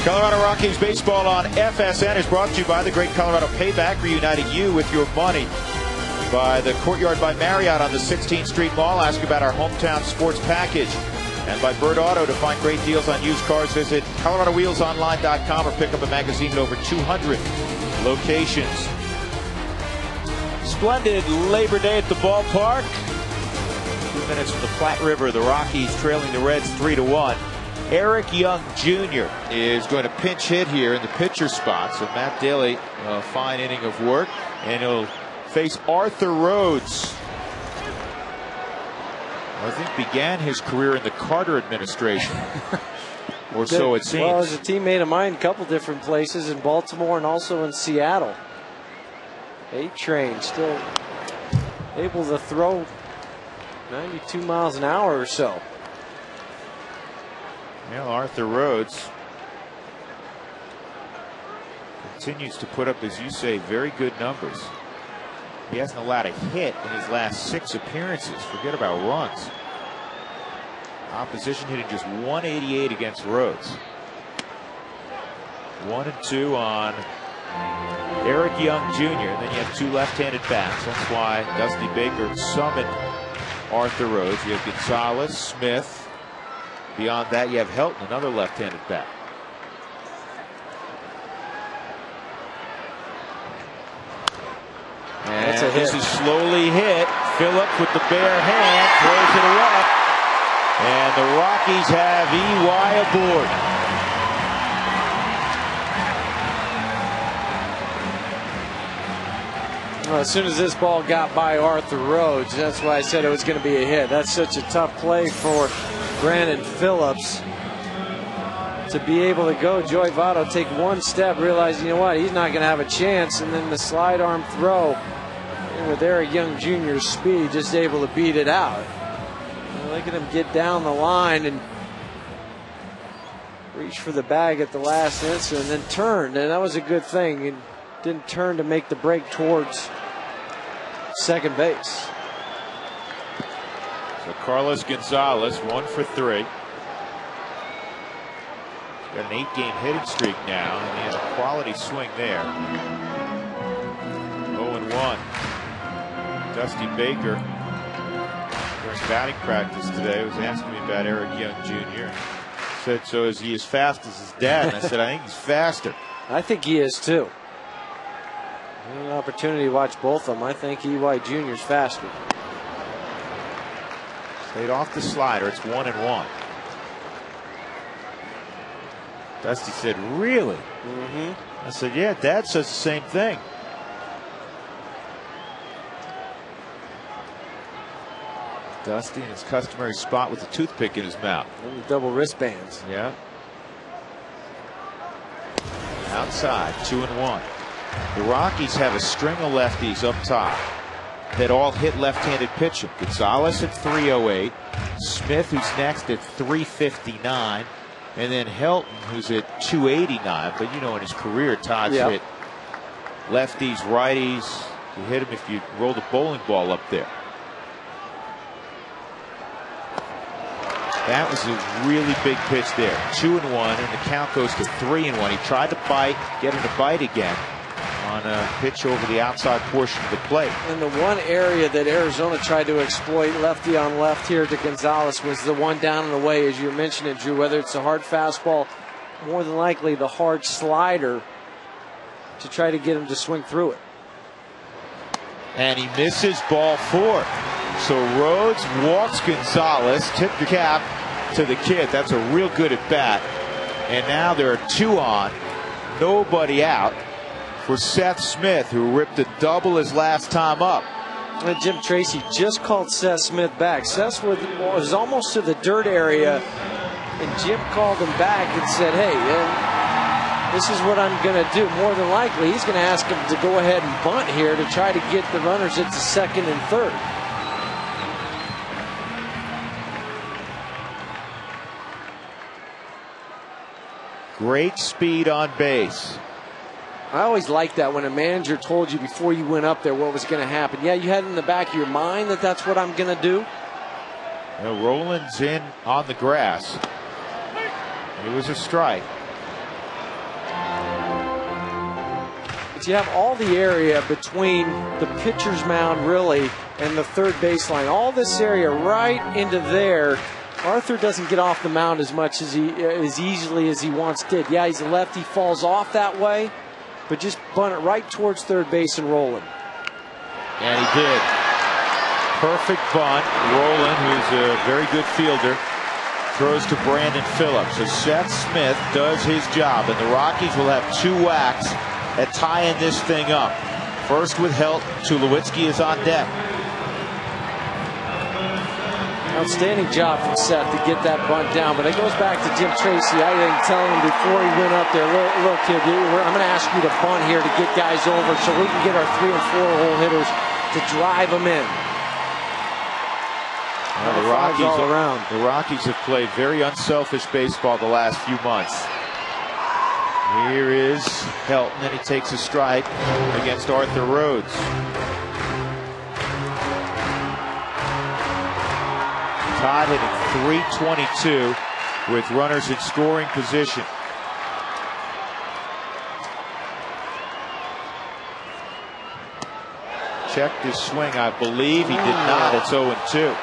Colorado Rockies baseball on FSN is brought to you by the Great Colorado Payback, reuniting you with your money. By the Courtyard by Marriott on the 16th Street Mall. Ask about our hometown sports package. And by Bird Auto. To find great deals on used cars, visit ColoradoWheelsOnline.com or pick up a magazine at over 200 locations. Splendid Labor Day at the ballpark. 2 minutes from the Platte River. The Rockies trailing the Reds 3-1. Eric Young Jr. is going to pinch hit here in the pitcher spot. So Matt Daly, a fine inning of work. And he'll face Arthur Rhodes. I think began his career in the Carter administration. Or so it seems. Well, as a teammate of mine, a couple different places in Baltimore and also in Seattle. A-Train still able to throw 92 miles an hour or so. Well, Arthur Rhodes continues to put up, as you say, very good numbers. He hasn't allowed a hit in his last 6 appearances. Forget about runs. Opposition hitting just 188 against Rhodes. 1 and 2 on Eric Young Jr. And then you have 2 left-handed bats. That's why Dusty Baker summoned Arthur Rhodes. You have Gonzalez, Smith. Beyond that, you have Helton, another left-handed bat. And this is slowly hit. Phillips with the bare hand throws it away. And the Rockies have EY aboard. Well, as soon as this ball got by Arthur Rhodes, that's why I said it was going to be a hit. That's such a tough play for Brandon Phillips to be able to go. Joey Votto take one step, realize, you know what, he's not going to have a chance, and then the slide arm throw, and with Eric Young Jr.'s speed, just able to beat it out. And look at him get down the line and reach for the bag at the last instant, and then turned, and that was a good thing. He didn't turn to make the break towards second base. So Carlos Gonzalez, 1 for 3. Got an 8-game hitting streak now, and he had a quality swing there. 0-1. Dusty Baker, during batting practice today, was asking me about Eric Young Jr. Said, so is he as fast as his dad? And I said, I think he's faster. I think he is too. An opportunity to watch both of them. I think EY Jr.'s faster. Stayed off the slider. It's 1-1. Dusty said, really? I said, yeah, Dad says the same thing. Dusty in his customary spot with a toothpick in his mouth. And the double wristbands. Yeah. Outside, 2-1. The Rockies have a string of lefties up top that all hit left-handed pitching. Gonzalez at 308, Smith, who's next, at 359, and then Helton, who's at 289. But you know, in his career, Todd's hit lefties, righties. You hit him if you rolled a bowling ball up there. That was a really big pitch there. 2-1, and the count goes to 3-1. He tried to bite, get him to bite again on a pitch over the outside portion of the plate. And the one area that Arizona tried to exploit lefty on left here to Gonzalez was the one down and away, as you mentioned it, Drew, whether it's a hard fastball, more than likely the hard slider to try to get him to swing through it. And he misses ball 4. So Rhodes walks Gonzalez. Tip your cap to the kid. That's a real good at bat. And now there are 2 on. Nobody out for Seth Smith, who ripped a double his last time up. And Jim Tracy just called Seth Smith back. Seth was almost to the dirt area, and Jim called him back and said, hey, this is what I'm going to do. More than likely, he's going to ask him to go ahead and bunt here to try to get the runners into second and third. Great speed on base. I always liked that when a manager told you before you went up there what was going to happen. Yeah, you had in the back of your mind that that's what I'm going to do. Now Roland's in on the grass. It was a strike. but you have all the area between the pitcher's mound, really, and the third baseline. All this area right into there. Arthur doesn't get off the mound as much as easily as he once did. Yeah, he's a lefty, falls off that way, but just bunt it right towards third base and roll him. And he did. Perfect bunt. Roland, who's a very good fielder, throws to Brandon Phillips. So Seth Smith does his job, and the Rockies will have 2 whacks at tying this thing up. First with Helton. Tulowitzki is on deck. Outstanding job from Seth to get that bunt down, but it goes back to Jim Tracy. I didn't tell him before he went up there, look kid, I'm going to ask you to bunt here to get guys over so we can get our 3 and 4 hole hitters to drive them in. Well, the Rockies have played very unselfish baseball the last few months. Here is Helton, and he takes a strike against Arthur Rhodes. Todd hitting .322 with runners in scoring position. Checked his swing. I believe he did not. It's 0-2.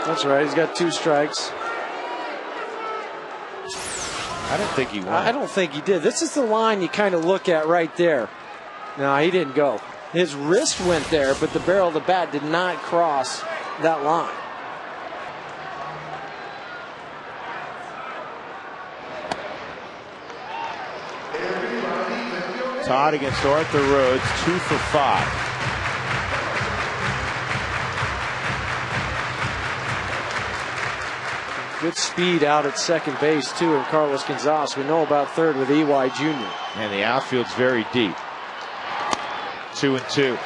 That's right. He's got 2 strikes. I don't think he won. I don't think he did. This is the line you kind of look at right there. No, he didn't go. His wrist went there, but the barrel of the bat did not cross that line. Todd against Arthur Rhodes, 2 for 5. Good speed out at second base, too, in Carlos Gonzalez. We know about third with EY Jr. And the outfield's very deep. 2-2.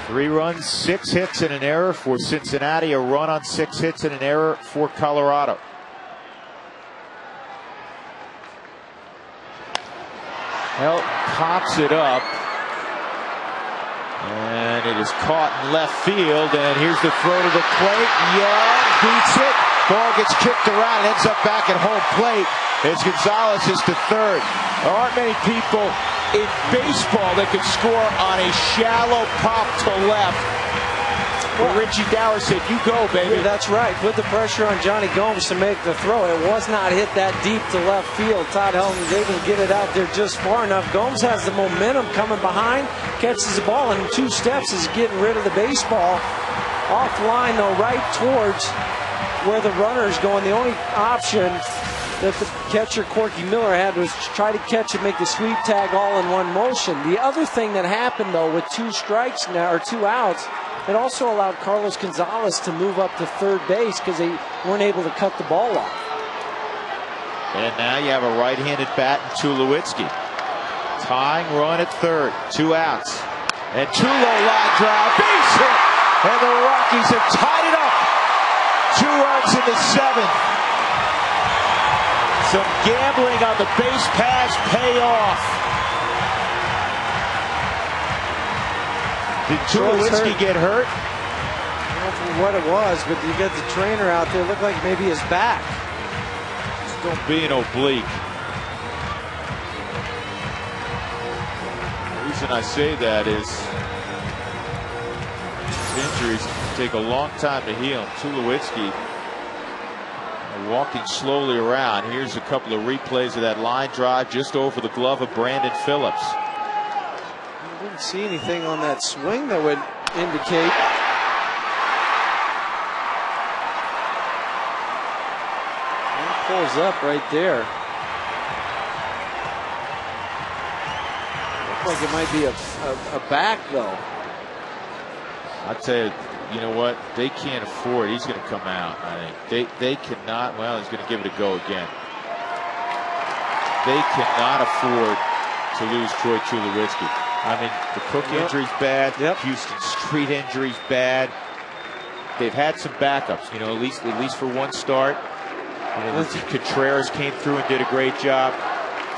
Three runs, 6 hits, and an error for Cincinnati. A run on 6 hits and an error for Colorado. Helton pops it up, and it is caught in left field. And here's the throw to the plate. Young beats it. Ball gets kicked around, ends up back at home plate as Gonzalez is to third. There aren't many people in baseball that can score on a shallow pop to left. Well, Richie Dower said, "You go, baby." Yeah, that's right. Put the pressure on Johnny Gomes to make the throw. It was not hit that deep to left field. Todd Helton was able to get it out there just far enough. Gomes has the momentum coming behind, catches the ball, and in 2 steps is getting rid of the baseball. Offline, though, right towards where the runner's going. The only option that the catcher Corky Miller had was to try to catch and make the sweep tag all in one motion. The other thing that happened, though, with 2 strikes now, or 2 outs, it also allowed Carlos Gonzalez to move up to third base because they weren't able to cut the ball off. And now you have a right-handed bat in Tulowitzki. Tying run at third, 2 outs. And Tulo line drive, base hit! And the Rockies have tied it up. 2 runs in the 7th. Some gambling on the base pass pay off. Did Tulowitzki get hurt? I don't know for what it was, but you got the trainer out there. Looked like maybe his back. Just don't be an oblique. The reason I say that is injuries take a long time to heal. Tulowitzki walking slowly around. Here's a couple of replays of that line drive just over the glove of Brandon Phillips. I didn't see anything on that swing that would indicate. He pulls up right there. Looks like it might be a back, though. I tell you, you know what? They can't afford. He's going to come out. I think they cannot. Well, he's going to give it a go again. They cannot afford to lose Troy Tulowitzki. I mean, the Cook injury's bad. Houston Street injury's bad. They've had some backups, you know, at least for one start. You know, Contreras came through and did a great job.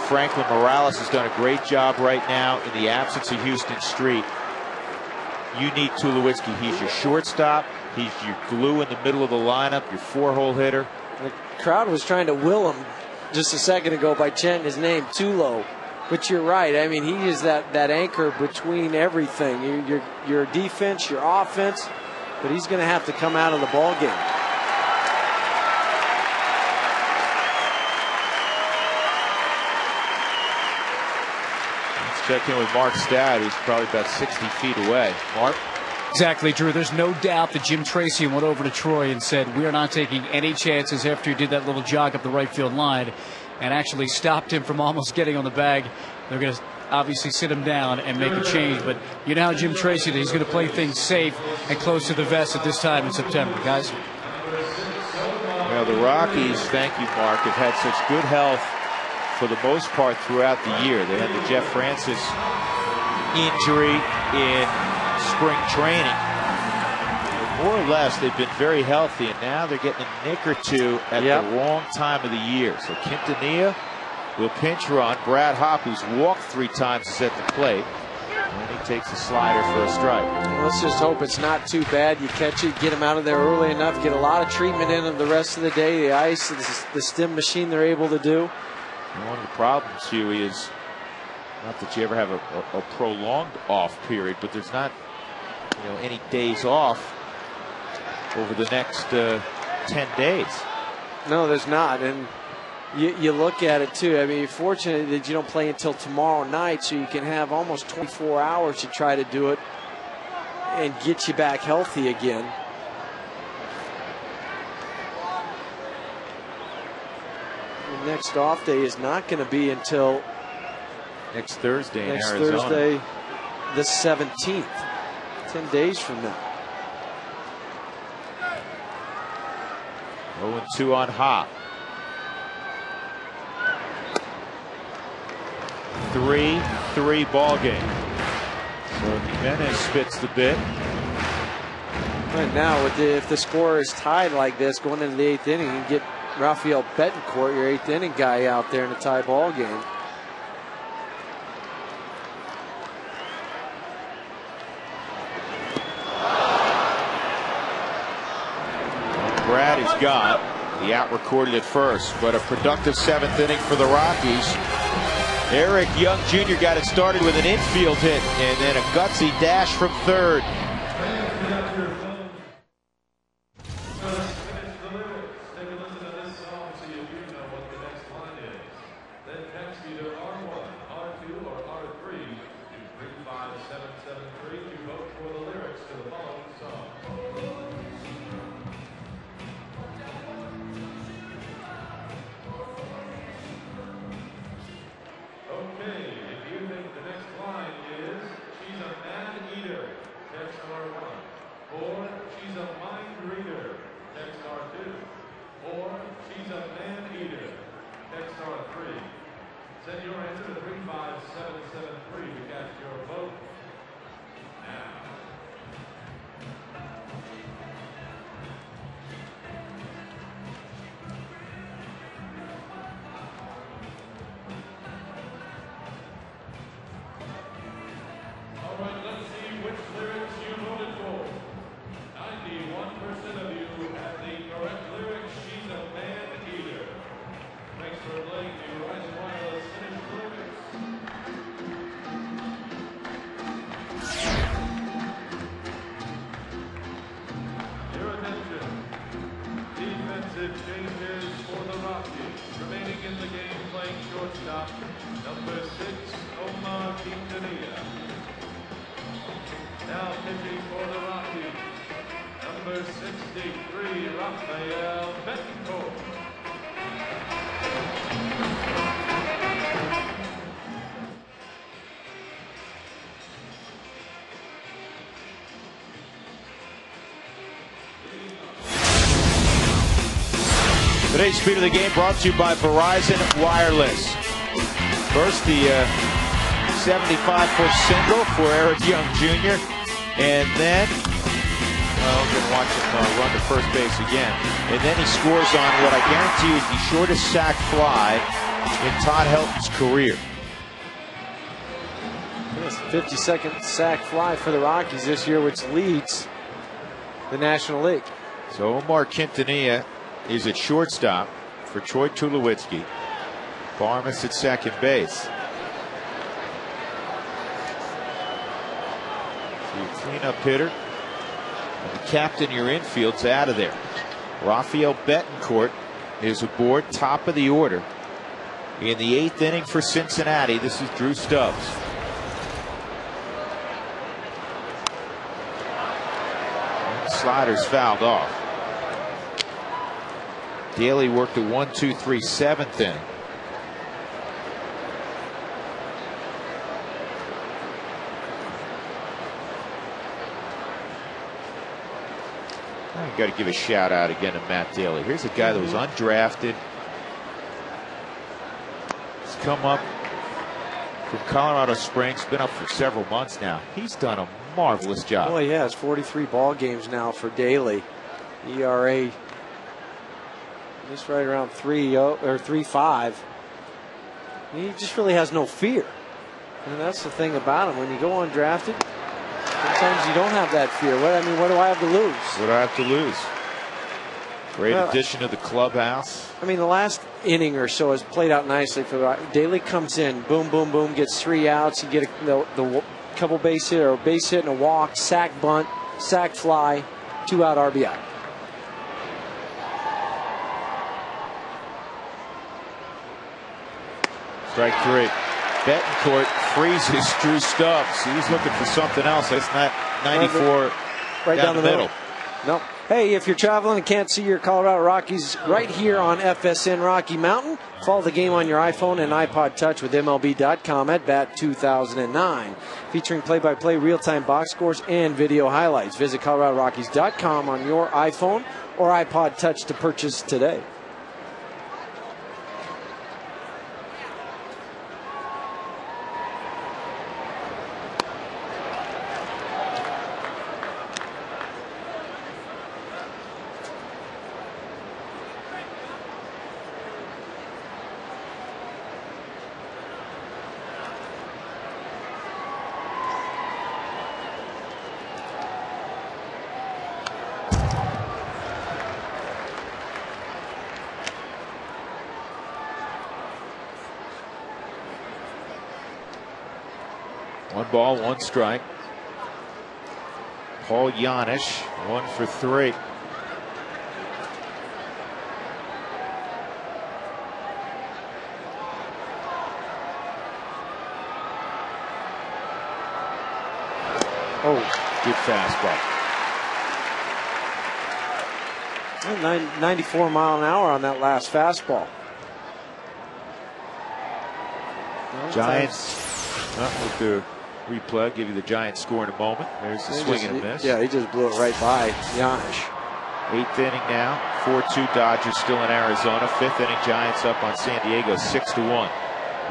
Franklin Morales has done a great job right now in the absence of Houston Street. you need Tulowitzki. He's your shortstop. He's your glue in the middle of the lineup, your 4-hole hitter. The crowd was trying to will him just a second ago by chanting his name, Tulo. But you're right. I mean, he is that anchor between everything. Your defense, your offense. But he's going to have to come out of the ball game. Let's check in with Mark Stad, who's probably about 60 feet away. Mark? Exactly, Drew. There's no doubt that Jim Tracy went over to Troy and said, we are not taking any chances after he did that little jog up the right field line, and actually stopped him from almost getting on the bag. They're going to obviously sit him down and make a change. But you know how Jim Tracy did. He's going to play things safe and close to the vest at this time in September, guys. Well, the Rockies, thank you, Mark, have had such good health for the most part throughout the year. They had the Jeff Francis injury in spring training. More or less, they've been very healthy, and now they're getting a nick or two at the wrong time of the year. So Quintanilla will pinch run. Brad Hopp, who's walked 3 times, is at the plate. And he takes a slider for a strike. Well, let's just hope it's not too bad. You catch it, get him out of there early enough, get a lot of treatment in him the rest of the day. The ice, the stim machine they're able to do. And one of the problems, Huey, is not that you ever have a prolonged off period, but there's not any days off over the next 10 days. No, there's not. And you look at it too. I mean, you're fortunate that you don't play until tomorrow night, so you can have almost 24 hours to try to do it and get you back healthy again. The next off day is not going to be until next Thursday in Arizona. Next Thursday, the 17th, 10 days from now. 0-2 on Hopp. 3-3 ball game. So Jimenez spits the bit. Right now, if the score is tied like this going into the 8th inning, you can get Rafael Betancourt, your 8th inning guy, out there in a tie ball game. Brad has got the out recorded at first, but a productive 7th inning for the Rockies. Eric Young Jr. got it started with an infield hit and then a gutsy dash from third. Send your answer to 35773 to cast your vote now. All right, let's see which lyrics you voted for. 91% of you have the correct lyrics. She's a man-eater. Thanks for playing the Verizon Wireless Finish Lyrics. Your attention. Defensive changes for the Rockies. Remaining in the game, playing shortstop, number 6, Omar Quintanilla. Now pitching for the Rockies, number 63, Rafael Betancourt. Today's Speed of the Game brought to you by Verizon Wireless. First, the 75-foot single for Eric Young Jr. And then, well, we're going to watch him run to first base again. And then he scores on what I guarantee is the shortest sac fly in Todd Helton's career. That's the 52nd sack fly for the Rockies this year, which leads the National League. So Omar Quintanilla is at shortstop for Troy Tulowitzki. Barmas at second base. So your cleanup hitter. And the captain, your infield's out of there. Rafael Betancourt is aboard, top of the order. In the 8th inning for Cincinnati, this is Drew Stubbs. Sliders fouled off. Daly worked a 1-2-3 7th inning. I got to give a shout out again to Matt Daly. Here's a guy that was undrafted. He's come up from Colorado Springs, been up for several months now. He's done a marvelous job. Well, he has 43 ball games now for Daly. ERA just right around 3.0 or 3.5. He just really has no fear, and that's the thing about him. When you go undrafted, sometimes you don't have that fear. What do I have to lose? What do I have to lose? Great addition to the clubhouse. I mean, the last inning or so has played out nicely for the Daly. Comes in, boom, boom, boom, gets 3 outs. You get the couple base hit or base hit and a walk, sack bunt, sack fly, 2-out RBI. Strike 3. Betancourt freezes Drew Stubbs. He was looking for something else. That's not 94 right down the middle. No. Hey, if you're traveling and can't see your Colorado Rockies right here on FSN Rocky Mountain, follow the game on your iPhone and iPod Touch with MLB.com at Bat 2009. Featuring play-by-play, real-time box scores, and video highlights. Visit ColoradoRockies.com on your iPhone or iPod Touch to purchase today. One ball, one strike. Paul Janisch, 1 for 3. Oh, good fastball. 94 mile an hour on that last fastball. Giants, with the replay, I'll give you the Giants score in a moment. There's the swing and a miss. Yeah, he just blew it right by Janisch. 8th inning now. 4-2 Dodgers still in Arizona. 5th inning Giants up on San Diego 6-1.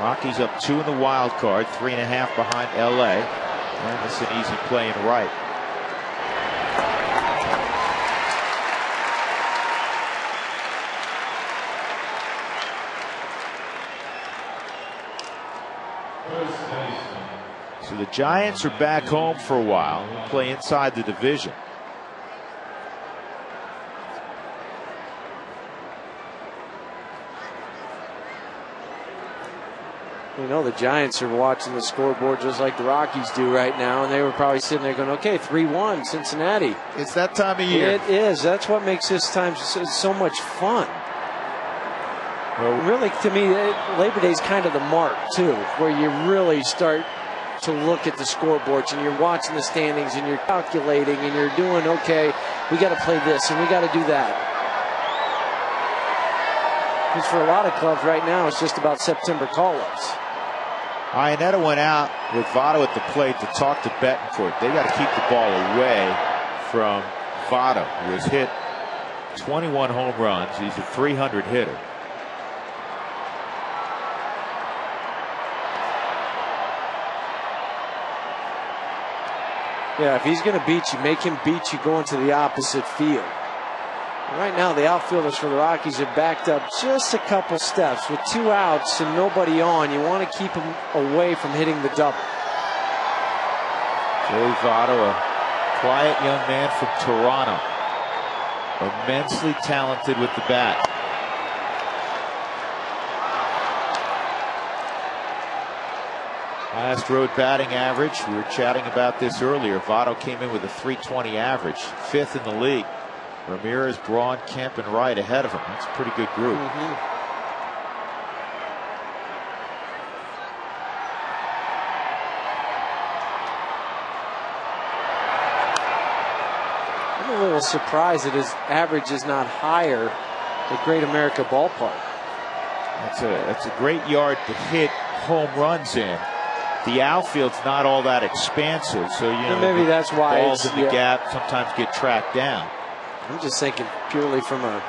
Rockies up 2 in the wild card, 3.5 behind LA. And this is an easy play in right. So the Giants are back home for a while. We'll play inside the division. You know, the Giants are watching the scoreboard just like the Rockies do right now, and they were probably sitting there going, okay, 3-1 Cincinnati. It's that time of year. It is. That's what makes this time so much fun. Well, really, to me, Labor Day is kind of the mark, too, where you really start to look at the scoreboards and you're watching the standings and you're calculating and you're doing, okay, we got to play this and we got to do that. Because for a lot of clubs right now, it's just about September call-ups. Iannetta went out with Votto at the plate to talk to Betancourt. They got to keep the ball away from Votto, who has hit 21 home runs. He's a 300 hitter. Yeah, if he's going to beat you, make him beat you going to the opposite field. Right now, the outfielders for the Rockies have backed up just a couple steps. With 2 outs and nobody on, you want to keep them away from hitting the double. Joey Votto, a quiet young man from Toronto, immensely talented with the bat. Highest road batting average. We were chatting about this earlier. Votto came in with a .320 average, 5th in the league. Ramirez, Braun, Kemp, and Wright ahead of him. That's a pretty good group. I'm a little surprised that his average is not higher at Great America Ballpark. That's a great yard to hit home runs in. The outfield's not all that expansive, so maybe that's why balls in the gap sometimes get tracked down. I'm just thinking purely from a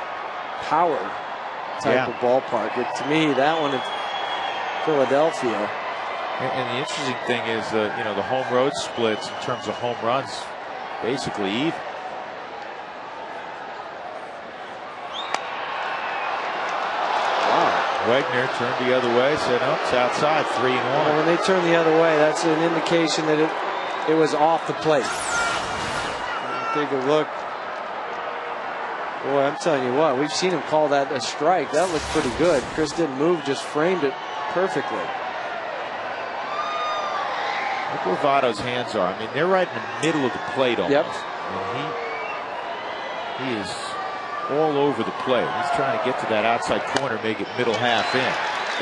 power type of ballpark. To me, that one in Philadelphia. And the interesting thing is the home road splits in terms of home runs basically even. Wegner turned the other way, said, "Oh, it's outside, 3-1." Well, when they turn the other way, that's an indication that it was off the plate. Take a look. Boy, I'm telling you what, we've seen him call that a strike. That looked pretty good. Chris didn't move, just framed it perfectly. Look where Votto's hands are. I mean, they're right in the middle of the plate almost. Yep. And he is all over the plate. He's trying to get to that outside corner, make it middle half in.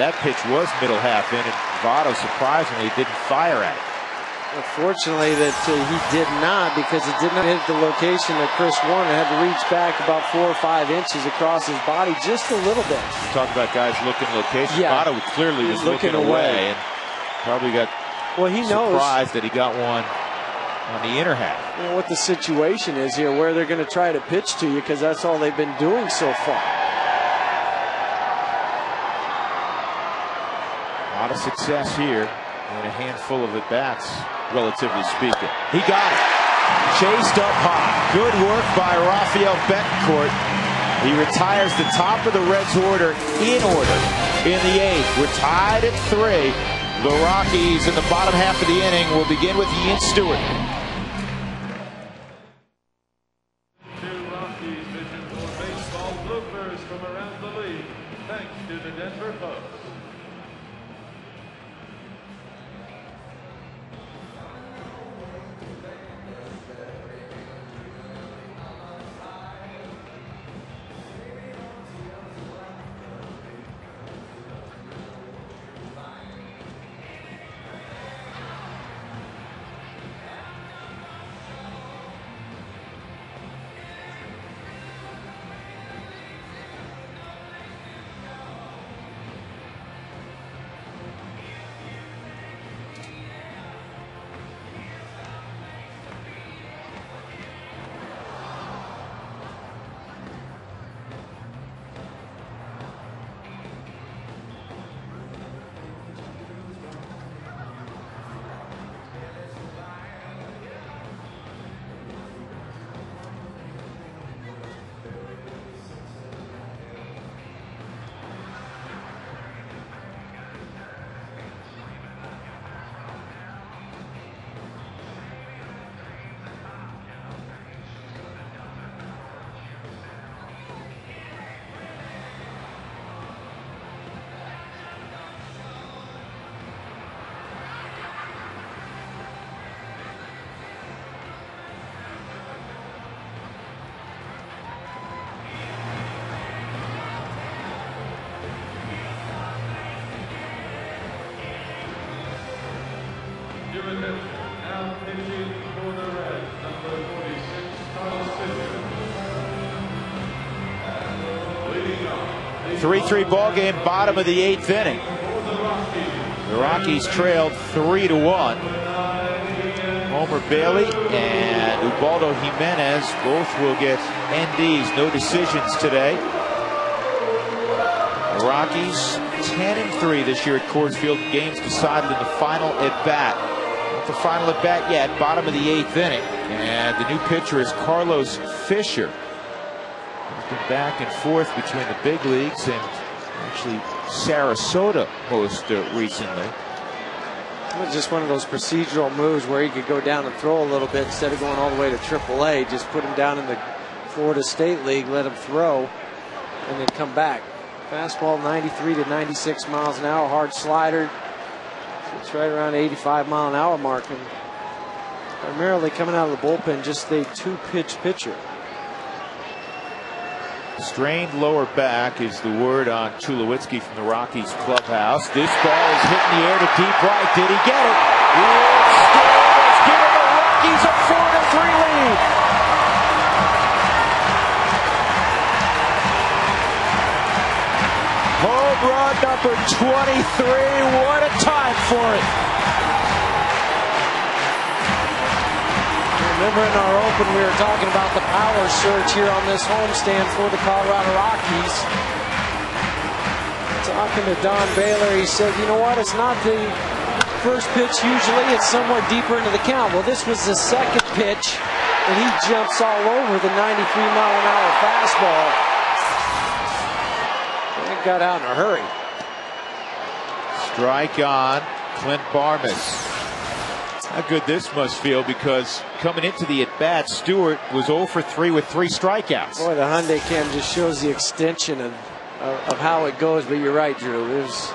That pitch was middle half in, and Votto surprisingly didn't fire at it. Unfortunately, that he did not, because it did not hit the location that Chris wanted. Had to reach back about 4 or 5 inches across his body, just a little bit. Talk about guys looking location. Yeah. Votto clearly was looking away, and probably got surprised that he got one on the inner half. You know what the situation is here, where they're going to try to pitch to you, because that's all they've been doing so far. A lot of success here and a handful of at-bats, relatively speaking. He got it. Chased up high. Good work by Rafael Betancourt. He retires the top of the Reds order in the 8th. We're tied at 3. The Rockies in the bottom half of the inning will begin with Ian Stewart. Rockies vision for baseball bloopers from around the league. Thanks to the Denver Post. Your attention, now pitching for the Reds, number 46, Carlos Fisher. Leading off. 3-3 ball game, bottom of the 8th inning. The Rockies trailed 3-1. Homer Bailey and Ubaldo Jimenez both will get NDs. No decisions today. The Rockies 10-3 this year at Coors Field. Games decided in the final at bat. Not the final at bat yet. Bottom of the 8th inning. And the new pitcher is Carlos Fisher. He's been back and forth between the big leagues and actually Sarasota most recently. It was just one of those procedural moves where he could go down and throw a little bit instead of going all the way to AAA. Just put him down in the Florida State League, let him throw, and then come back. Fastball 93 to 96 miles an hour, hard slider. It's right around 85-mile-an-hour mark. And primarily coming out of the bullpen, just a two-pitch pitcher. Strained lower back is the word on Tulowitzki from the Rockies clubhouse. This ball is hit in the air to deep right. Did he get it? It scores, giving the Rockies a 4-3 lead. Home run number 23. What a time for it. Remember in our open we were talking about the power surge here on this homestand for the Colorado Rockies. Talking to Don Baylor, he said, you know what, it's not the first pitch usually, it's somewhere deeper into the count. Well, this was the second pitch, and he jumps all over the 93-mile-an-hour fastball. And got out in a hurry. Strike on Clint Barmes. How good this must feel, because coming into the at-bat, Stewart was 0 for 3 with 3 strikeouts. Boy, the Hyundai cam just shows the extension of how it goes, but you're right, Drew. It was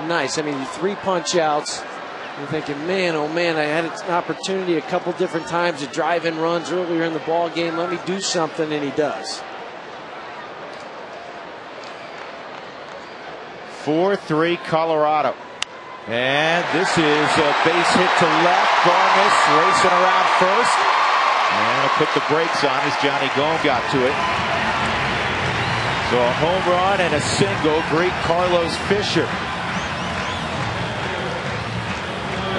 nice. I mean, 3 punch-outs. You're thinking, man, oh man, I had an opportunity a couple different times to drive in runs earlier in the ball game. Let me do something, and he does. 4-3 Colorado. And this is a base hit to left. Barmes racing around first. And I'll put the brakes on as Johnny Gomes got to it. So a home run and a single. Great Carlos Fisher.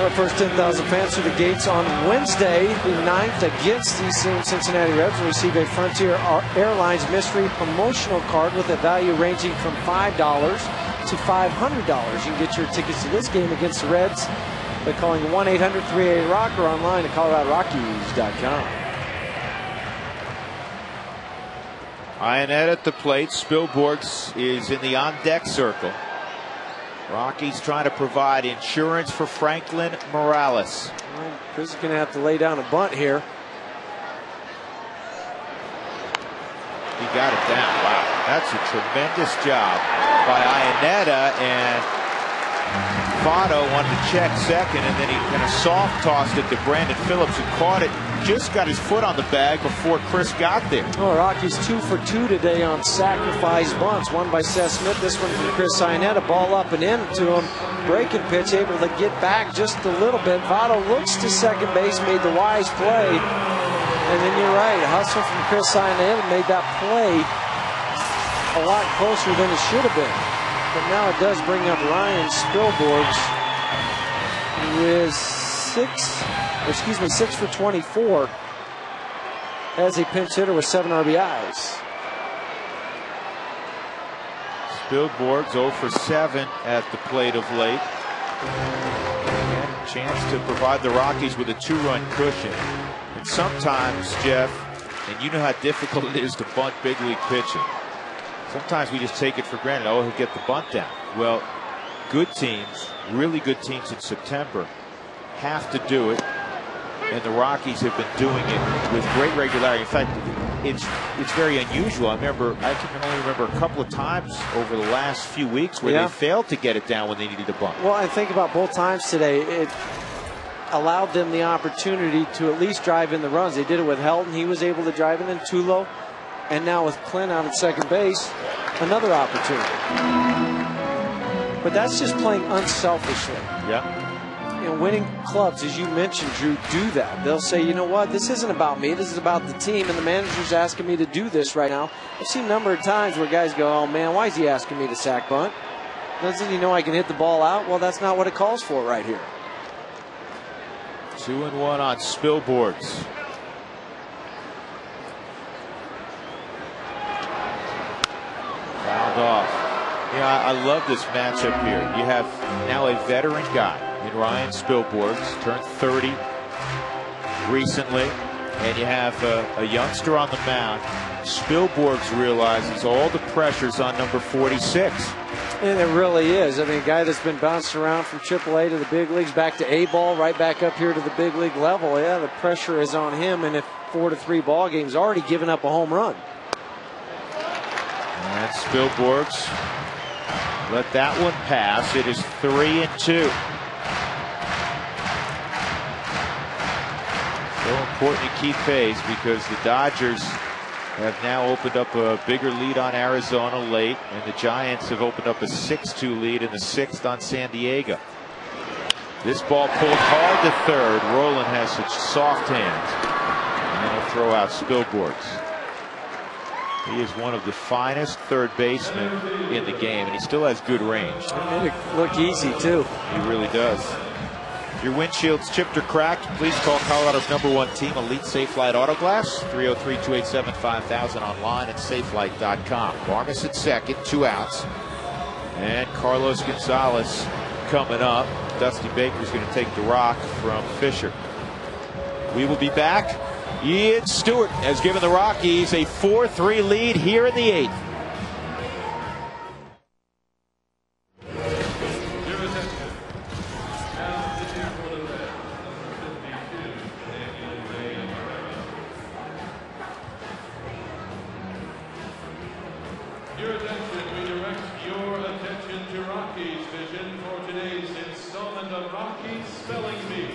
Our first 10,000 fans through the gates on Wednesday, the 9th, against the same Cincinnati Reds, will receive a Frontier Airlines mystery promotional card with a value ranging from $5 to $500. You can get your tickets to this game against the Reds by calling 1-800-38-ROCK or online at ColoradoRockies.com. Ionette at the plate. Spilborghs is in the on-deck circle. Rockies trying to provide insurance for Franklin Morales. Well, Chris is going to have to lay down a bunt here. He got it down. Wow, that's a tremendous job by Ionetta, and Fado wanted to check second, and then he kind of soft tossed it to Brandon Phillips, who caught it, just got his foot on the bag before Chris got there. Oh, Rockies 2 for 2 today on sacrifice bunts. One by Seth Smith, this one from Chris Ionetta. Ball up and in to him. Breaking pitch, able to get back just a little bit. Votto looks to second base, made the wise play. And then you're right, a hustle from Chris Ionetta made that play a lot closer than it should have been. But now it does bring up Ryan Spilborghs, who is 6 for 24 as a pinch hitter with 7 RBIs. Spilborghs 0 for 7 at the plate of late. And a chance to provide the Rockies with a 2-run cushion. And sometimes, Jeff, and you know how difficult it is to bunt big league pitching. Sometimes we just take it for granted. Oh, he'll get the bunt down. Well, good teams, really good teams in September, have to do it. And the Rockies have been doing it with great regularity. In fact, it's very unusual. I can only remember a couple of times over the last few weeks where they failed to get it down when they needed a bunt. Well, I think about both times today. It allowed them the opportunity to at least drive in the runs. They did it with Helton. He was able to drive in Tulo. And now with Clint out at second base, another opportunity. But that's just playing unselfishly. Yeah. You know, winning clubs, as you mentioned, Drew, do that. They'll say, you know what, this isn't about me. This is about the team, and the manager's asking me to do this right now. I've seen a number of times where guys go, oh, man, why is he asking me to sack bunt? Doesn't he know I can hit the ball out? Well, that's not what it calls for right here. 2-1 on Spilborghs. Fouled off. Yeah, I love this matchup here. You have now a veteran guy in Ryan Spilborghs, turned 30 recently, and you have a youngster on the mound. Spilborghs realizes all the pressures on number 46. And it really is. I mean, a guy that's been bounced around from AAA to the big leagues, back to A-ball, right back up here to the big league level. Yeah, the pressure is on him. And if 4-3 ball game's already given up a home run. And Spilborghs let that one pass. It is 3-2. So important to keep pace because the Dodgers have now opened up a bigger lead on Arizona late, and the Giants have opened up a 6-2 lead in the 6th on San Diego. This ball pulled hard to third. Rolen has such soft hands, and he'll throw out Spilborghs. He is one of the finest third basemen in the game, and he still has good range. It made it look easy, too. He really does. If your windshield's chipped or cracked, please call Colorado's #1 team, Elite Safelite Auto Glass, 303-287-5000 online at safelight.com. Vargas at second, 2 outs. And Carlos Gonzalez coming up. Dusty Baker's going to take the rock from Fisher. We will be back. Ian Stewart has given the Rockies a 4-3 lead here in the 8th. Your attention, we direct your attention to Rockies Vision for today's installment of Rockies Spelling Bee.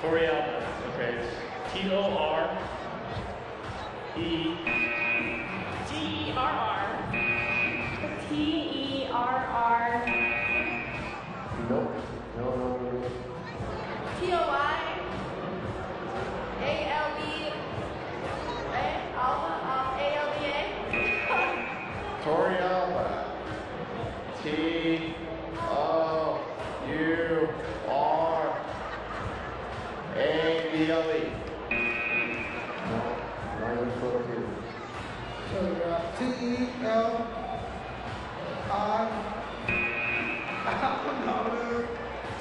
Torrealba. Okay. T-O-R-E-T-E-R-R. T-E-R-R. Nope. No. T-O-Y-A-L-B-A. Torrealba. T-O-U-R-A-B-L-E. No, not even close here. So you got T-E-L-I.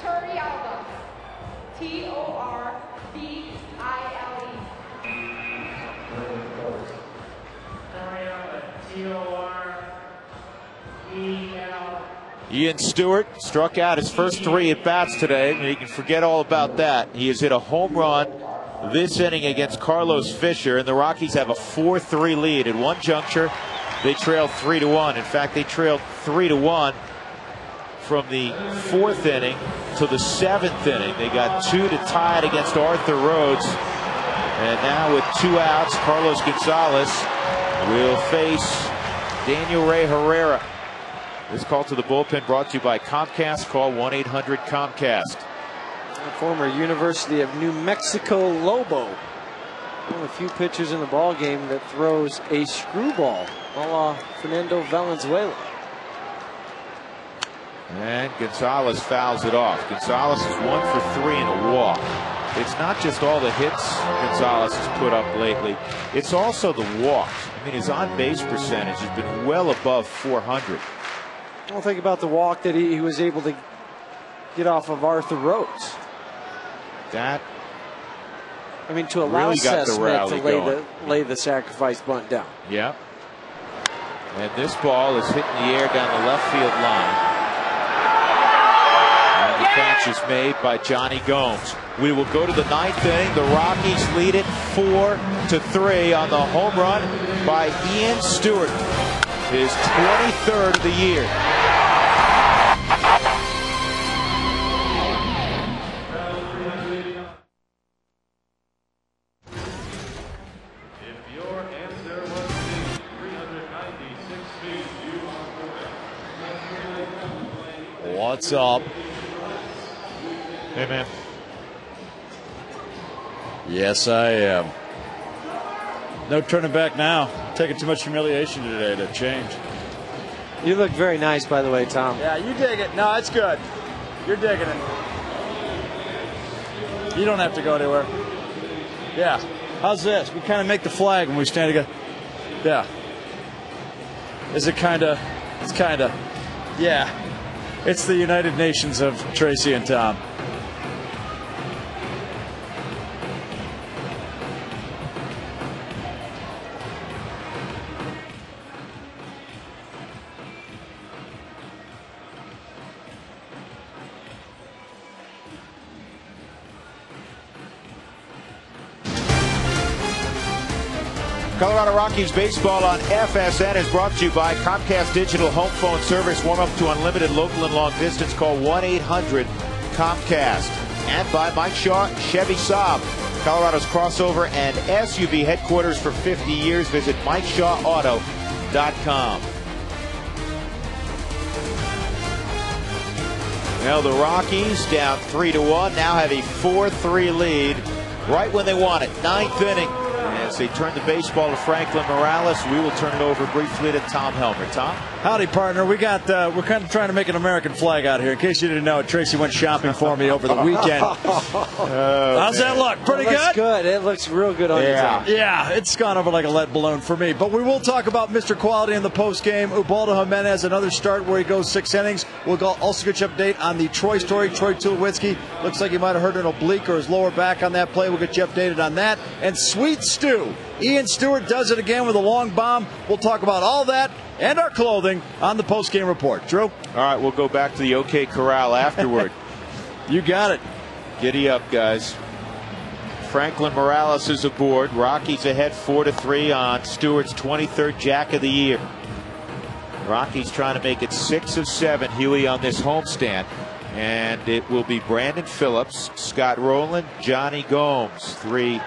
Torrealba. T-O-R-B-I-L-E. Torrealba. T-O-R-E-L. Ian Stewart struck out his first 3 at bats today, and you can forget all about that. He has hit a home run this inning against Carlos Fisher, and the Rockies have a 4-3 lead. At one juncture, they trailed 3-1. In fact, they trailed 3-1 from the 4th inning to the 7th inning. They got 2 to tie it against Arthur Rhodes, and now with 2 outs, Carlos Gonzalez will face Daniel Ray Herrera. This call to the bullpen brought to you by Comcast. Call 1-800-COMCAST. Former University of New Mexico Lobo. One of the few pitchers in the ball game that throws a screwball, a la Fernando Valenzuela. And Gonzalez fouls it off. Gonzalez is 1 for 3 in a walk. It's not just all the hits Gonzalez has put up lately. It's also the walks. I mean, his on-base percentage has been well above 400. Well, think about the walk that he was able to get off of Arthur Rhodes. That, I mean, to allow really got Seth the Smith rally to lay the sacrifice bunt down. Yeah. And this ball is hitting the air down the left field line. And the catch is made by Johnny Gomes. We will go to the 9th inning. The Rockies lead it 4-3 on the home run by Ian Stewart. His 23rd of the year. If your answer was C, 396 feet, you are correct. What's up? Hey, man. Yes, I am. No turning back now. Taking too much humiliation today to change. You look very nice, by the way, Tom. Yeah, you dig it. No, it's good. You're digging it. You don't have to go anywhere. Yeah. How's this? We kind of make the flag when we stand together. Yeah. Is it kind of? It's kind of. Yeah. It's the United Nations of Tracy and Tom. Colorado Rockies baseball on FSN is brought to you by Comcast Digital Home Phone Service. Warm up to unlimited local and long distance. Call 1-800-COMCAST. And by Mike Shaw Chevy Saab, Colorado's crossover and SUV headquarters for 50 years. Visit MikeShawAuto.com. Well, the Rockies down 3-1, now have a 4-3 lead right when they want it. Ninth inning. As they turn the baseball to Franklin Morales, we will turn it over briefly to Tom Helmer. Tom? Howdy, partner. We're kind of trying to make an American flag out here. In case you didn't know, Tracy went shopping for me over the weekend. How's that look? Pretty good? Looks good. It looks real good on your team. Yeah, it's gone over like a lead balloon for me. But we will talk about Mr. Quality in the post game. Ubaldo Jimenez, another start where he goes 6 innings. We'll also get you update on the Troy story. Troy Tulowitzki looks like he might have hurt an oblique or his lower back on that play. We'll get you updated on that. And Sweet Stew. Ian Stewart does it again with a long bomb. We'll talk about all that and our clothing on the post-game report. Drew? All right, we'll go back to the OK Corral afterward. You got it. Giddy up, guys. Franklin Morales is aboard. Rockies ahead 4-3 on Stewart's 23rd Jack of the Year. Rockies trying to make it 6 of 7, Huey, on this homestand. And it will be Brandon Phillips, Scott Rowland, Johnny Gomes, 3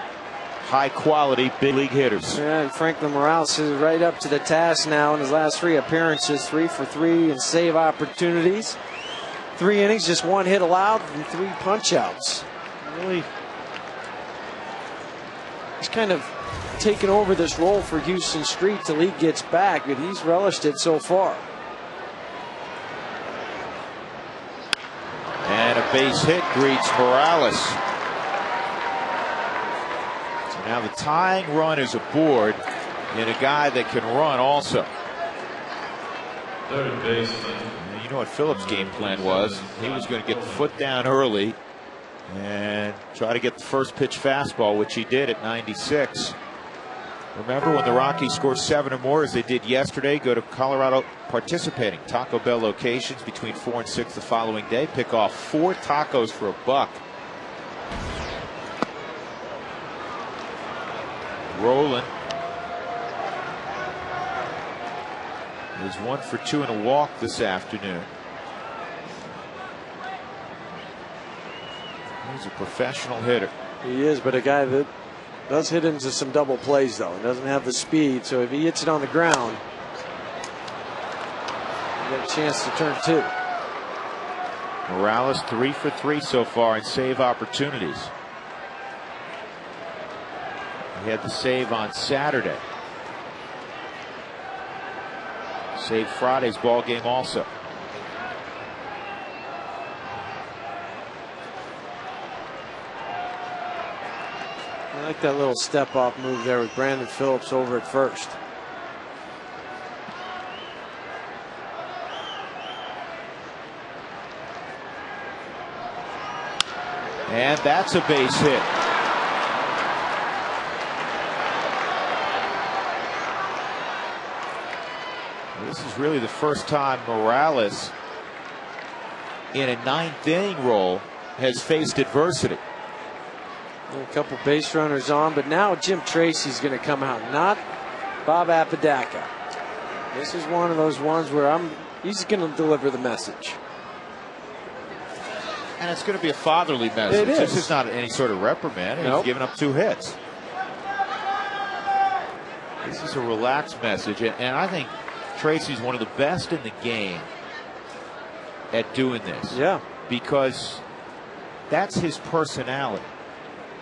high-quality big league hitters. Yeah, and Franklin Morales is right up to the task now in his last 3 appearances, 3 for 3 in save opportunities. 3 innings, just 1 hit allowed and 3 punch-outs. Really, he's kind of taken over this role for Houston Street till he gets back, but he's relished it so far. And a base hit greets Morales. Now the tying run is aboard and a guy that can run also. Third baseman. You know what Phillips' game plan was? He was going to get the foot down early and try to get the first pitch fastball, which he did at 96. Remember when the Rockies score 7 or more, as they did yesterday, go to Colorado participating Taco Bell locations between 4 and 6 the following day. Pick off 4 tacos for $1. Rowland is 1 for 2 and a walk this afternoon. He's a professional hitter. He is, but a guy that does hit into some double plays, though. He doesn't have the speed, so if he hits it on the ground, you get a chance to turn 2. Morales 3 for 3 so far in save opportunities. He had the save on Saturday. Saved Friday's ball game also. I like that little step off move there with Brandon Phillips over at first. And that's a base hit. This is really the first time Morales in a 9th inning role has faced adversity. A couple base runners on, but now Jim Tracy's going to come out, not Bob Apodaca. This is one of those ones where he's going to deliver the message. And it's going to be a fatherly message. It is. This is not any sort of reprimand. Nope. He's given up 2 hits. This is a relaxed message, and I think Tracy's one of the best in the game at doing this. Yeah. Because that's his personality.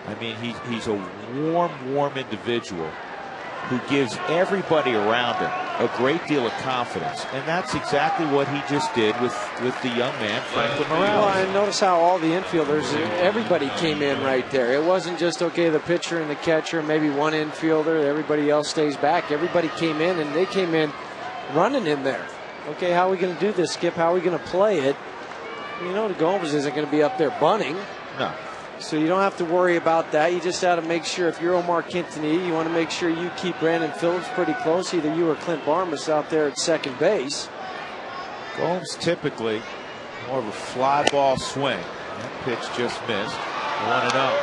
I mean, he's a warm individual. who gives everybody around him a great deal of confidence, and that's exactly what he just did with the young man, Franklin Well, Morales. and notice how all the infielders, everybody came in right there. It wasn't just, okay, the pitcher and the catcher, maybe one infielder, everybody else stays back. Everybody came in, and they came in running in there. Okay, how are we going to do this, Skip? How are we going to play it? You know, the Gomes isn't going to be up there bunting. No. So you don't have to worry about that. You just got to make sure, if you're Omar Quintanilla, you want to make sure you keep Brandon Phillips pretty close. Either you or Clint Barmas out there at second base. Gomes typically more of a fly ball swing. That pitch just missed. 1-0.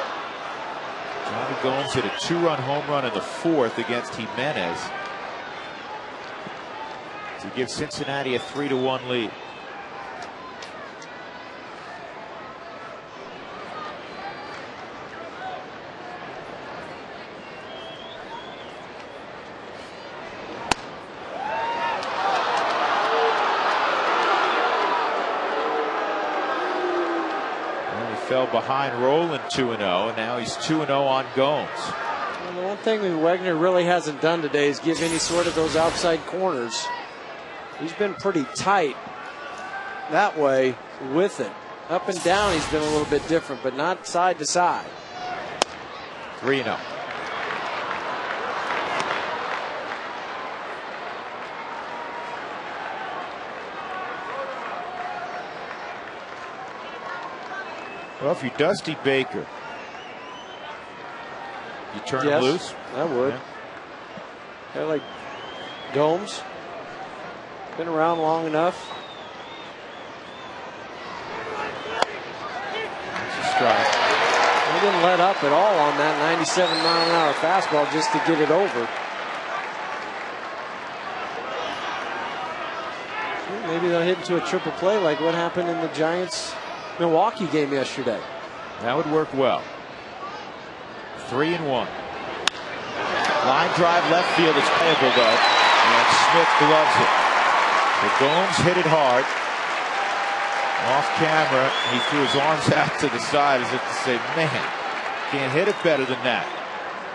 Johnny Gomes hit a 2-run home run in the 4th against Jimenez to give Cincinnati a 3-1 lead. Fell behind Roland 2-0, and now he's 2-0 on Gomes. Well, the one thing that Wegner really hasn't done today is give any sort of those outside corners. He's been pretty tight that way with it. Up and down he's been a little bit different, but not side to side. 3-0. Well, if you're Dusty Baker, you turn him loose? I would. Yeah. Guy like Gomes, been around long enough. That's a strike. He didn't let up at all on that 97-mile-an-hour fastball just to get it over. Maybe they'll hit into a triple play like what happened in the Giants-Milwaukee game yesterday. That would work well. 3-1. Line drive left field. It's playable though, and Smith gloves it. The Gomes hit it hard. Off camera, he threw his arms out to the side as if to say, man, can't hit it better than that.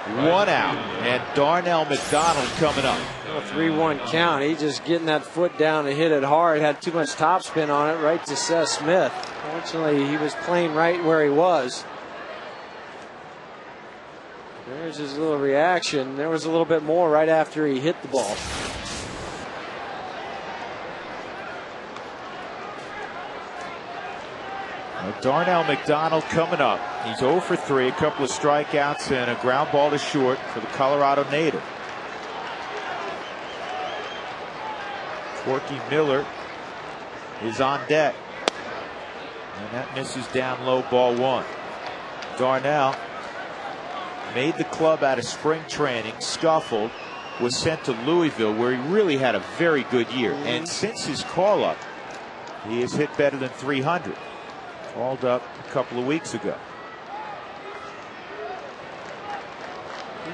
1 out, and Darnell McDonald coming up. A 3-1 count. He just getting that foot down and hit it hard. Had too much topspin on it, right to Seth Smith. Fortunately, he was playing right where he was. There's his little reaction. There was a little bit more right after he hit the ball. Darnell McDonald coming up. He's 0 for 3, a couple of strikeouts and a ground ball to short for the Colorado native. Corky Miller is on deck. And that misses down low, ball 1. Darnell made the club out of spring training, scuffled, was sent to Louisville where he really had a very good year. And since his call up, he has hit better than 300. Called up a couple of weeks ago.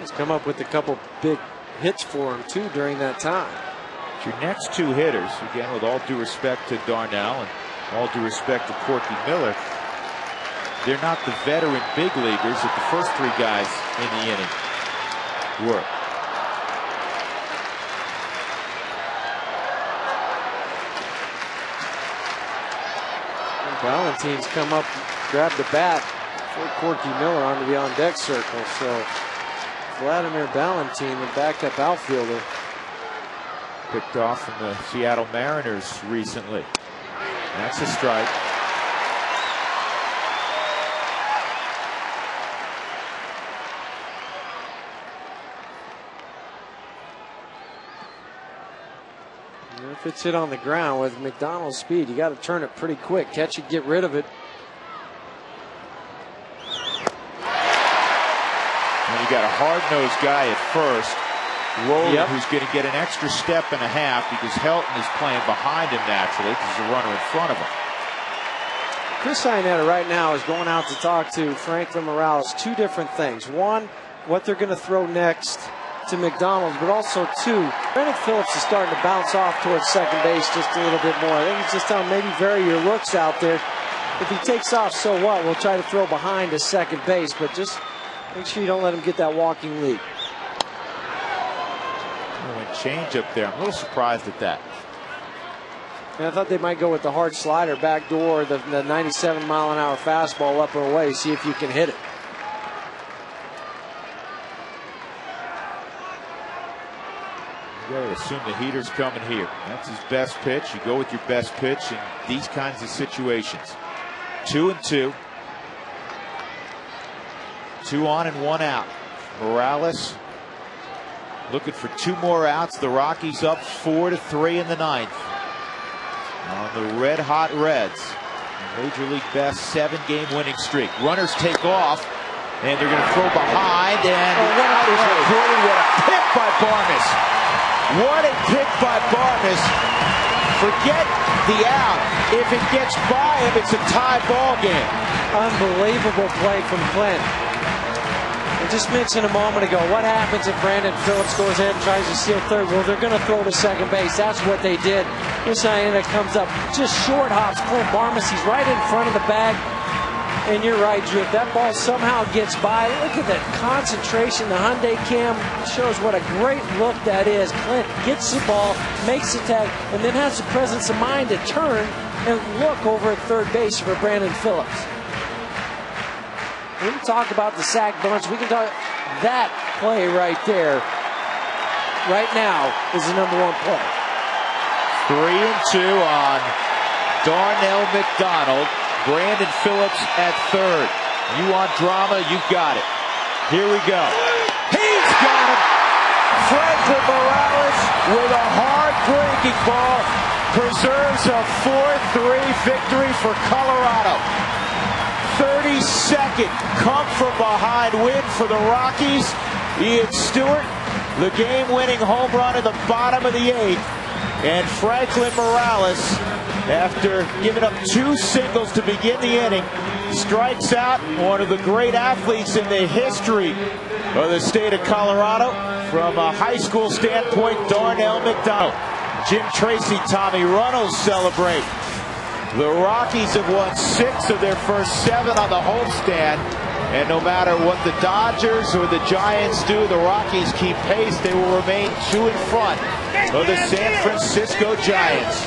He's come up with a couple big hits for him too during that time. Your next 2 hitters, again with all due respect to Darnell and all due respect to Corky Miller, they're not the veteran big leaguers that the first 3 guys in the inning were. Valentine's come up, grabbed the bat for Corky Miller onto the on-deck circle. So Vladimir Valentine, the backup outfielder, picked off from the Seattle Mariners recently. That's a strike. If it's hit on the ground with McDonald's speed, you got to turn it pretty quick. Catch it, get rid of it. And you got a hard-nosed guy at first, Roland, who's going to get an extra step and a half because Helton is playing behind him naturally because there's a runner in front of him. Chris Iannetta right now is going out to talk to Franklin Morales. 2 different things. One, what they're going to throw next to McDonald's, but also 2, Brandon Phillips is starting to bounce off towards second base just a little bit more. I think he's just telling maybe vary your looks out there. If he takes off, so what? We'll try to throw behind to second base, but just make sure you don't let him get that walking lead. changeup there. I'm a little surprised at that. And I thought they might go with the hard slider back door, the 97-mile-an-hour fastball up and away, see if you can hit it. You got to assume the heater's coming here. That's his best pitch. You go with your best pitch in these kinds of situations. 2-2. 2 on and 1 out. Morales looking for 2 more outs. The Rockies up 4-3 in the 9th. On the red-hot Reds. Major League best 7-game winning streak. Runners take off, and they're going to throw behind, and the out is recorded. What a pick by Barnes. What a pick by Barnes. Forget the out. If it gets by him, it's a tie ball game. Unbelievable play from Clint. I just mentioned a moment ago, what happens if Brandon Phillips goes ahead and tries to steal third? Well, they're going to throw to second base. That's what they did. Here's Cian comes up, just short hops Clint Barnes. He's right in front of the bag. And you're right, Drew. If that ball somehow gets by, look at that concentration. The Hyundai cam shows what a great look that is. Clint gets the ball, makes the tag, and then has the presence of mind to turn and look over at third base for Brandon Phillips. We can talk about the sack bunch. We can talk that play right there. Right now is the #1 play. 3-2 on Darnell McDonald. Brandon Phillips at third. You want drama? You got it. Here we go. He's got him. Franklin Morales with a hard-breaking ball preserves a 4-3 victory for Colorado. 32nd come-from-behind win for the Rockies. Ian Stewart, the game-winning home run in the bottom of the 8th. And Franklin Morales, after giving up 2 singles to begin the inning, strikes out one of the great athletes in the history of the state of Colorado. From a high school standpoint, Darnell McDonald. Jim Tracy, Tommy Runnels celebrate. The Rockies have won 6 of their first 7 on the homestand. And no matter what the Dodgers or the Giants do, the Rockies keep pace. They will remain 2 in front of the San Francisco Giants.